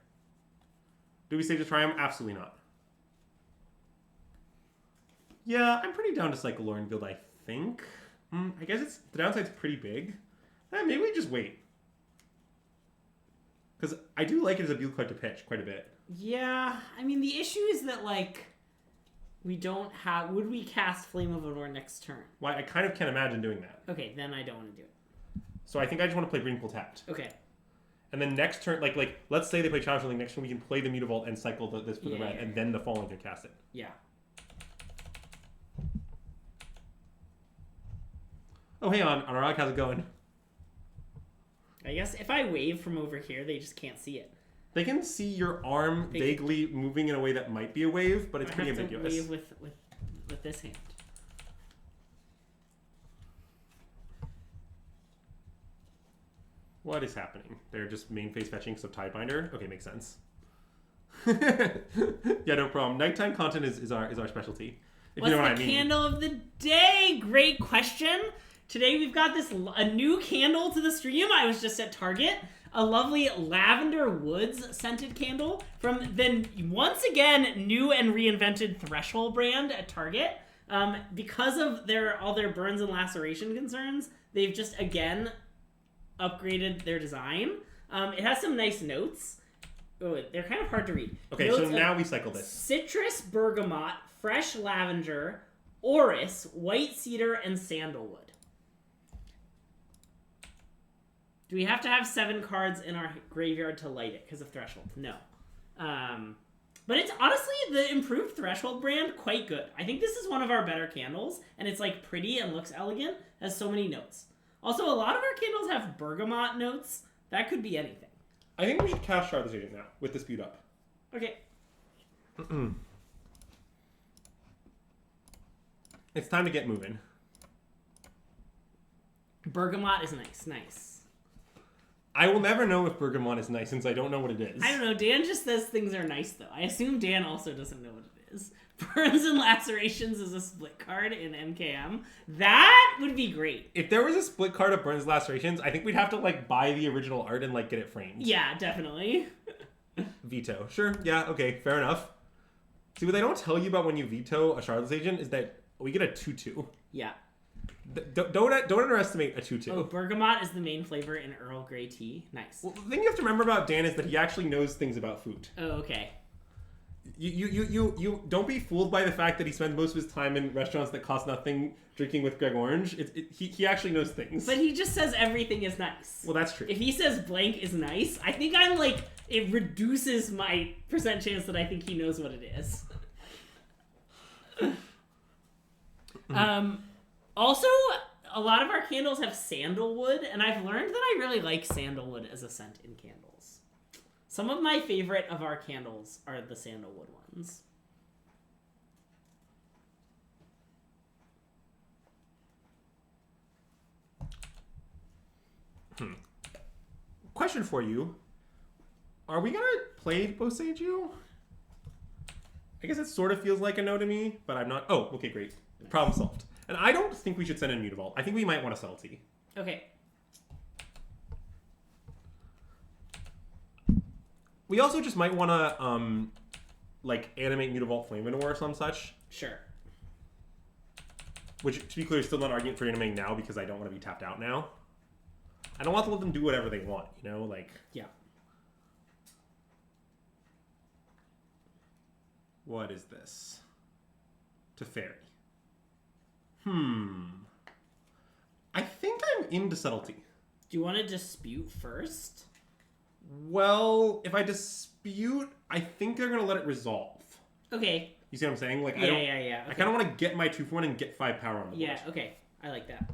Do we save the Triumph? Absolutely not. Yeah, I'm pretty down to cycle Loring Revealed, I think. I guess the downside's pretty big. Maybe we just wait. Because I do like it as a build card to pitch quite a bit. Yeah, I mean, the issue is that, like, we don't have... Would we cast Flame of Anor next turn? Why, I kind of can't imagine doing that. Okay, then I don't want to do it. So I think I just want to play Greenpool tapped. Okay. And then next turn, like let's say they play Challenge Link, next turn we can play the Mutavault and cycle this for the red, and then the Fallen can cast it. Yeah. Oh, hey, Anurag, how's it going? I guess if I wave from over here, they just can't see it. They can see your arm vaguely moving in a way that might be a wave, but it's pretty ambiguous. I have to wave with this hand. What is happening? They're just main phase fetching Tidebinder? Okay, makes sense. Yeah, no problem. Nighttime content is our specialty. If What's you know what I the mean. candle of the day? Great question. Today we've got a new candle to the stream. I was just at Target. A lovely Lavender Woods scented candle from the once again new and reinvented Threshold brand at Target. Because of all their burns and laceration concerns, they've just again upgraded their design. It has some nice notes. Oh, they're kind of hard to read. Okay, notes so now we cycle this. Citrus, bergamot, fresh lavender, orris, white cedar, and sandalwood. Do we have to have 7 cards in our graveyard to light it because of Threshold? No. But it's honestly, the improved Threshold brand, quite good. I think this is one of our better candles, and it's like pretty and looks elegant, has so many notes. Also, a lot of our candles have bergamot notes. That could be anything. I think we should cast Shardless Agent now with this build up. Okay. It's time to get moving. Bergamot is nice. I will never know if Bergamot is nice since I don't know what it is. I don't know. Dan just says things are nice, though. I assume Dan also doesn't know what it is. Burns and Lacerations is a split card in MKM. That would be great. If there was a split card of Burns Lacerations, I think we'd have to buy the original art and get it framed. Yeah, definitely. Veto. Sure. Yeah. Okay. Fair enough. See, what they don't tell you about when you veto a Shardless Agent is that we get a 2/2. Yeah. Don't underestimate a 2/2. Oh, bergamot is the main flavor in Earl Grey tea. Nice. Well, the thing you have to remember about Dan is that he actually knows things about food. Oh, okay. You don't be fooled by the fact that he spends most of his time in restaurants that cost nothing drinking with Greg Orange. He actually knows things. But he just says everything is nice. Well, that's true. If he says blank is nice, I think I'm it reduces my percent chance that I think he knows what it is. Also, a lot of our candles have sandalwood, and I've learned that I really like sandalwood as a scent in candles. Some of my favorite of our candles are the sandalwood ones. Question for you. Are we gonna play Boseiju? I guess it sort of feels like a no to me, but I'm not. Oh, okay, great. Problem solved. And I don't think we should send in Mutavault. I think we might want a subtlety. Okay. We also just might want to, like, animate Mutavault Flaminor or some such. Sure. Which, to be clear, is still not an argument for animating now because I don't want to be tapped out now. I don't want to let them do whatever they want, you know? Like... Yeah. What is this? Teferi. I think I'm into subtlety. Do you want to dispute first? Well, if I dispute, I think they're going to let it resolve. Okay. You see what I'm saying? Like, Yeah. Okay. I kind of want to get my 2-for-1 and get 5 power on the board. Yeah, okay. I like that.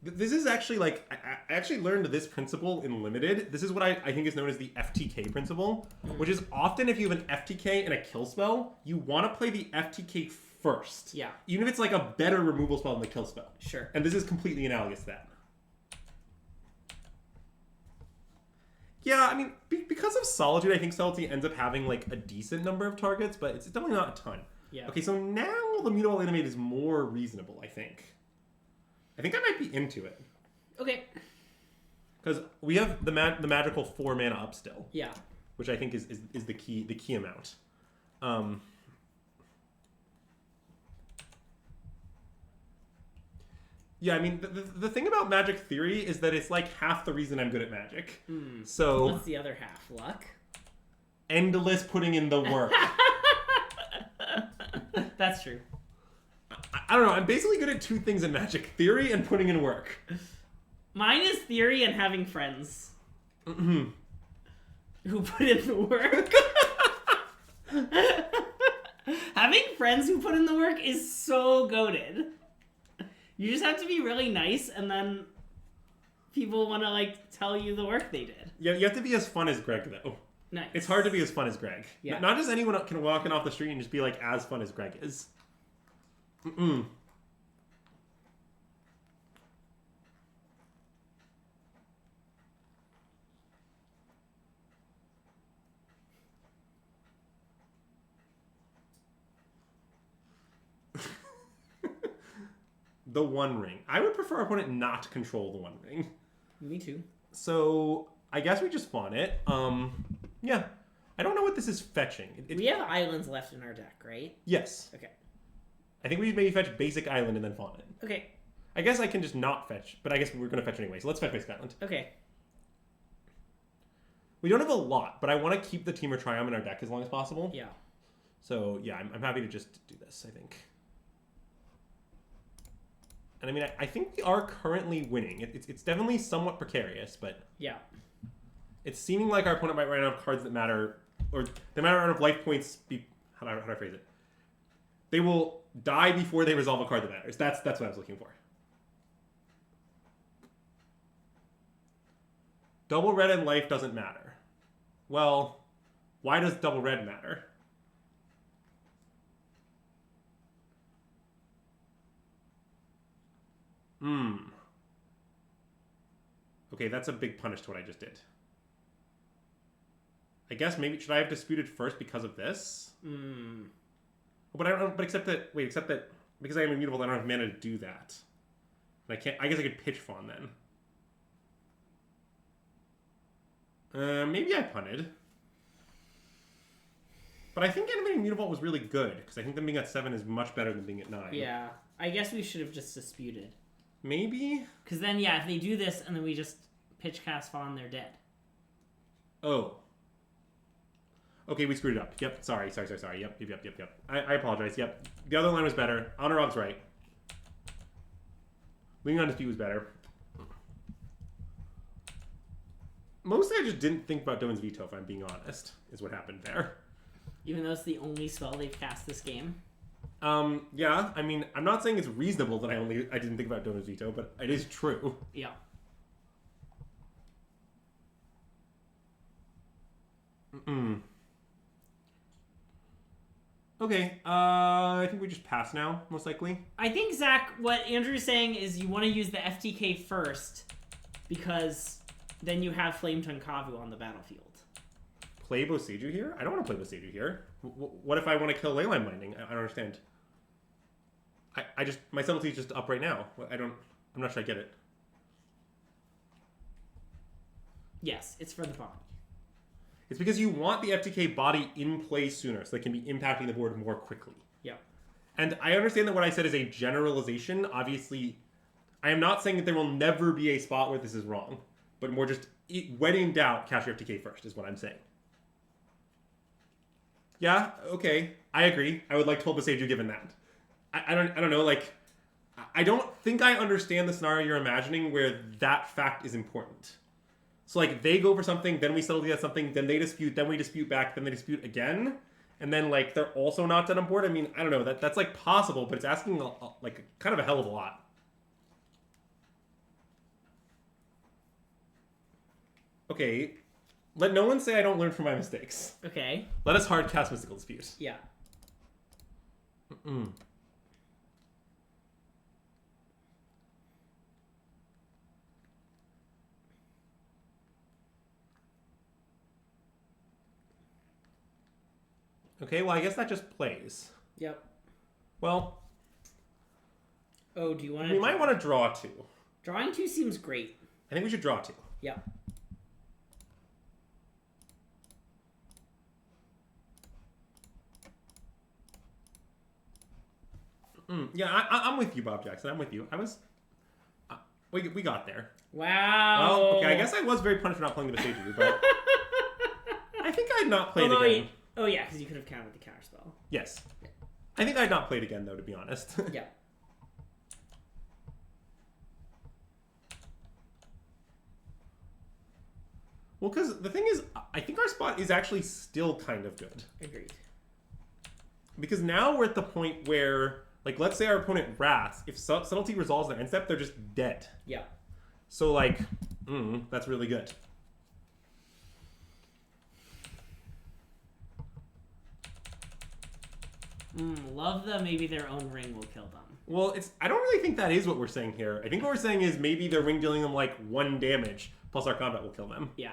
This is actually, like, I actually learned this principle in Limited. This is what I think is known as the FTK principle, which is often if you have an FTK and a kill spell, you want to play the FTK first. Yeah. Even if it's, like, a better removal spell than the kill spell. Sure. And this is completely analogous to that. Yeah, I mean, because of Solitude, I think Subtlety ends up having, like, a decent number of targets, but it's definitely not a ton. Yeah. Okay, so now the Mutavault Animate is more reasonable, I think. I think I might be into it. Okay. Because we have the magical 4 mana up still. Yeah. Which I think is the key amount. Yeah, I mean, the thing about Magic Theory is that it's like half the reason I'm good at Magic. So what's the other half? Luck? Endless putting in the work. That's true. I don't know. I'm basically good at 2 things in Magic: theory and putting in work. Mine is theory and having friends. Who put in the work. Having friends who put in the work is so goated. You just have to be really nice, and then people want to, like, tell you the work they did. Yeah, you have to be as fun as Greg, though. Nice. It's hard to be as fun as Greg. Yeah. Not just anyone can walk in off the street and just be, like, as fun as Greg is. The One Ring. I would prefer our opponent not control the One Ring. Me too. So, I guess we just fawn it. Yeah. I don't know what this is fetching. We have islands left in our deck, right? Yes. Okay. I think we maybe fetch Basic Island and then fawn it. Okay. I guess I can just not fetch, but I guess we're going to fetch anyway, so let's fetch Basic Island. Okay. We don't have a lot, but I want to keep the Temur Triumph in our deck as long as possible. Yeah. So, yeah, I'm happy to just do this, I think. And I mean, I think we are currently winning. It's definitely somewhat precarious, but... Yeah. It's seeming like our opponent might run out of cards that matter, or they might run out of life points... How do I phrase it? They will die before they resolve a card that matters. That's what I was looking for. Double red and life doesn't matter. Well, why does double red matter? Okay, that's a big punish to what I just did. I guess maybe should I have disputed first because of this? But I don't. But except that because I am immutable, I don't have mana to do that. And I can't. I guess I could pitch fawn then. Maybe I punted. But I think animating Mutavault was really good because I think them being at 7 is much better than being at 9. Yeah. I guess we should have just disputed. Maybe? Because then, yeah, if they do this and then we just pitch cast fawn, they're dead. Oh. Okay, we screwed it up. Yep, sorry. Yep. I apologize. Yep. The other line was better. Honorog's right. Leaning on Dispute was better. Mostly I just didn't think about Doan's Veto, if I'm being honest, is what happened there. Even though it's the only spell they've cast this game. Yeah, I mean, I'm not saying it's reasonable that I didn't think about Dono's veto, but it is true. Yeah. Mm. Okay, I think we just pass now, most likely. I think, Zach, what Andrew's saying is you want to use the FTK first because then you have Flame Tongue Kavu on the battlefield. Play Boseiju here? I don't want to play Boseiju here. What if I want to kill Leyline Binding? I don't understand. I just, my subtlety's just up right now. I'm not sure I get it. Yes, it's for the body. It's because you want the FTK body in play sooner so they can be impacting the board more quickly. Yeah. And I understand that what I said is a generalization. Obviously, I am not saying that there will never be a spot where this is wrong, but more just, when in doubt, cast your FTK first is what I'm saying. Yeah, okay, I agree. I would like to hold Boseiju given that. I don't know, like, I don't think I understand the scenario you're imagining where that fact is important. So, like, they go for something, then we settle to get something, then they dispute, then we dispute back, then they dispute again, and then, like, they're also not dead on board. I mean, I don't know, that's, like, possible, but it's asking, like, kind of a hell of a lot. Okay, let no one say I don't learn from my mistakes. Okay. Let us hard cast Mystical Dispute. Yeah. Mm-mm. Okay, well, I guess that just plays. Yep. Well, Oh, do you want to... we might want to draw two. Drawing 2 seems great. I think we should draw two. Yeah. Yeah, I'm with you, Bob Jackson. I'm with you. We got there. Wow. Well, okay, I guess I was very punished for not playing the Boseiju, but I think I'd not played again. Oh, yeah, because you could have countered the counter spell. Yes. I think I'd not played again, though, to be honest. Yeah. Well, because the thing is, I think our spot is actually still kind of good. Agreed. Because now we're at the point where, like, let's say our opponent Wraths, if Subtlety resolves their end step, they're just dead. Yeah. So, like, that's really good. Love the maybe their own ring will kill them. Well, I don't really think that is what we're saying here. I think what we're saying is maybe their ring dealing them, like, 1 damage, plus our combat will kill them. Yeah.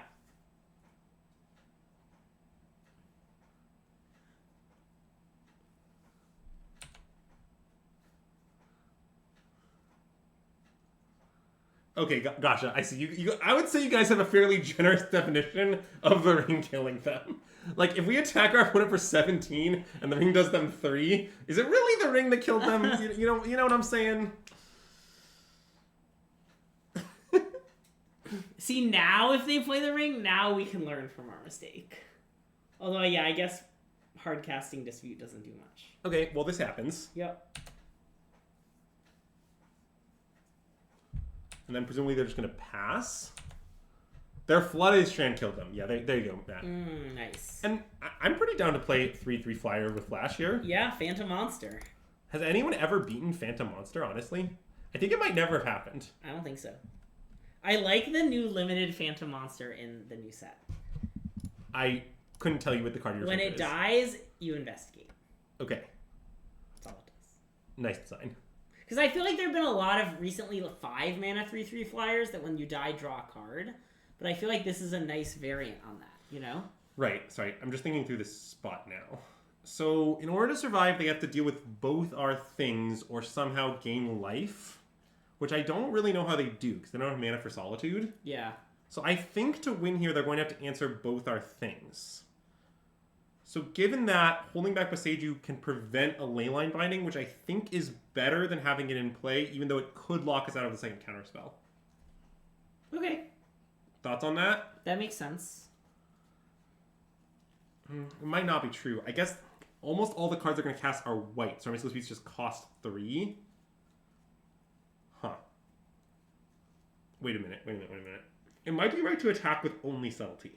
Okay, gotcha. I see. You. I would say you guys have a fairly generous definition of the ring killing them. Like, if we attack our opponent for 17 and the ring does them 3, is it really the ring that killed them? you know what I'm saying? See, now if they play the ring, now we can learn from our mistake. Although, yeah, I guess hard casting dispute doesn't do much. Okay, well, this happens. Yep. And then presumably they're just going to pass. Their Flooded Strand killed them. Yeah, there you go, Matt. Nice. And I'm pretty down to play 3/3 flyer with Flash here. Yeah, Phantom Monster. Has anyone ever beaten Phantom Monster, honestly? I think it might never have happened. I don't think so. I like the new limited Phantom Monster in the new set. I couldn't tell you what the card you're When it dies, you investigate. Okay. That's all it does. Nice design. Because I feel like there have been a lot of recently 5 mana 3/3 flyers that when you die, draw a card. But I feel like this is a nice variant on that, you know? Right. Sorry, I'm just thinking through this spot now. So, in order to survive, they have to deal with both our things or somehow gain life, which I don't really know how they do, because they don't have mana for Solitude. Yeah. So I think to win here, they're going to have to answer both our things. So given that, holding back Boseiju can prevent a Leyline Binding, which I think is better than having it in play, even though it could lock us out of the second counterspell. Okay. Thoughts on that? That makes sense. It might not be true. I guess almost all the cards they're going to cast are white, so our Mystical Speech just cost 3. Huh. Wait a minute. It might be right to attack with only Subtlety.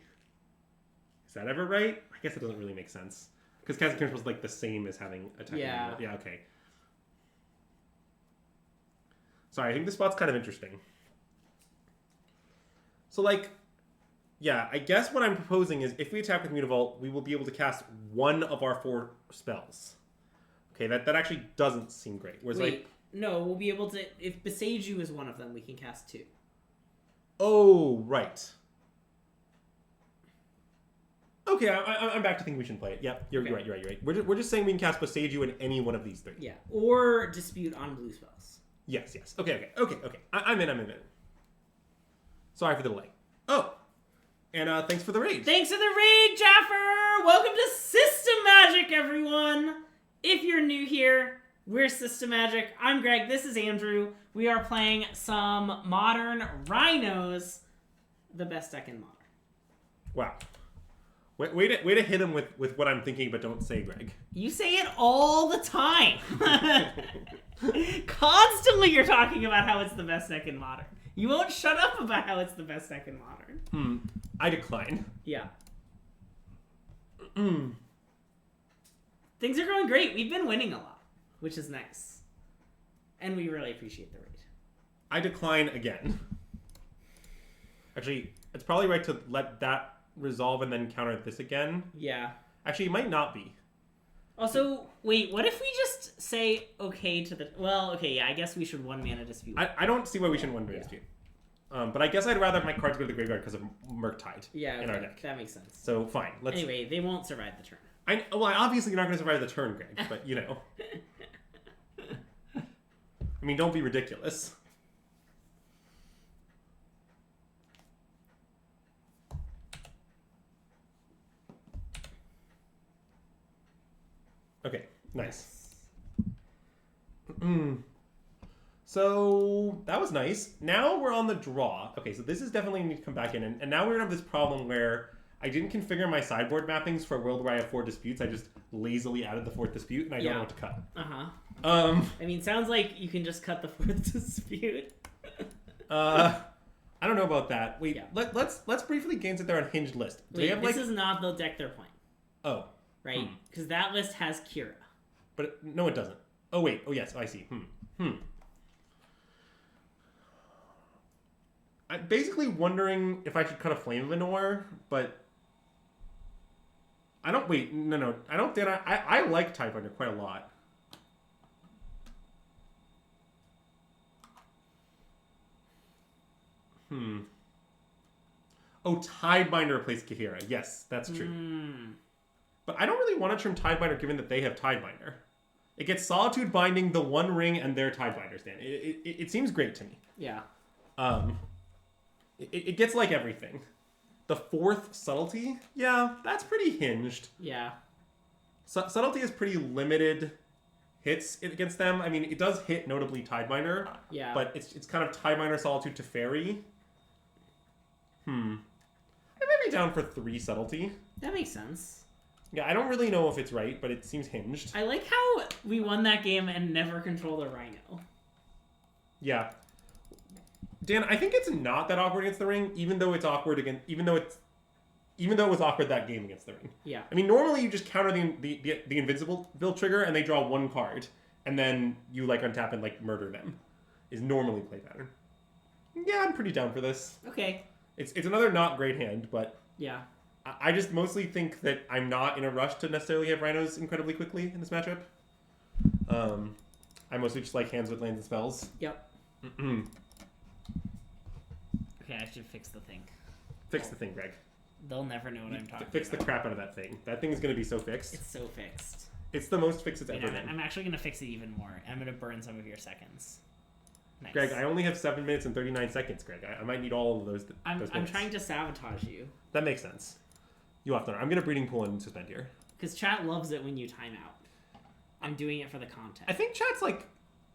Is that ever right? I guess it doesn't really make sense. Because casting control is like the same as having attacking. Yeah. Yeah, okay. Sorry, I think this spot's kind of interesting. So, like, yeah, I guess what I'm proposing is if we attack with Mutavault, we will be able to cast one of our 4 spells. Okay, that actually doesn't seem great. Whereas, Wait, no, we'll be able to... If Beseiju is one of them, we can cast 2. Oh, right. Okay, I'm back to thinking we shouldn't play it. Yep, you're right. We're just saying we can cast Beseiju in any one of these 3. Yeah, or Dispute on blue spells. Yes. Okay. I'm in. Sorry for the delay. Oh, and thanks for the raid. Thanks for the raid, Jaffer! Welcome to System Magic, everyone! If you're new here, we're System Magic. I'm Greg, this is Andrew. We are playing some modern Rhinos, the best deck in modern. Wow. Way to hit him with what I'm thinking, but don't say, Greg. You say it all the time. Constantly you're talking about how it's the best deck in modern. You won't shut up about how it's the best deck in modern. I decline. Yeah. Things are going great. We've been winning a lot, which is nice. And we really appreciate the raid. I decline again. Actually, it's probably right to let that resolve and then counter this again. Yeah. Actually, it might not be. Also, wait, what if we just say okay to the... Well, okay, yeah, I guess we should 1 mana dispute. I don't see why we shouldn't 1 mana dispute. But I guess I'd rather have my cards go to the graveyard because of Murktide in our deck. That makes sense. So, fine. Anyway, they won't survive the turn. Obviously you're not going to survive the turn, Greg, but, you know. I mean, don't be ridiculous. Okay, nice. So, that was nice. Now we're on the draw. Okay, so this is definitely need to come back in. And now we're going to have this problem where I didn't configure my sideboard mappings for a world where I have 4 disputes. I just lazily added the 4th dispute, and I don't know what to cut. I mean, sounds like you can just cut the 4th dispute. I don't know about that. Wait, let's briefly gaze at their unhinged list. This is not the deck they're playing. Oh. Right? Because that list has Kira. But no, it doesn't. Oh, wait. Oh, yes. I see. I'm basically wondering if I should cut a Flame Venor, but I don't... Wait, no. I don't think... I like Tidebinder quite a lot. Oh, Tidebinder replaced Kahira. Yes, that's true. But I don't really want to trim Tidebinder given that they have Tidebinder. It gets Solitude Binding, the One Ring, and their Tidebinder stand. It seems great to me. Yeah. It gets like everything. The 4th Subtlety? Yeah, that's pretty hinged. Yeah. Subtlety has pretty limited hits against them. I mean, it does hit notably Tidebinder. Yeah. But it's kind of Tidebinder, Solitude to Fairy. I may be down for 3 Subtlety. That makes sense. Yeah, I don't really know if it's right, but it seems hinged. I like how we won that game and never controlled a Rhino. Yeah. Dan, I think it's not that awkward against the ring, even though it's awkward again. Even though it was awkward that game against the ring. Yeah. I mean, normally you just counter the Invincible build trigger and they draw 1 card, and then you like untap and like murder them. Is normally play pattern. Yeah, I'm pretty down for this. Okay. It's another not great hand, but yeah. I just mostly think that I'm not in a rush to necessarily have Rhinos incredibly quickly in this matchup. I mostly just like hands with lands and spells. Yep. Okay, I should fix the thing. Fix the thing, Greg. They'll never know what I'm talking about. Fix the crap out of that thing. That thing is going to be so fixed. It's so fixed. It's the most fixed it's ever been. I'm actually going to fix it even more. I'm going to burn some of your seconds. Nice. Greg, I only have 7 minutes and 39 seconds, Greg. I might need all of those. I'm trying to sabotage you. That makes sense. You have to know. I'm going to breeding pool and suspend here. Because chat loves it when you time out. I'm doing it for the content. I think chat's like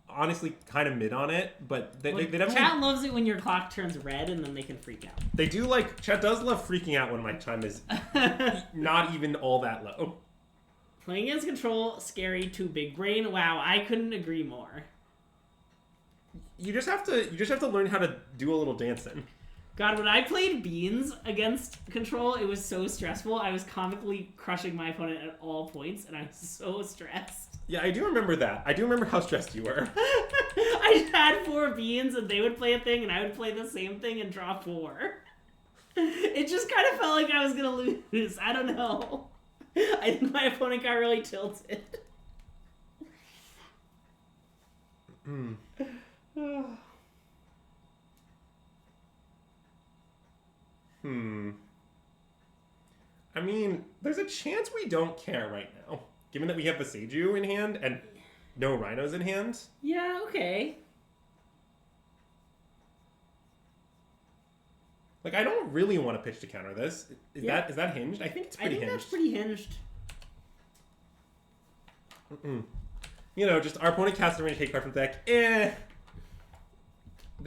honestly kind of mid on it, but they definitely... Chat loves it when your clock turns red and then they can freak out. They do like... Chat does love freaking out when my time is not even all that low. Playing against control, scary, too big brain. Wow, I couldn't agree more. You just have to learn how to do a little dancing. God, when I played Beans against Control, it was so stressful. I was comically crushing my opponent at all points, and I was so stressed. Yeah, I do remember that. I do remember how stressed you were. I had 4 Beans, and they would play a thing, and I would play the same thing and draw 4. It just kind of felt like I was going to lose. I don't know. I think my opponent got really tilted. I mean, there's a chance we don't care right now, given that we have Viseiju in hand and no Rhinos in hand. Yeah, okay. Like, I don't really want to pitch to counter this. Is that hinged? I think it's pretty hinged. That's pretty hinged. You know, just our opponent casts a range take card from the deck. They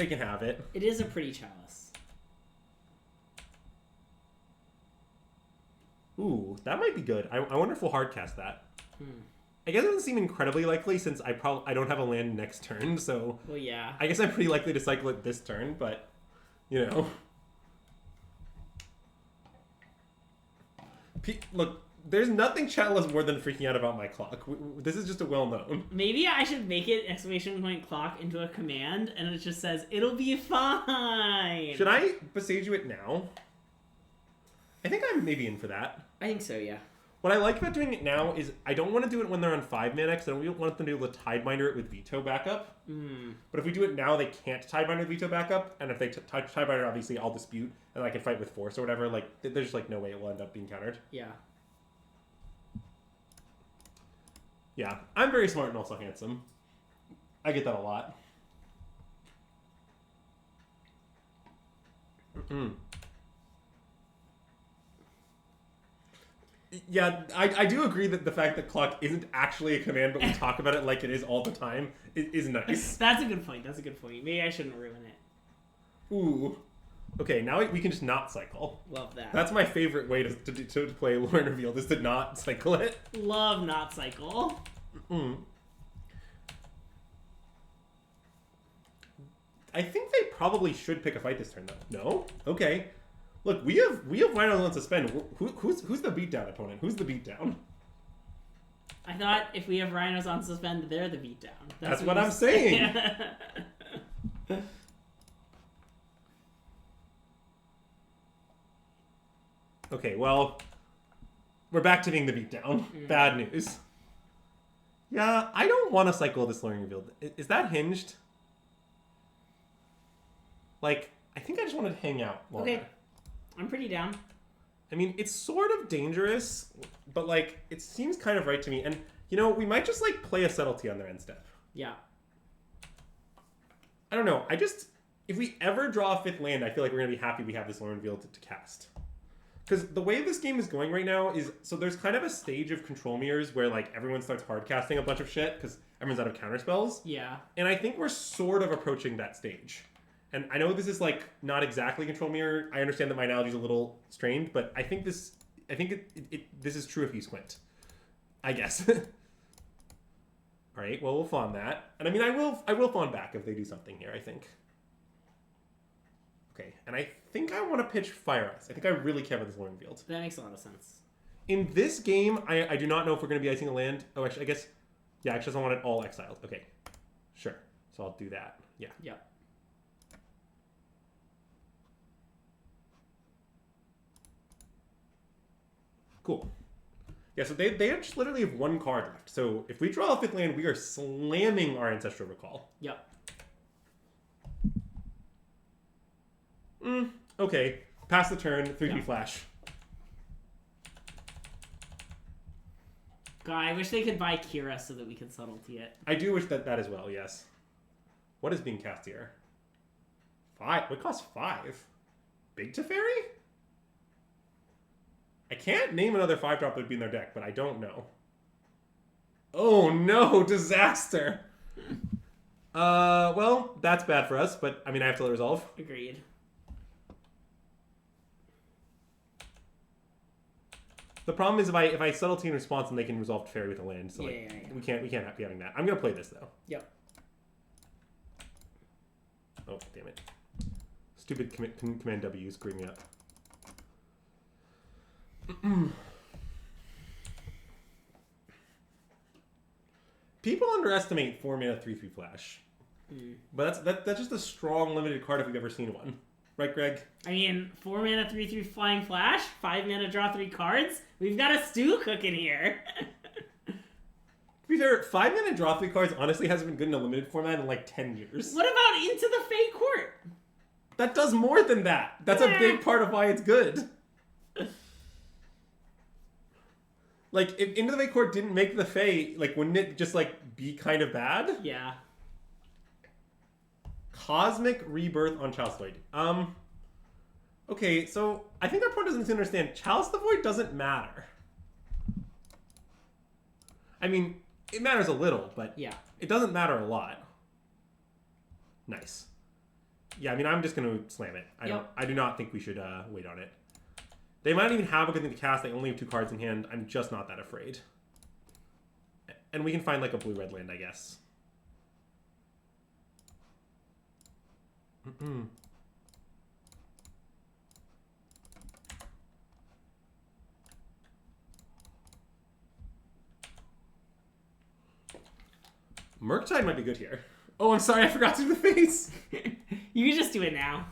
can have it. It is a pretty chalice. Ooh, that might be good. I wonder if we'll hard cast that. I guess it doesn't seem incredibly likely since I don't have a land next turn, so... Well, yeah. I guess I'm pretty likely to cycle it this turn, but, you know. Look, there's nothing chalice more than freaking out about my clock. This is just a well-known. Maybe I should make it exclamation point clock into a command, and it just says, it'll be fine. Should I Viseiju it now? I think I'm maybe in for that. I think so, yeah. What I like about doing it now is I don't want to do it when they're on 5 mana because I don't want them to be able to Tidebinder it with Veto backup. But if we do it now, they can't Tidebinder with Veto backup, and if they Tidebinder, obviously I'll dispute, and I can fight with Force or whatever. Like, there's just like no way it will end up being countered. Yeah. Yeah, I'm very smart and also handsome. I get that a lot. Yeah, I do agree that the fact that clock isn't actually a command, but we talk about it like it is all the time, is nice. That's a good point. That's a good point. Maybe I shouldn't ruin it. Ooh. Okay, now we can just not cycle. Love that. That's my favorite way to play Lore and Revealed, is to not cycle it. Love not cycle. I think they probably should pick a fight this turn, though. No? Okay. Look, we have Rhinos on suspend. Who's the beatdown opponent? Who's the beatdown? I thought if we have Rhinos on suspend, they're the beatdown. That's what I'm saying. Okay, well, we're back to being the beatdown. Bad news. Yeah, I don't want to cycle this Learning Revealed. Is that hinged? Like, I think I just wanted to hang out longer. Okay. I'm pretty down. I mean, it's sort of dangerous, but, like, it seems kind of right to me. And, you know, we might just, like, play a Subtlety on their end step. Yeah. I don't know. If we ever draw a 5th land, I feel like we're going to be happy we have this Learn Revealed to cast. Because the way this game is going right now is, so there's kind of a stage of control mirrors where, like, everyone starts hard casting a bunch of shit because everyone's out of counter spells. Yeah. And I think we're sort of approaching that stage. And I know this is, like, not exactly control mirror. I understand that my analogy is a little strained, but I think this is true if you squint. I guess. All right, well, we'll fawn that. And I mean, I will fawn back if they do something here, I think. Okay, and I think I want to pitch Fire Ice. I think I really care about this Learning Field. That makes a lot of sense. In this game, I do not know if we're going to be icing a land. Oh, actually, I guess... Yeah, actually, I want it all exiled. Okay, sure. So I'll do that. Yeah. Yeah. Cool. Yeah, so they just literally have 1 card left. So if we draw a 5th land, we are slamming our Ancestral Recall. Yep. Okay. Pass the turn, 3P Flash. God, I wish they could buy Kira so that we could subtlety it. I do wish that as well, yes. What is being cast here? 5? What costs 5? Big Teferi? I can't name another 5-drop that would be in their deck, but I don't know. Oh no, disaster! Well, that's bad for us, but I mean, I have to resolve. Agreed. The problem is if I subtlety in response, then they can resolve Teferi with a land. So yeah. we can't be having that. I'm gonna play this though. Yep. Oh damn it! Stupid Command W screwing me up. People underestimate 4-mana 3/3 flash. But that's just a strong limited card if we've ever seen one. Right, Greg? I mean, 4-mana 3/3 flying flash, 5-mana draw 3 cards. We've got a stew cooking here. To be fair, 5-mana draw 3 cards honestly hasn't been good in a limited format in like 10 years. What about Into the Fey Court? That does more than that. That's a big part of why it's good. Like, if Into the Fey Court didn't make the Fey, like, wouldn't it just, like, be kind of bad? Yeah. Cosmic Rebirth on Chalice the Void. Okay, so I think our opponent doesn't understand. Chalice the Void doesn't matter. I mean, it matters a little, but yeah, it doesn't matter a lot. Nice. Yeah, I mean, I'm just going to slam it. I do not think we should wait on it. They might not even have a good thing to cast. They only have 2 cards in hand. I'm just not that afraid. And we can find, like, a blue-red land, I guess. Murktide might be good here. Oh, I'm sorry, I forgot to do the face. You can just do it now.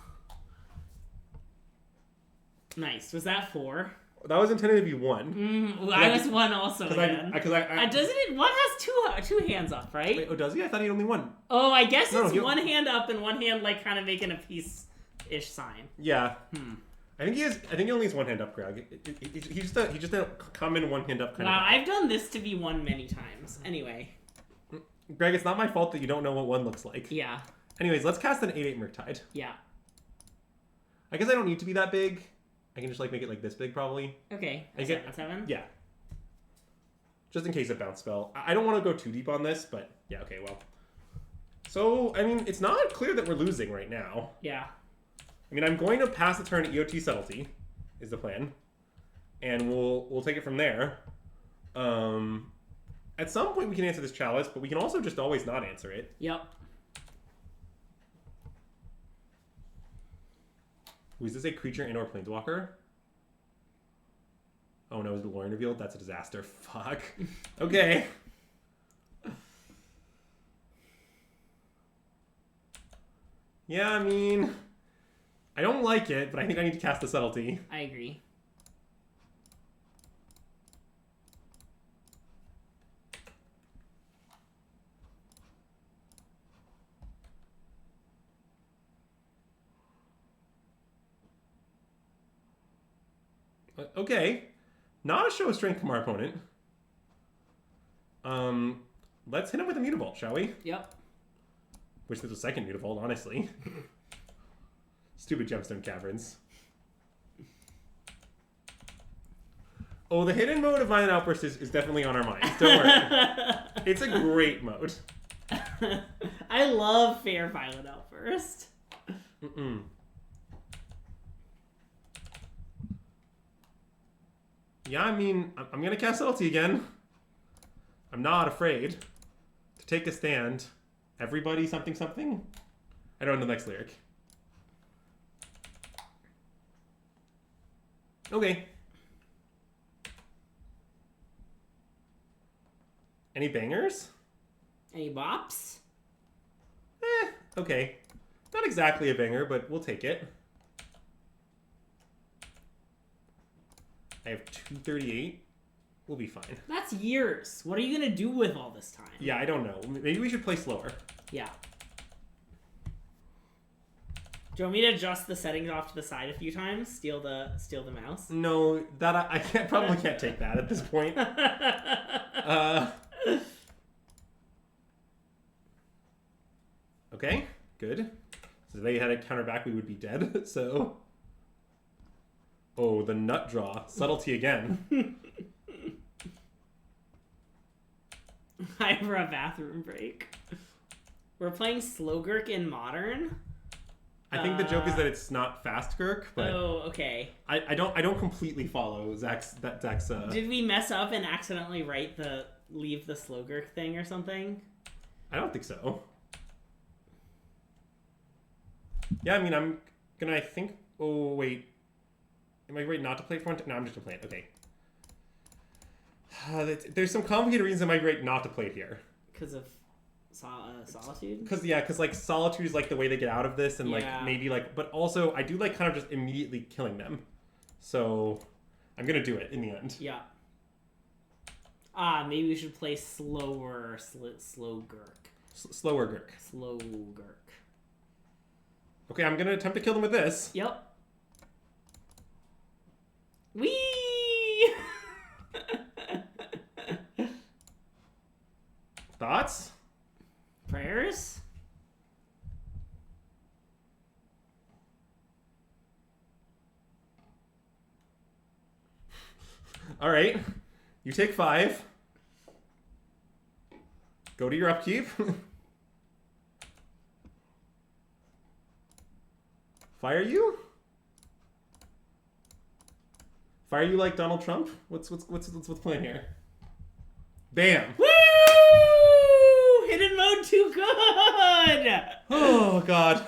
Nice. Was that 4? That was intended to be 1. I was 1 also again. Doesn't it? 1 has two hands up, right? Wait, oh, does he? I thought he had only 1. Oh, I guess it's 1 hand up and 1 hand like kind of making a peace-ish sign. Yeah. I think he only has 1 hand up, Greg. He's just a common 1 hand up kind of guy. I've done this to be 1 many times. Anyway. Greg, it's not my fault that you don't know what 1 looks like. Yeah. Anyways, let's cast an 8/8 Murktide. Yeah. I guess I don't need to be that big. I can just like make it like this big, probably. Okay. I get 7? Yeah. Just in case it bounce spell. I don't want to go too deep on this, but yeah, okay, well. So, I mean, it's not clear that we're losing right now. Yeah. I mean, I'm going to pass the turn EOT Subtlety, is the plan. And we'll take it from there. At some point we can answer this Chalice, but we can also just always not answer it. Yep. Was this a creature and/or planeswalker? Oh no, is the Lorien revealed? That's a disaster. Fuck. Okay. Yeah, I mean, I don't like it, but I think I need to cast the Subtlety. I agree. Okay. Not a show of strength from our opponent. Let's hit him with a Mutavault, shall we? Yep. Wish there's a second Mutavault, honestly. Stupid Gemstone Caverns. Oh, the hidden mode of Violent Outburst is definitely on our minds. Don't worry. It's a great mode. I love Fair Violent Outburst. Yeah, I mean, I'm going to cast Subtlety again. I'm not afraid to take a stand. Everybody something something? I don't know the next lyric. Okay. Any bangers? Any bops? Okay. Not exactly a banger, but we'll take it. I have 238. We'll be fine. That's years. What are you going to do with all this time? Yeah, I don't know. Maybe we should play slower. Yeah. Do you want me to adjust the settings off to the side a few times? Steal the mouse? No, that I probably can't take that at this point. Okay, good. So if they had a counter back, we would be dead, so... Oh, the nut draw. Subtlety again. Time for a bathroom break. We're playing Slogurk in Modern. I think the joke is that it's not fast Gurk, but oh, okay. I don't completely follow Zach's. Did we mess up and accidentally write leave the Slogurk thing or something? I don't think so. Yeah, I mean, I'm gonna, I think... Oh, wait. Am I right not to play it for one? No, I'm just gonna play it. Okay. There's some complicated reasons I might be right not to play it here. Because of Solitude? Because, like, Solitude is, like, the way they get out of this, and, like, Yeah. maybe, like... But also, I do, like, kind of just immediately killing them. So, I'm gonna do it in the end. Yeah. Maybe we should play slower, slow Gurk. Slower Gurk. Slow Gurk. Okay, I'm gonna attempt to kill them with this. Yep. Whee! Thoughts? Prayers? All right. You take 5. Go to your upkeep. Fire you? Fire you like Donald Trump? What's playing here? Bam! Woo! Hidden mode too good! Oh god.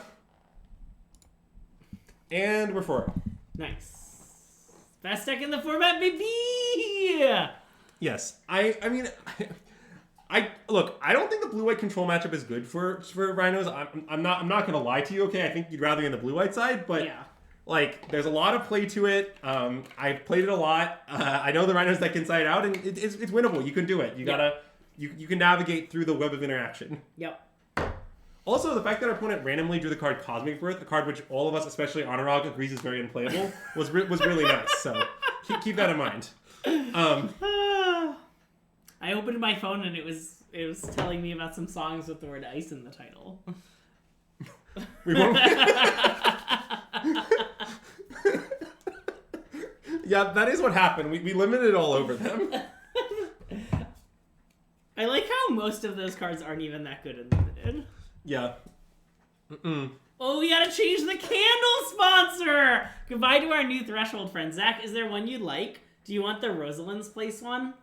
And we're 4. Nice. Best deck in the format, baby! Yes. I mean look, I don't think the blue-white control matchup is good for Rhinos. I'm not gonna lie to you, okay? I think you'd rather be on the blue-white side, but Yeah. like, there's a lot of play to it. I've played it a lot. I know the Rhinos deck inside out, and it's winnable. You can do it. You can navigate through the web of interaction. Yep. Also, the fact that our opponent randomly drew the card Cosmic Birth, a card which all of us, especially Anurag, agrees is very unplayable, was really nice. So keep that in mind. I opened my phone and it was telling me about some songs with the word ice in the title. We won't. Yeah, that is what happened. We limited it all over them. I like how most of those cards aren't even that good in limited. Yeah. Oh, we gotta change the candle sponsor! Goodbye to our new Threshold friend. Zach, is there one you'd like? Do you want the Rosalind's Place one?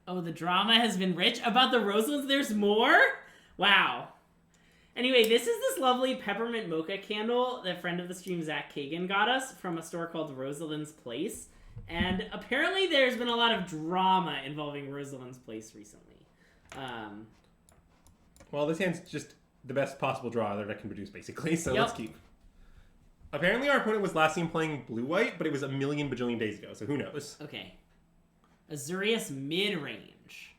Oh, the drama has been rich. About the Rosalinds, there's more? Wow. Anyway, this is this lovely peppermint mocha candle that friend of the stream, Zach Kagan, got us from a store called Rosalind's Place. And apparently there's been a lot of drama involving Rosalind's Place recently. Well, this hand's just the best possible draw that I can produce, basically, so Yep. let's keep. Apparently our opponent was last seen playing blue-white, but it was a million bajillion days ago, so who knows? Okay. Azurius mid-range.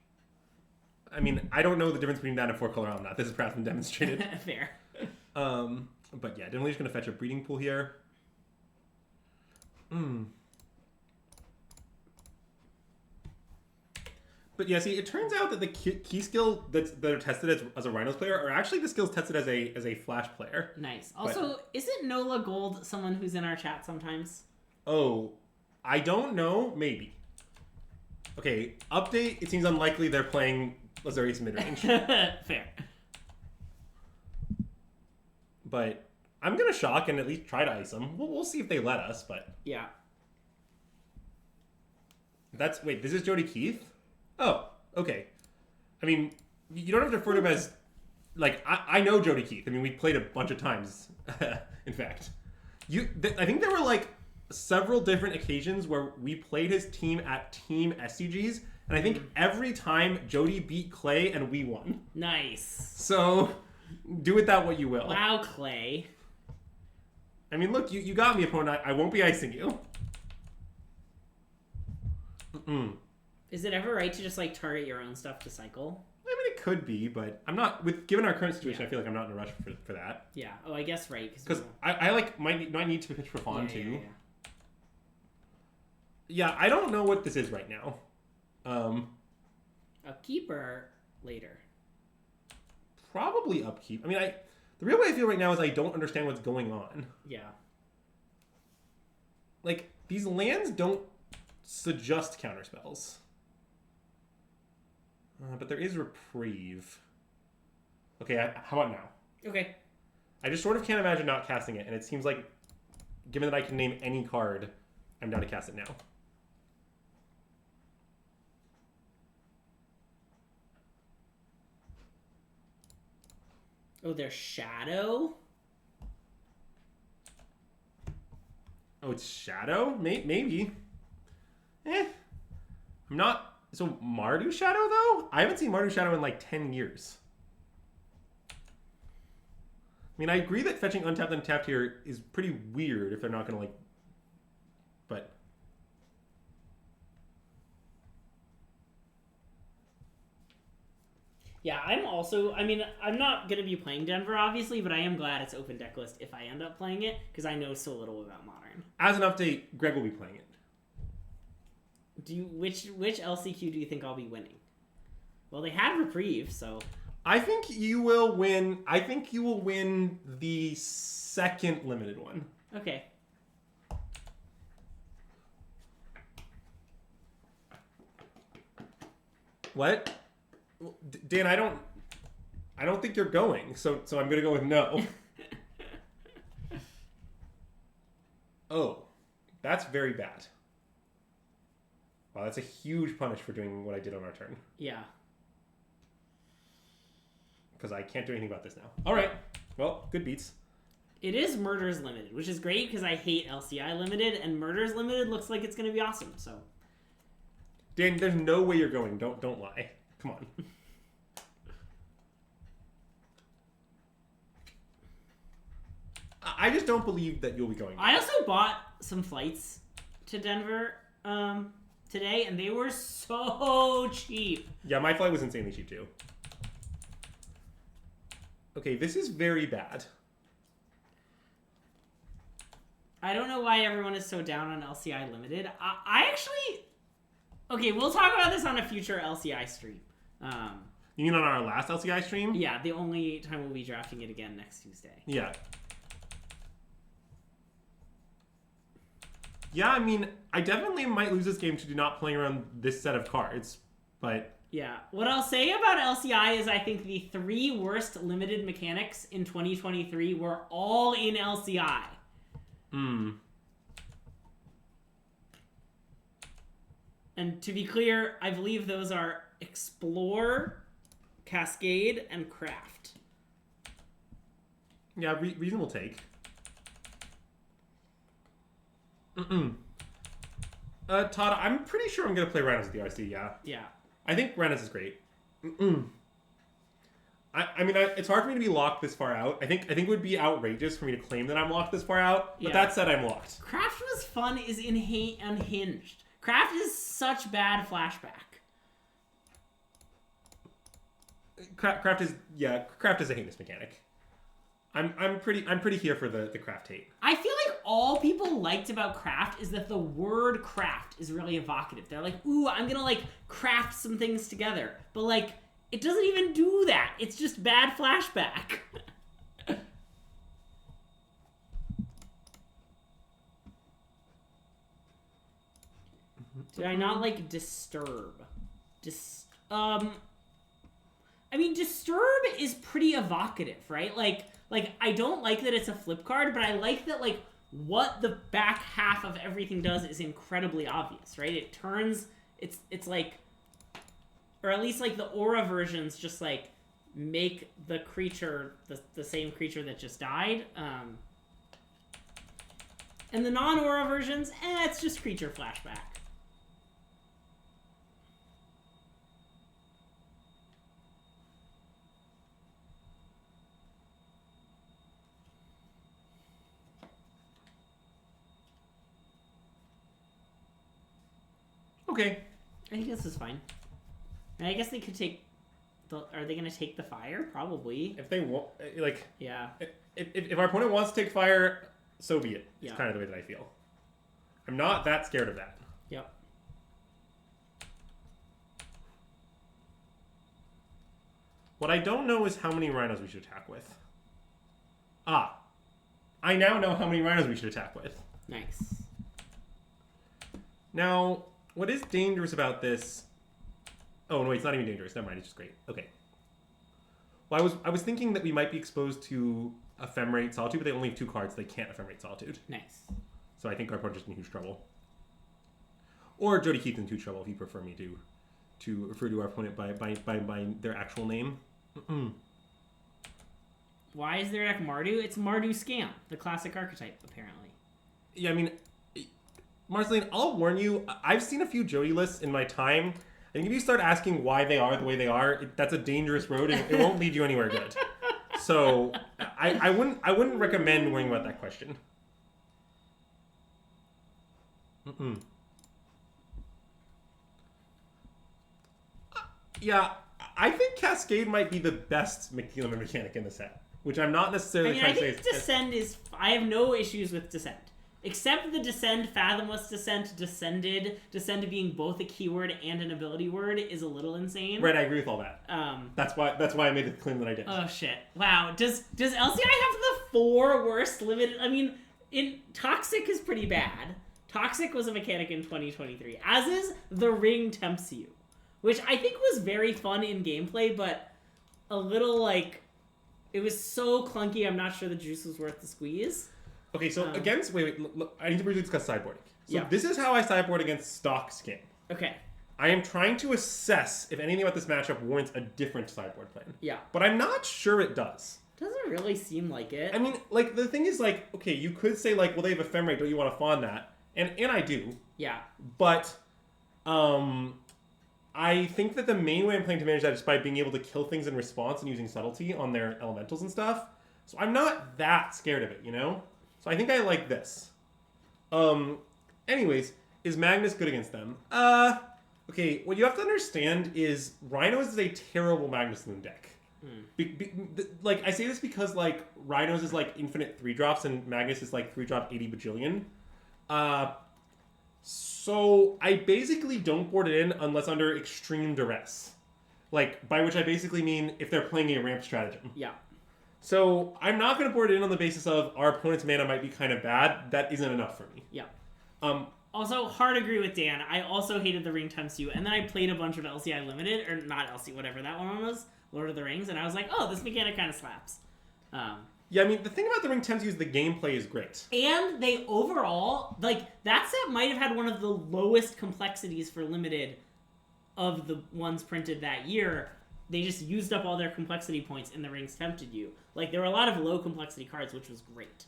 I mean, I don't know the difference between that and 4-color on that. This has perhaps been demonstrated. Fair. But yeah, definitely just going to fetch a breeding pool here. But yeah, see, it turns out that the key skill that are tested as a Rhinos player are actually the skills tested as a Flash player. Nice. Also, isn't Nola Gold someone who's in our chat sometimes? Oh, I don't know. Maybe. Okay, update. It seems unlikely they're playing Lazarius midrange. Fair. But I'm going to shock and at least try to ice them. We'll see if they let us, but... Yeah. Wait, this is Jody Keith? Oh, okay. I mean, you don't have to refer to him as... Like, I know Jody Keith. I mean, we played a bunch of times, in fact. I think there were, like, several different occasions where we played his team at Team SCGs, and I think every time Jody beat Clay and we won. Nice. So, do with that what you will. Wow, Clay. I mean, look, you got me, opponent. I won't be icing you. Is it ever right to just, like, target your own stuff to cycle? I mean, it could be, but I'm not... Given our current situation, Yeah. I feel like I'm not in a rush for that. Yeah. Oh, I guess right. Because I like might need to pitch for Fawn, too. Yeah. Yeah, I don't know what this is right now. Upkeep or later? Probably upkeep. I mean, the real way I feel right now is I don't understand what's going on. Yeah. Like, these lands don't suggest counterspells. But there is Reprieve. Okay, how about now? Okay. I just sort of can't imagine not casting it, and it seems like, given that I can name any card, I'm down to cast it now. Oh, there's Shadow? Oh, it's Shadow? Maybe. I'm not... So, Mardu Shadow, though? I haven't seen Mardu Shadow in, like, 10 years. I mean, I agree that fetching untapped and tapped here is pretty weird if they're not going to, like... But... Yeah, I'm also... I mean, I'm not going to be playing Denver, obviously, but I am glad it's open deck list if I end up playing it, because I know so little about Modern. As an update, Greg will be playing it. Which LCQ do you think I'll be winning? Well, they had Reprieve, so... I think you will win... I think you will win the second limited one. Okay. What? Dan, I don't think you're going, so I'm gonna go with no. Oh, that's very bad. Wow, that's a huge punish for doing what I did on our turn. Yeah. Because I can't do anything about this now. All right. Well, good beats. It is Murders Limited, which is great because I hate LCI Limited, and Murders Limited looks like it's going to be awesome, so... Dan, there's no way you're going. Don't lie. Come on. I just don't believe that you'll be going. I also bought some flights to Denver today, and they were so cheap. Yeah, my flight was insanely cheap too. Okay, this is very bad. I don't know why everyone is so down on LCI Limited. I actually... Okay, we'll talk about this on a future LCI stream. You mean on our last LCI stream? Yeah, the only time we'll be drafting it again next Tuesday. Yeah. Yeah, I mean, I definitely might lose this game to not playing around this set of cards, but... Yeah. What I'll say about LCI is I think the 3 worst limited mechanics in 2023 were all in LCI. And to be clear, I believe those are Explore, Cascade, and Craft. Yeah, reasonable take. Todd, I'm pretty sure I'm going to play Rhinos at the RC, yeah. Yeah. I think Rhinos is great. I mean, it's hard for me to be locked this far out. I think it would be outrageous for me to claim that I'm locked this far out, but that said, I'm locked. Craft was fun is unhinged. Craft is such bad flashback. Craft is a heinous mechanic. I'm pretty here for the craft hate. I feel like all people liked about craft is that the word craft is really evocative. They're like, ooh, I'm gonna like craft some things together. But like, it doesn't even do that. It's just bad flashback. Did I not like disturb? I mean, disturb is pretty evocative, right? Like I don't like that it's a flip card, but I like that like what the back half of everything does is incredibly obvious, right? It turns it's like, or at least like the aura versions just like make the creature the same creature that just died. And the non-aura versions, it's just creature flashback. Okay. I think this is fine. And I guess they could take are they going to take the fire? Probably. If they want, like... Yeah. If our opponent wants to take fire, so be it. It's Yeah. kind of the way that I feel. I'm not that scared of that. Yep. What I don't know is how many Rhinos we should attack with. Ah. I now know how many Rhinos we should attack with. Nice. Now, what is dangerous about this... Oh, no, it's not even dangerous. Never mind, it's just great. Okay. Well, I was thinking that we might be exposed to Ephemerate Solitude, but they only have 2 cards. They can't Ephemerate Solitude. Nice. So I think our opponent's just in huge trouble. Or Jody Keith's in huge trouble if you prefer me to refer to our opponent by their actual name. Why is their deck Mardu? It's Mardu Scam, the classic archetype, apparently. Yeah, I mean, Marceline, I'll warn you, I've seen a few Jody lists in my time. I think if you start asking why they are the way they are, that's a dangerous road, and it won't lead you anywhere good. So I wouldn't recommend worrying about that question. Yeah, I think Cascade might be the best limit mechanic in the set, which I'm not necessarily trying to say. I think Descend is... I have no issues with Descend. Except the Descend, Fathomless Descent, Descended, Descend being both a keyword and an ability word is a little insane. Right, I agree with all that. That's why I made the claim that I did. Oh shit! Wow. Does LCI have the 4 worst limited? I mean, Toxic is pretty bad. Toxic was a mechanic in 2023, as is the Ring Tempts You, which I think was very fun in gameplay, but a little like it was so clunky. I'm not sure the juice was worth the squeeze. Okay, so wait, look, I need to briefly discuss sideboarding. So yeah. This is how I sideboard against stock Skin. Okay. I am trying to assess if anything about this matchup warrants a different sideboard plan. Yeah. But I'm not sure it does. Doesn't really seem like it. I mean, like, the thing is, like, okay, you could say, like, well, they have Ephemerate, don't you want to fawn that? And I do. Yeah. But, I think that the main way I'm planning to manage that is by being able to kill things in response and using subtlety on their elementals and stuff. So I'm not that scared of it, you know? So I think I like this. Anyways, is Magnus good against them? Okay, what you have to understand is Rhinos is a terrible Magnus Loon deck. Like, I say this because, like, Rhinos is, like, infinite 3-drops and Magnus is, like, 3-drop 80 bajillion. So I basically don't board it in unless under extreme duress. Like, by which I basically mean if they're playing a ramp stratagem. Yeah. So I'm not going to board it in on the basis of our opponent's mana might be kind of bad. That isn't enough for me. Yeah. Also, hard agree with Dan. I also hated the Ring Tempts You, and then I played a bunch of LCI Limited, or not LC, whatever that one was, Lord of the Rings, and I was like, oh, this mechanic kind of slaps. Yeah, I mean, the thing about the Ring Tempts You is the gameplay is great. And they overall, like, that set might have had one of the lowest complexities for Limited of the ones printed that year. They just used up all their complexity points in the Rings Tempted You. Like, there were a lot of low complexity cards, which was great.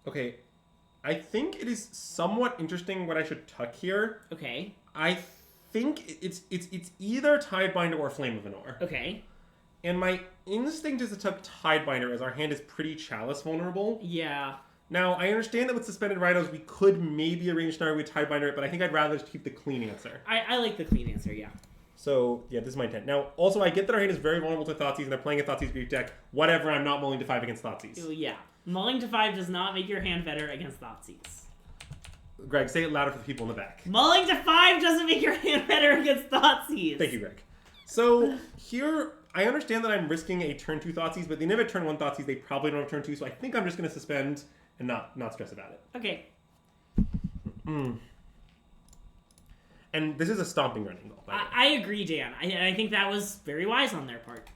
Okay, I think it is somewhat interesting what I should tuck here. Okay. I think it's either Tidebinder or Flame of Anor. Okay. And my instinct is to tuck Tidebinder as our hand is pretty Chalice vulnerable. Yeah. Now, I understand that with Suspended Rhinos, we could maybe arrange scenario with Tidebinder, but I think I'd rather just keep the clean answer. I like the clean answer, yeah. So, yeah, this is my intent. Now, also, I get that our hand is very vulnerable to Thoughtseize, and they're playing a Thoughtseize Grief deck. Whatever, I'm not mulling to 5 against Thoughtseize. Oh, yeah. Mulling to 5 does not make your hand better against Thoughtseize. Greg, say it louder for the people in the back. Mulling to 5 doesn't make your hand better against Thoughtseize. Thank you, Greg. So, here, I understand that I'm risking a turn 2 Thoughtseize, but they never turn 1 Thoughtseize. They probably don't have turn 2, so I think I'm just going to suspend and not stress about it. Okay. And this is a stomping running goal. I agree, Dan. I think that was very wise on their part.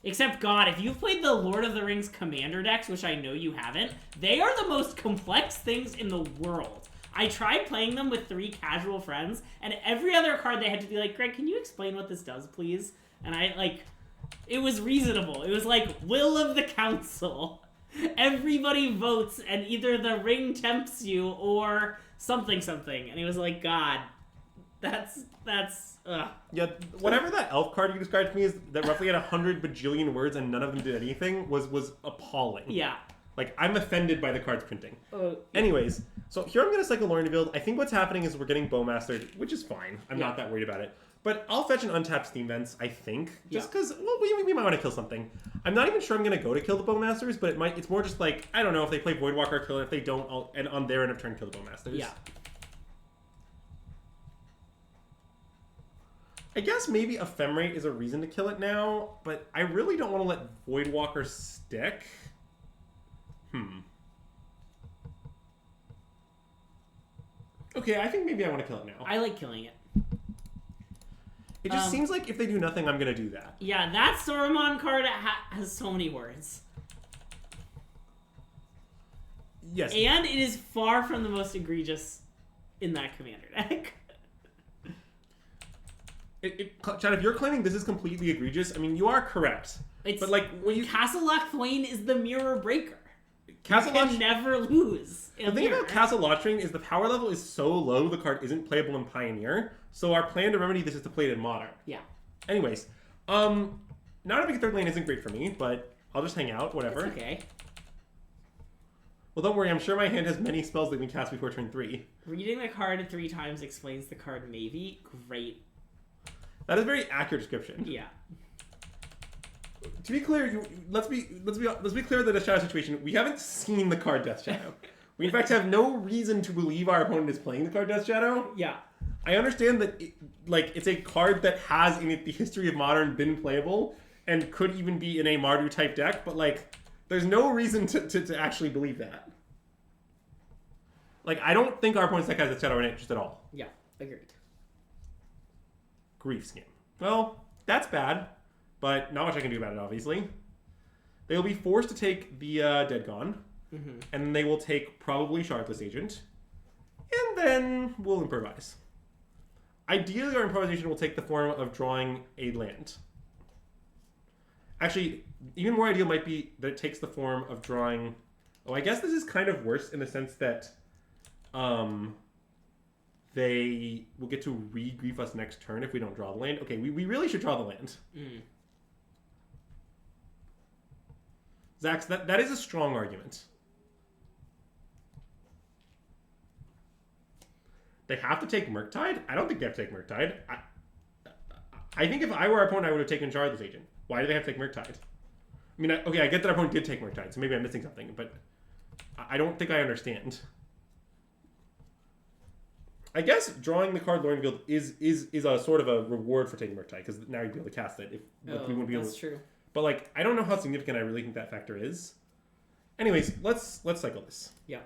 Except, God, if you've played the Lord of the Rings Commander decks, which I know you haven't, they are the most complex things in the world. I tried playing them with 3 casual friends, and every other card they had to be like, Greg, can you explain what this does, please? And it was reasonable. It was like, will of the council. Everybody votes, and either the ring tempts you or something. And it was like, God, that's ugh. Yeah, whatever that elf card you described to me is that roughly had 100 bajillion words and none of them did anything was appalling. Yeah. Like, I'm offended by the cards printing. Yeah. Anyways, so here I'm going to cycle Lorne to build. I think what's happening is we're getting Bowmastered, which is fine. I'm not that worried about it. But I'll fetch an untapped Steam Vents, I think. Just because, well, we might want to kill something. I'm not even sure I'm going to go to kill the Bowmasters, but it's more just like, I don't know, if they play Voidwalker, I'll kill it. If they don't, and on their end of turn, kill the Bowmasters. Yeah. I guess maybe Ephemerate is a reason to kill it now, but I really don't want to let Voidwalker stick. Okay, I think maybe I want to kill it now. I like killing it. It just seems like if they do nothing, I'm going to do that. Yeah, that Saruman card has so many words. Yes. And it is far from the most egregious in that commander deck. Chad, if you're claiming this is completely egregious, I mean, you are correct. But like, when you Castle Lock Thwain is the mirror breaker. Castle You Lock can never lose. The thing about Castle Lockstring is the power level is so low the card isn't playable in Pioneer. So our plan to remedy this is to play it in Modern. Yeah. Anyways, not having a third lane isn't great for me, but I'll just hang out, whatever. It's okay. Well, don't worry, I'm sure my hand has many spells that we can cast before turn 3. Reading the card 3 times explains the card maybe. Great. That is a very accurate description. Yeah. To be clear, let's be clear that the Shadow situation, we haven't seen the card Death Shadow. We in fact have no reason to believe our opponent is playing the card Death Shadow. Yeah. I understand that it's a card that has in it the history of Modern been playable and could even be in a Mardu type deck, but like there's no reason to actually believe that. Like I don't think our opponent's deck has Death Shadow in it just at all. Yeah, agreed. Grief Skin. Well, that's bad, but not much I can do about it, obviously. They'll be forced to take the Dead Gone, and they will take probably Shardless Agent, and then we'll improvise. Ideally, our improvisation will take the form of drawing a land. Actually, even more ideal might be that it takes the form of drawing... Oh, I guess this is kind of worse in the sense that they will get to re-grief us next turn if we don't draw the land. Okay, we really should draw the land. Zax, that is a strong argument. They have to take Murktide? I don't think they have to take Murktide. I think if I were our opponent, I would have taken Shardless Agent. Why do they have to take Murktide? I mean, okay, I get that our opponent did take Murktide, so maybe I'm missing something, but I don't think I understand. I guess drawing the card Loring Guild is a sort of a reward for taking Murktide, because now you'd be able to cast it. We wouldn't be able that's to. True. But like, I don't know how significant I really think that factor is. Anyways, let's cycle this. Yeah.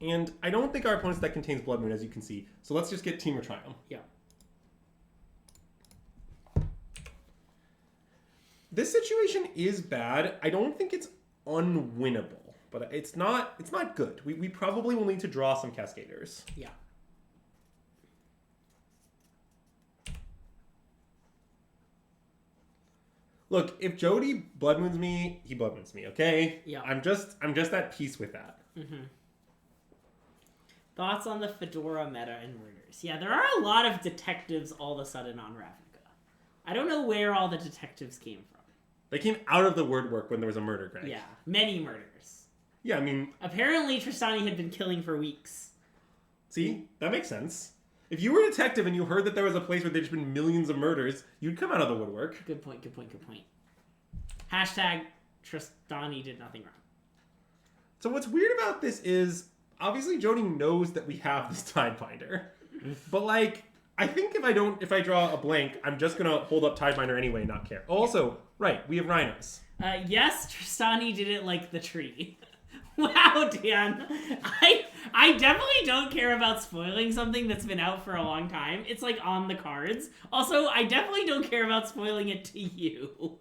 And I don't think our opponent's deck contains Blood Moon, as you can see. So let's just get Temur Triumph. Yeah. This situation is bad. I don't think it's unwinnable, but it's not good. We probably will need to draw some Cascaders. Yeah. Look, if Jody Blood Moons me, he Blood Moons me, okay? Yeah. I'm just at peace with that. Thoughts on the Fedora meta and murders? Yeah, there are a lot of detectives all of a sudden on Ravnica. I don't know where all the detectives came from. They came out of the word work when there was a murder, Greg. Yeah, many murders. Yeah, I mean... Apparently Tristani had been killing for weeks. See? That makes sense. If you were a detective and you heard that there was a place where there'd just been millions of murders, you'd come out of the woodwork. Good point. Hashtag Tristani did nothing wrong. So what's weird about this is, obviously Jody knows that we have this Tidebinder. But like, I think if I draw a blank, I'm just gonna hold up Tidebinder anyway and not care. Also, right, we have Rhinos. Yes, Tristani did it like the tree. Wow, Dan. I definitely don't care about spoiling something that's been out for a long time. It's like on the cards. Also, I definitely don't care about spoiling it to you.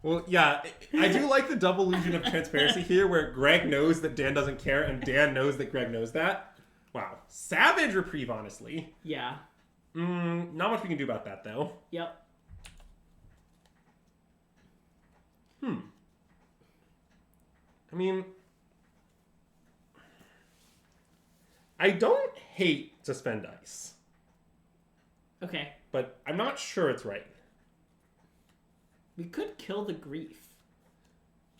Well, yeah, I do like the double illusion of transparency here where Greg knows that Dan doesn't care and Dan knows that Greg knows that. Wow. Savage reprieve, honestly. Yeah. Not much we can do about that, though. Yep. I mean... I don't hate Suspend Ice. Okay. But I'm not sure it's right. We could kill the grief.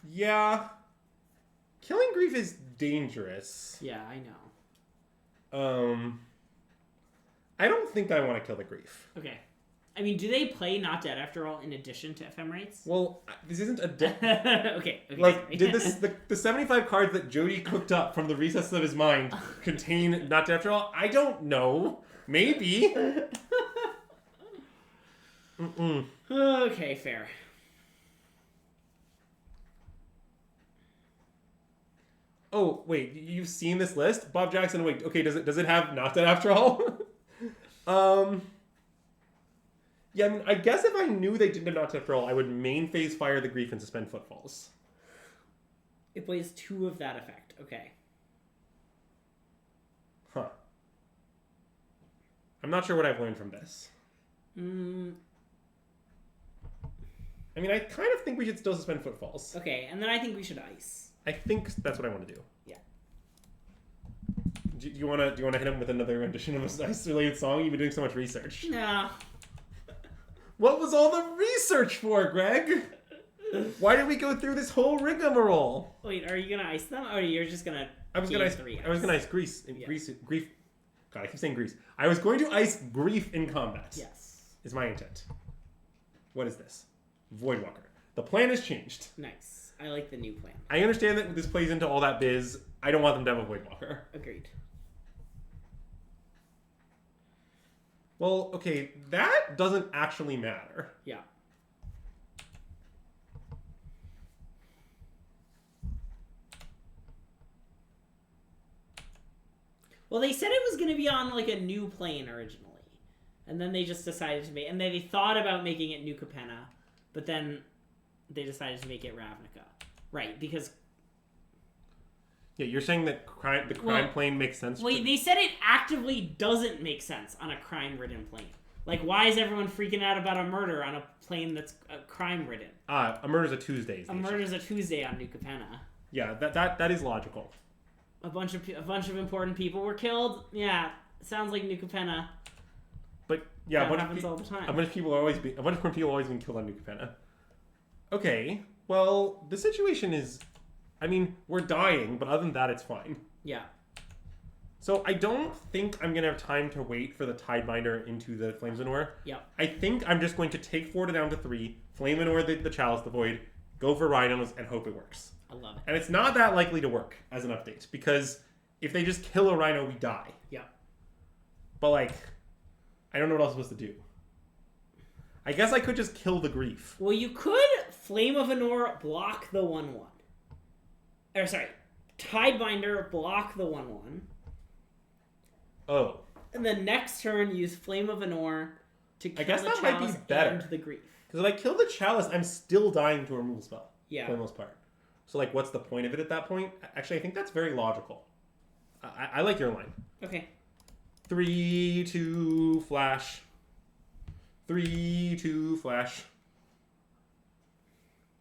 Yeah. Killing grief is dangerous. Yeah, I know. I don't think I want to kill the grief. Okay. I mean, do they play Not Dead After All in addition to Ephemerates? Well, this isn't a deck. Okay. Like, sorry. did the 75 cards that Jody cooked up from the recesses of his mind contain Not Dead After All? I don't know. Maybe. Okay, fair. Oh, wait, you've seen this list? Bob Jackson, wait, okay, does it have Not Dead After All? Yeah, I mean, I guess if I knew they didn't have Not Dead After All, I would main phase fire the grief and suspend footfalls. It plays 2 of that effect. Okay. Huh. I'm not sure what I've learned from this. I mean, I kind of think we should still suspend footfalls. Okay, and then I think we should ice. I think that's what I want to do. Yeah. Do you want to hit him with another rendition of a ice-related song? You've been doing so much research. No. What was all the research for, Greg? Why did we go through this whole rigmarole? Wait, are you gonna ice them, or you're just gonna? I was gonna ice 3 ice? I was gonna ice Greece. Yeah. Grief. God, I keep saying Greece. I was going to ice grief in combat. Yes. Is my intent. What is this? Voidwalker. The plan has changed. Nice. I like the new plan. I understand that this plays into all that biz. I don't want them to have a Voidwalker. Agreed. Well, okay, that doesn't actually matter. Yeah. Well, they said it was going to be on like a new plane originally, and then they just decided to make, and then they thought about making it New Capenna, but then they decided to make it Ravnica, right? Because Yeah, you're saying that the crime plane makes sense. wait, they said it actively doesn't make sense on a crime-ridden plane. Like, why is everyone freaking out about a murder on a plane that's crime-ridden? A murder's a Tuesday. A murder's a Tuesday on New Capenna. Yeah, that is logical. A bunch of important people were killed. Yeah, sounds like New Capenna. But yeah, that happens all the time. A bunch of important people always been killed on New Capenna. Okay, well, the situation is, I mean, we're dying, but other than that, it's fine. Yeah. So I don't think I'm gonna have time to wait for the Tidebinder into the Flames of Nor. Yeah. I think I'm just going to take Florida down to 3, Flame of Nor the Chalice, the Void, go for Rhinos, and hope it works. I love it. And it's not that likely to work as an update, because if they just kill a Rhino, we die. Yeah. But, like, I don't know what else I'm supposed to do. I guess I could just kill the Grief. Well, you could Flame of Anor block the 1/1. Or, sorry, Tidebinder block the 1/1. Oh. And then next turn, use Flame of Anor to kill I guess the that might be Chalice better. and the Grief. Because if I kill the Chalice, I'm still dying to a removal spell. Yeah. For the most part. So, like, what's the point of it at that point? Actually, I think that's very logical. I like your line. Okay. 3-2 flash. 3-2 flash.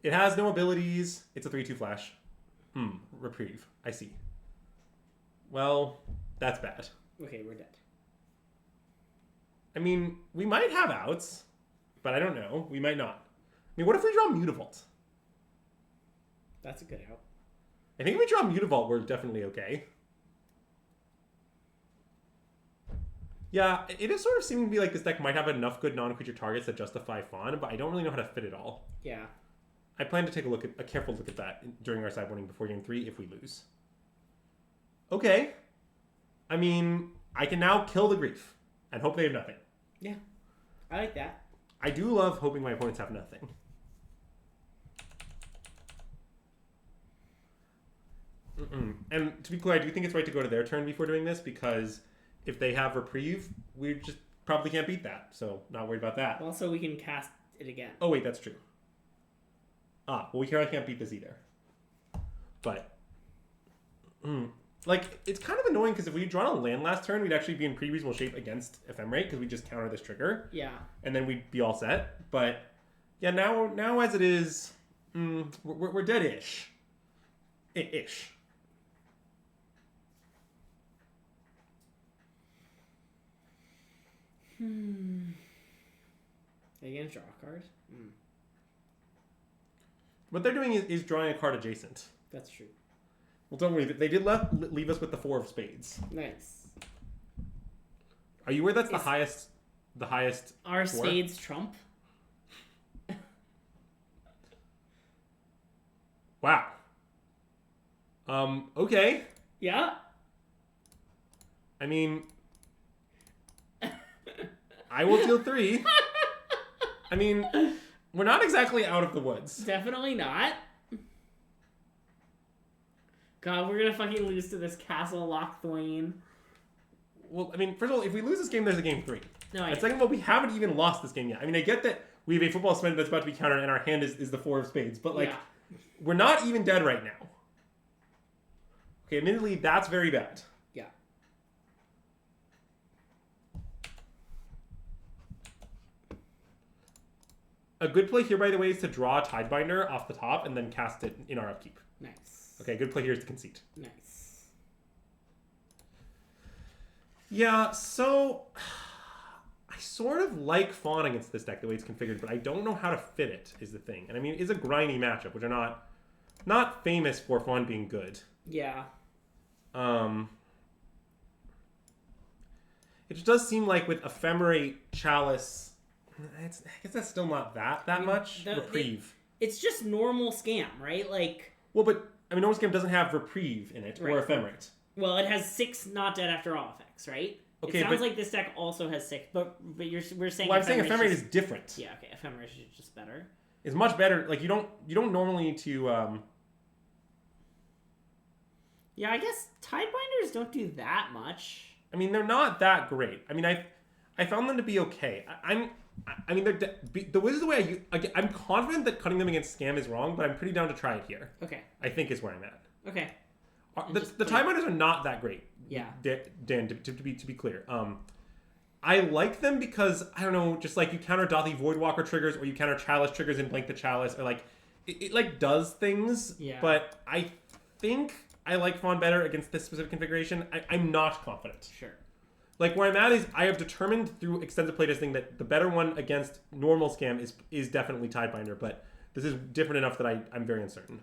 It has no abilities. It's a 3-2 flash. Reprieve. I see. Well, that's bad. Okay, we're dead. I mean, we might have outs, but I don't know. We might not. I mean, what if we draw Mutavault? That's a good out. I think if we draw Mutavault, we're definitely okay. Yeah, it is sort of seeming to be like this deck might have enough good non-creature targets that justify Fawn, but I don't really know how to fit it all. Yeah. I plan to take a careful look at that during our sideboarding before game 3 if we lose. Okay. I mean, I can now kill the Grief and hope they have nothing. Yeah. I like that. I do love hoping my opponents have nothing. And to be clear, I do think it's right to go to their turn before doing this, because if they have Reprieve, we just probably can't beat that. So, not worried about that. Also, we can cast it again. Oh, wait, that's true. Well, we can't beat this either. But, like, it's kind of annoying, because if we had drawn a land last turn, we'd actually be in pretty reasonable shape against Ephemerate, because we just counter this trigger. Yeah. And then we'd be all set. But, yeah, now as it is, we're dead-ish. Ish. Are you going to draw a card? What they're doing is drawing a card adjacent. That's true. Well, don't worry. They did leave us with the 4 of spades. Nice. Are you aware that's the highest? Are 4? spades trump? Wow. Okay. Yeah. I mean, I will deal 3. I mean, we're not exactly out of the woods. Definitely not. God, we're gonna fucking lose to this Castle Lochthwain. Well, I mean, first of all, if we lose this game, there's a game 3. No, And second of all, we haven't even lost this game yet. I mean, I get that we have a football suspended that's about to be countered, and our hand is the 4 of spades. But, like, Yeah. we're not even dead right now. Okay, admittedly, that's very bad. Yeah. A good play here, by the way, is to draw a Tidebinder off the top and then cast it in our upkeep. Nice. Okay, good play here is to concede. Nice. Yeah, so I sort of like Fawn against this deck the way it's configured, but I don't know how to fit it is the thing. And I mean, it's a grindy matchup, which are not famous for Fawn being good. Yeah. It just does seem like with Ephemerate, Chalice, I guess that's still not that much. Reprieve. It's just normal Scam, right? Like. Well, but I mean, normal Scam doesn't have Reprieve in it or Ephemerate. Well, it has 6 not dead after all effects, right? Okay, it sounds like this deck also has 6, but we're saying. Well, I'm saying Ephemerate is different. Yeah, okay, Ephemerate is just better. It's much better. Like you don't normally need to. Yeah, I guess Tidebinders don't do that much. I mean, they're not that great. I mean, I found them to be okay. I mean, the Wizards the way I'm confident that cutting them against Scam is wrong, but I'm pretty down to try it here. Okay. I think is where I'm at. Okay. The Tidebinders are not that great. Yeah. Dan, to be clear. I like them because I don't know, just like you counter Dothy Voidwalker triggers or you counter Chalice triggers and blank the Chalice, or like it like does things. Yeah. But I think I like Fawn better against this specific configuration. I'm not confident. Sure. Like where I'm at is I have determined through extensive playtesting that the better one against normal Scam is definitely Tidebinder, but this is different enough that I'm very uncertain.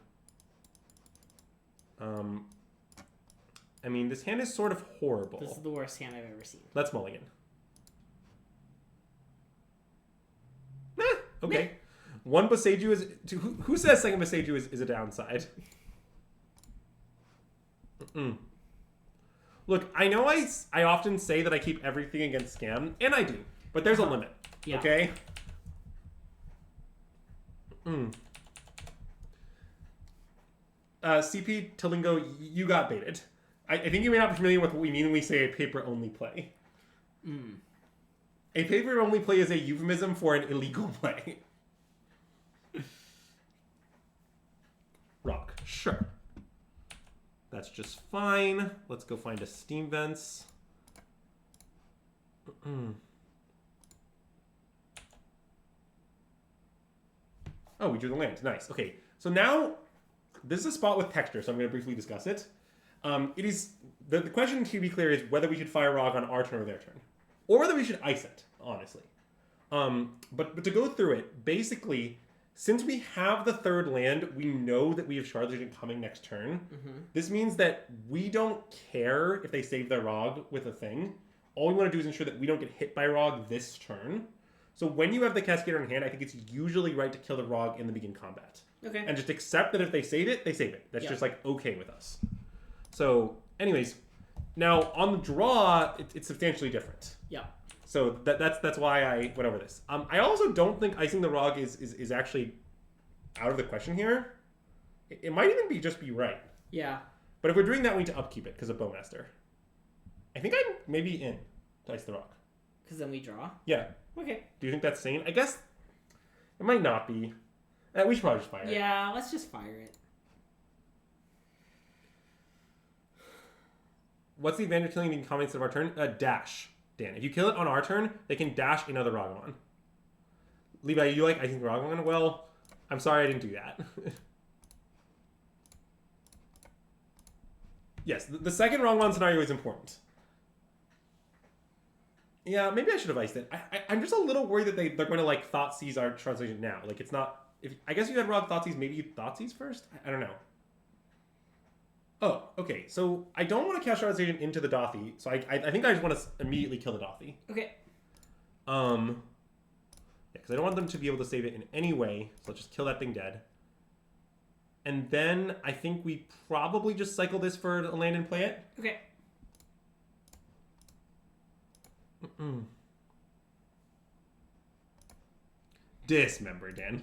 I mean, this hand is sort of horrible. This is the worst hand I've ever seen. Let's mulligan. Okay. Meh. One Boseiju is... Who says second Boseiju is a downside? Look, I know I often say that I keep everything against Scam, and I do, but there's a limit. Yeah. Okay? CP Tilingo, you got baited. I think you may not be familiar with what we mean when we say a paper-only play. A paper-only play is a euphemism for an illegal play. Rock. Sure. That's just fine. Let's go find a Steam Vents. Oh, we drew the land. Nice. Okay. So now, this is a spot with texture, so I'm going to briefly discuss it. It is the question, to be clear, is whether we should fire Rog on our turn or their turn. Or whether we should ice it, honestly. But to go through it, basically, since we have the third land, we know that we have Shard Legion coming next turn. This means that we don't care if they save their Rog with a thing. All we want to do is ensure that we don't get hit by Rog this turn. So when you have the Cascader in hand, I think it's usually right to kill the Rog in the begin combat. Okay. And just accept that if they save it, they save it. That's just like okay with us. So anyways, now on the draw, it's substantially different. Yeah. So that's why I went over this. I also don't think icing the Rog is actually out of the question here. It might even just be right. Yeah. But if we're doing that, we need to upkeep it because of Bowmaster. I think I'm maybe in to ice the Rog. Because then we draw? Yeah. Okay. Do you think that's sane? I guess it might not be. We should probably just fire it. Yeah, let's just fire it. What's the advantage of killing the comments of our turn? Dash, Dan. If you kill it on our turn, they can dash another Ragavan. Levi, you like icing the Ragavan? Well, I'm sorry I didn't do that. Yes, the second Ragavan scenario is important. Yeah, maybe I should have iced it. I'm just a little worried that they're going to like Thoughtseize our translation now. Like it's not. I guess you had Rog Thoughtseize, maybe you Thoughtseize first. I don't know. Oh, okay. So I don't want to cast Translation into the Dothy. So I think I just want to immediately kill the Dothy. Okay. Yeah, because I don't want them to be able to save it in any way. So let's just kill that thing dead. And then I think we probably just cycle this for a land and play it. Okay. Dismember, Dan.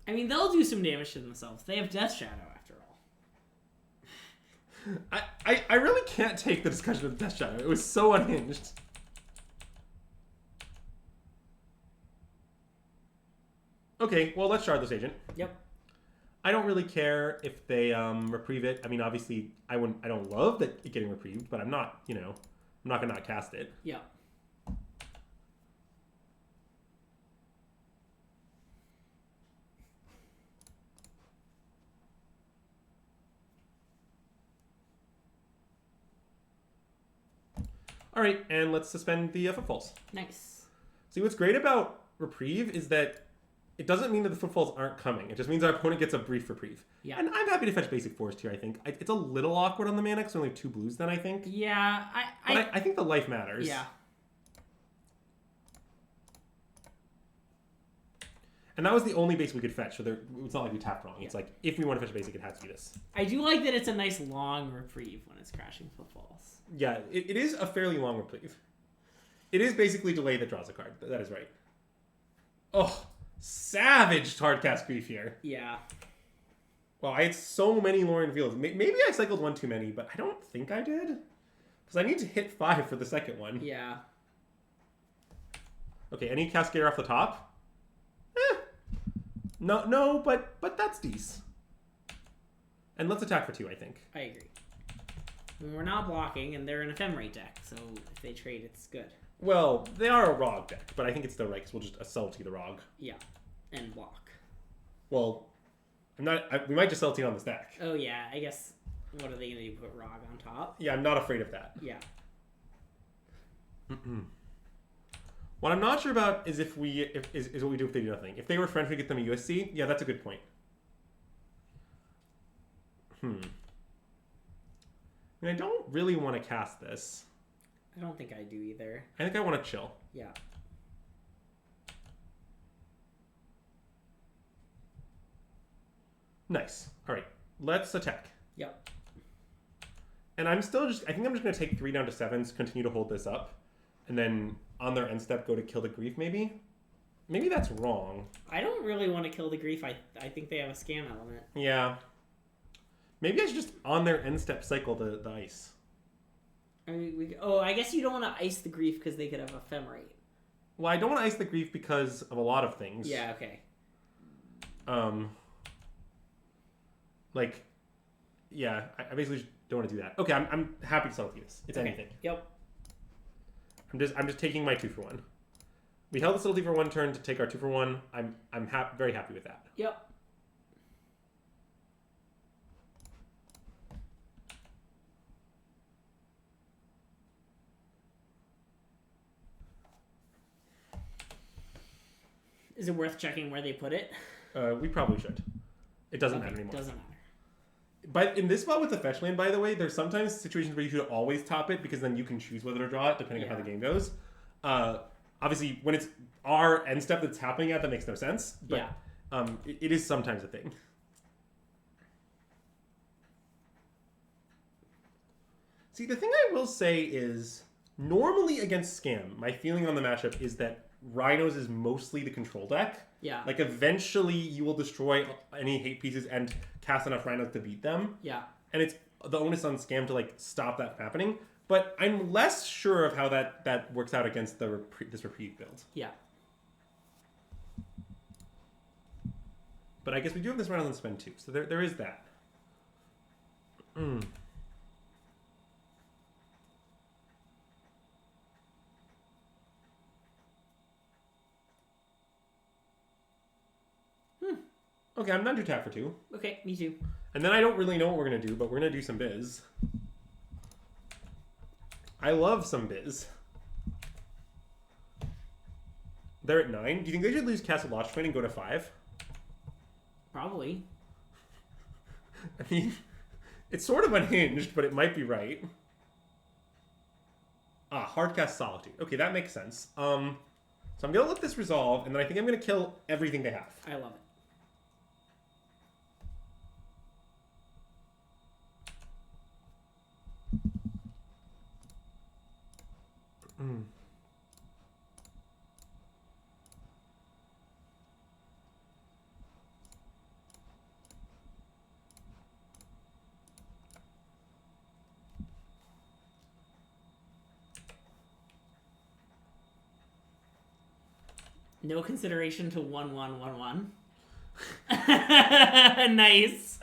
I mean, they'll do some damage to themselves. They have Death Shadow, after all. I really can't take the discussion of Death Shadow. It was so unhinged. Okay, well, let's shard this agent. Yep. I don't really care if they reprieve it. I mean, obviously, I don't love that it getting reprieved, but I'm not, I'm not gonna not cast it. Yeah. All right, and let's suspend the footfalls. Nice. See, what's great about reprieve is that it doesn't mean that the footfalls aren't coming. It just means our opponent gets a brief reprieve. Yeah. And I'm happy to fetch basic forest here, I think. It's a little awkward on the mana because we only have 2 blues then, I think. Yeah, I think the life matters. Yeah. And that was the only basic we could fetch, so it's not like we tapped wrong. It's like, if we want to fetch a basic, it has to be this. I do like that it's a nice long reprieve when it's crashing footfalls. Yeah, it is a fairly long reprieve. It is basically delay that draws a card. That is right. Oh, savage hardcast grief here. Yeah. Well, I had so many Lorien Fields. Maybe I cycled one too many, but I don't think I did. Because I need to hit 5 for the second one. Yeah. Okay, any Cascade off the top? No, but that's decent. And let's attack for 2, I think. I agree. I mean, we're not blocking, and they're an ephemerate deck, so if they trade, it's good. Well, they are a Rog deck, but I think it's still right, because we'll just Assaulty the Rog. Yeah, and block. Well, we might just Assaulty on this deck. Oh yeah, I guess, what are they going to do, put Rog on top? Yeah, I'm not afraid of that. Yeah. What I'm not sure about is is what we do if they do nothing. If they were French, we get them a USC. Yeah, that's a good point. I mean, I don't really want to cast this. I don't think I do either. I think I want to chill. Yeah. Nice. All right, let's attack. Yep. And I think I'm just going to take 3 down to 7s, continue to hold this up, and then on their end step go to kill the grief, maybe? Maybe that's wrong. I don't really want to kill the grief. I think they have a scam element. Yeah. Maybe I should just on their end step cycle the ice. I mean, I guess you don't want to ice the grief because they could have ephemerate. Well, I don't want to ice the grief because of a lot of things. Yeah, okay. Yeah, I basically just don't want to do that. Okay, I'm happy to sell this. It's okay. anything. Yep. I'm just taking my 2 for 1. We held the subtlety for 1 turn to take our 2 for 1. I'm very happy with that. Yep. Is it worth checking where they put it? We probably should. It doesn't matter anymore. Doesn't matter. But in this spot with the fetch land, by the way, there's sometimes situations where you should always top it because then you can choose whether to draw it depending on how the game goes. Obviously, when it's our end step that's happening at, that makes no sense. But it is sometimes a thing. See, the thing I will say is, normally against Scam, my feeling on the matchup is that Rhinos is mostly the control deck. Yeah. Like, eventually you will destroy any hate pieces and cast enough Rhinos to beat them. Yeah. And it's the onus on Scam to, stop that from happening. But I'm less sure of how that works out against this reprieve build. Yeah. But I guess we do have this round on spend too, so there is that. Okay, I'm not too tap for 2. Okay, me too. And then I don't really know what we're going to do, but we're going to do some biz. I love some biz. They're at 9. Do you think they should lose Castle Lodge Twin and go to 5? Probably. I mean, it's sort of unhinged, but it might be right. Hardcast Solitude. Okay, that makes sense. So I'm going to let this resolve, and then I think I'm going to kill everything they have. I love it. No consideration to 1-1-1-1. Nice.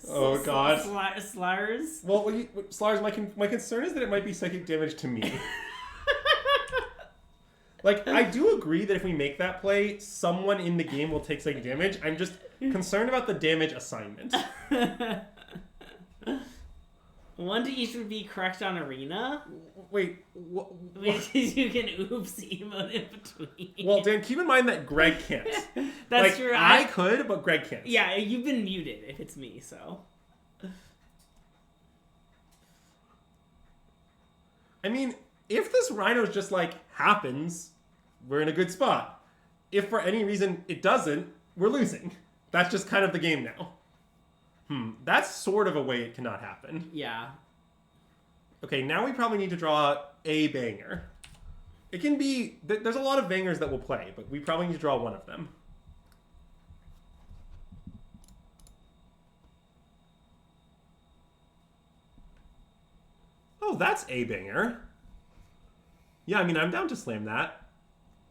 Oh god. Slurs. Well, Slars, my concern is that it might be psychic damage to me. Like, I do agree that if we make that play, someone in the game will take psychic damage. I'm just concerned about the damage assignment. 1 to each would be correct on arena. Wait, Because you can oops emote in between. Well, Dan, keep in mind that Greg can't. That's true. I could, but Greg can't. Yeah, you've been muted if it's me, so. I mean, if this Rhinos just, like, happens, we're in a good spot. If for any reason it doesn't, we're losing. That's just kind of the game now. That's sort of a way it cannot happen. Yeah. Okay, now we probably need to draw a banger. It can be... There's a lot of bangers that will play, but we probably need to draw one of them. Oh, that's a banger. Yeah, I mean, I'm down to slam that.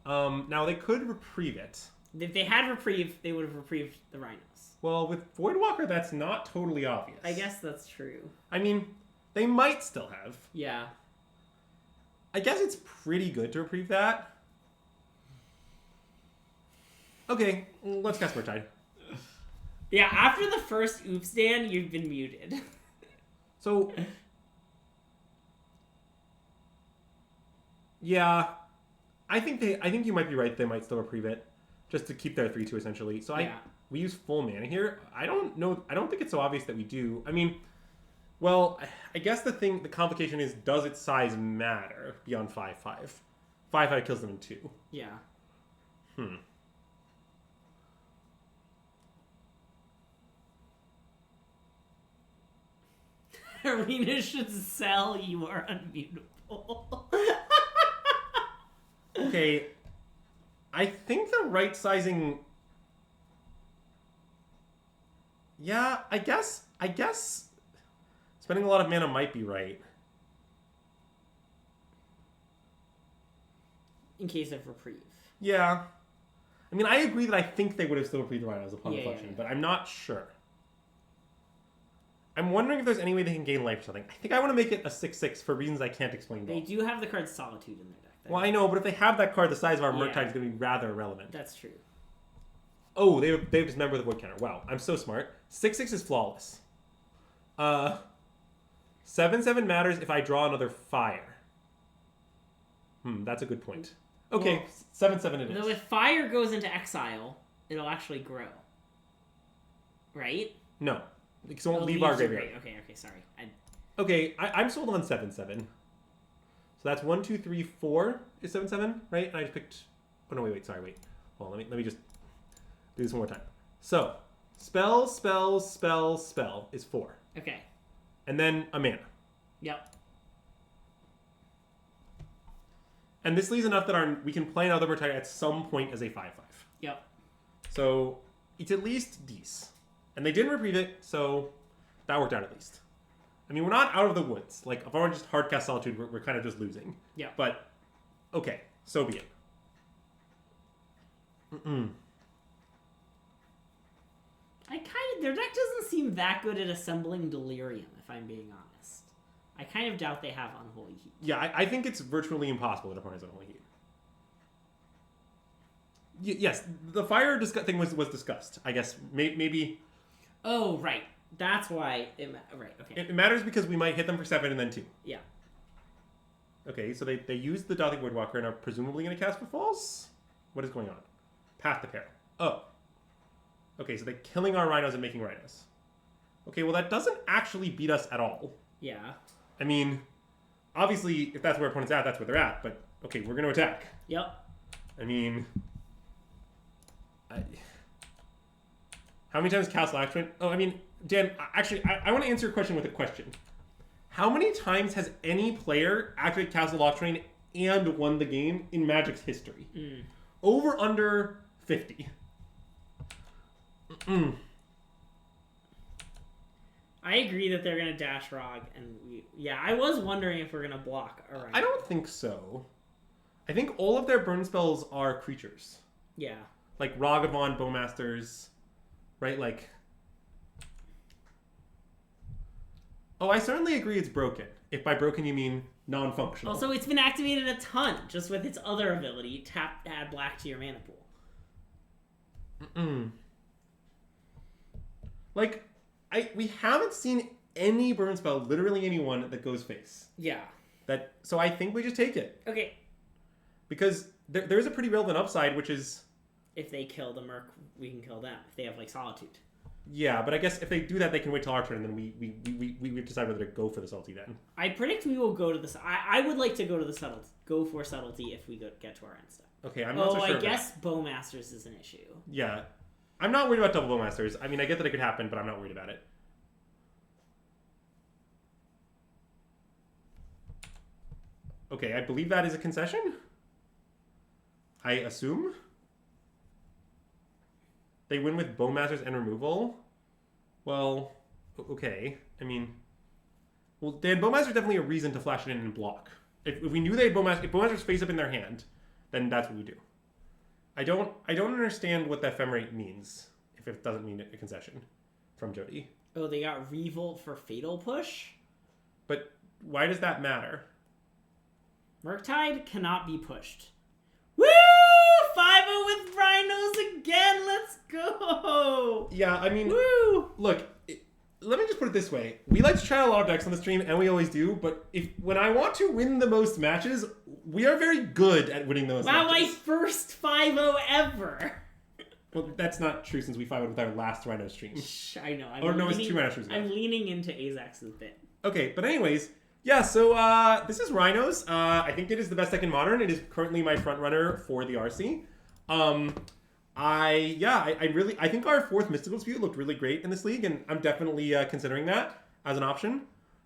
Now, they could reprieve it. If they had reprieve, they would have reprieved the Rhinos. Well, with Voidwalker, that's not totally obvious. I guess that's true. I mean, they might still have. Yeah. I guess it's pretty good to reprieve that. Okay, let's cast Murktide. Yeah, after the first oops, Dan, you've been muted. So... Yeah, I think you might be right. They might still reprieve it, just to keep their 3/2 essentially. So yeah. We use full mana here. I don't know. I don't think it's so obvious that we do. I mean, well, I guess the complication is, does its size matter beyond 5/5? 5/5 kills them in 2. Yeah. Arena should sell. You are unmutable. Okay, I think the right sizing... Yeah, I guess spending a lot of mana might be right. In case of reprieve. Yeah. I mean, I agree that I think they would have still reprieved the Rhinos upon reflection, yeah. but I'm not sure. I'm wondering if there's any way they can gain life or something. I think I want to make it a 6/6 for reasons I can't explain. They do have the card Solitude in their deck. Well, I know, but if they have that card, the size of our Yeah. Murktide is going to be rather irrelevant. That's true. Oh, they've dismembered the void counter. Wow, I'm so smart. 6/6 is flawless. 7/7 matters if I draw another fire. That's a good point. Okay, Well, 7/7 it is. Though if fire goes into exile, it'll actually grow. Right? No, because it won't Oh, leave our leaves are graveyard. great. Okay, sorry. Okay, I'm sold on 7/7. So that's 1, 2, 3, 4 is 7/7, right? And I just picked. Oh no, wait. Sorry, wait. Well, let me just do this one more time. So spell is 4, Okay. and then a mana. Yep. And this leaves enough that we can play another Murktide at some point as a 5/5. Yep. So it's at least decent. And they didn't reprieve it, so that worked out at least. I mean, we're not out of the woods. Like, if I were just hard cast Solitude, we're kind of just losing. Yeah. But, okay, so be it. Their deck doesn't seem that good at assembling Delirium, if I'm being honest. I kind of doubt they have Unholy Heat. Yeah, I think it's virtually impossible that opponents Unholy Heat. Yes, the fire thing was discussed. I guess maybe... Oh, right. That's why right, okay. It matters because we might hit them for 7 and then 2. Yeah. Okay, so they used the Dothing Voidwalker and are presumably going to cast Falls? What is going on? Path to Peril. Oh. Okay, so they're killing our Rhinos and making Rhinos. Okay, well that doesn't actually beat us at all. Yeah. I mean, obviously, if that's where opponent's at, that's where they're at. But, okay, we're going to attack. Yep. I mean... How many times Castle Action? Oh, I mean, Dan, actually, I want to answer your question with a question. How many times has any player activated Castle Lock Train and won the game in Magic's history? Over, under 50. I agree that they're going to dash Rog, and I was wondering if we're going to block. I don't think so. I think all of their burn spells are creatures. Yeah. Like Ragavan, Bowmasters, right? Like, oh, I certainly agree it's broken. If by broken you mean non-functional. Also, it's been activated a ton just with its other ability, tap to add black to your mana pool. Like, we haven't seen any burn spell, literally anyone, that goes face. Yeah. So I think we just take it. Okay. Because there's a pretty relevant upside, which is... If they kill the Merc, we can kill them. If they have, like, Solitude. Yeah, but I guess if they do that, they can wait till our turn, and then we decide whether to go for the salty then. I predict we will go to the... I would like to go to the subtlety. Go for subtlety if we get to our end step. Okay, I'm not so sure. I guess Bowmasters is an issue. Yeah. I'm not worried about double Bowmasters. I mean, I get that it could happen, but I'm not worried about it. Okay, I believe that is a concession? I assume? They win with Bowmasters and removal? Well, okay. I mean... Well, Dan, Bowmasters is definitely a reason to flash it in and block. If we knew they had Bowmasters... If Bowmasters face up in their hand, then that's what we do. I don't understand what that Ephemerate means, if it doesn't mean a concession from Jody. Oh, they got Revolt for Fatal Push? But why does that matter? Murktide cannot be pushed. Woo! 5-0 with Rhinos again. Let's go. Yeah, I mean, woo! Look, let me just put it this way. We like to try a lot of decks on the stream, and we always do, but when I want to win the most matches, we are very good at winning those matches. Wow, my first 5-0 ever. Well, that's not true since we 5-0 with our last Rhino stream. I know. It's 2 Rhino streams ago. I'm leaning into Azax's bit. Okay, but anyways... Yeah, so this is Rhinos. I think it is the best deck in Modern. It is currently my front runner for the RC. I think our 4th Mystical Dispute looked really great in this league, and I'm definitely considering that as an option.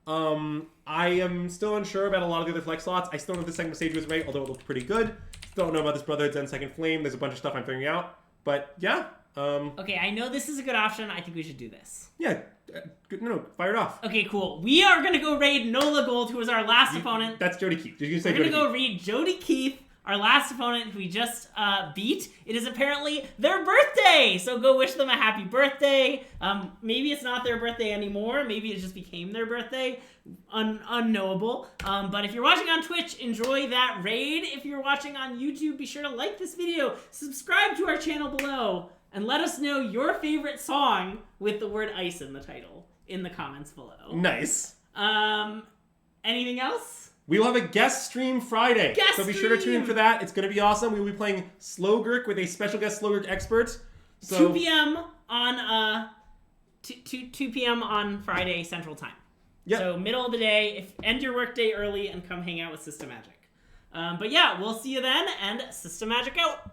I am still unsure about a lot of the other flex slots. I still don't know if the second stage was right, although it looked pretty good. Still don't know about this Brotherhood Zen Second Flame. There's a bunch of stuff I'm figuring out. But yeah. Okay, I know this is a good option. I think we should do this. Yeah. No, fire it off. Okay, cool. We are going to go raid Nola Gold, who was our last opponent. That's Jody Keith. We're going to go raid Jody Keith, our last opponent who we just beat. It is apparently their birthday, so go wish them a happy birthday. Maybe it's not their birthday anymore. Maybe it just became their birthday. Unknowable. But if you're watching on Twitch, enjoy that raid. If you're watching on YouTube, be sure to like this video, subscribe to our channel below, and let us know your favorite song with the word ice in the title in the comments below. Nice. Anything else? We will have a guest stream Friday. So be sure to tune in for that. It's going to be awesome. We will be playing Slowgurk with a special guest Slowgurk expert. So 2 p.m. on 2 p.m. on Friday Central Time. Yep. So middle of the day. End your workday early and come hang out with System Magic. But yeah, we'll see you then, and System Magic out.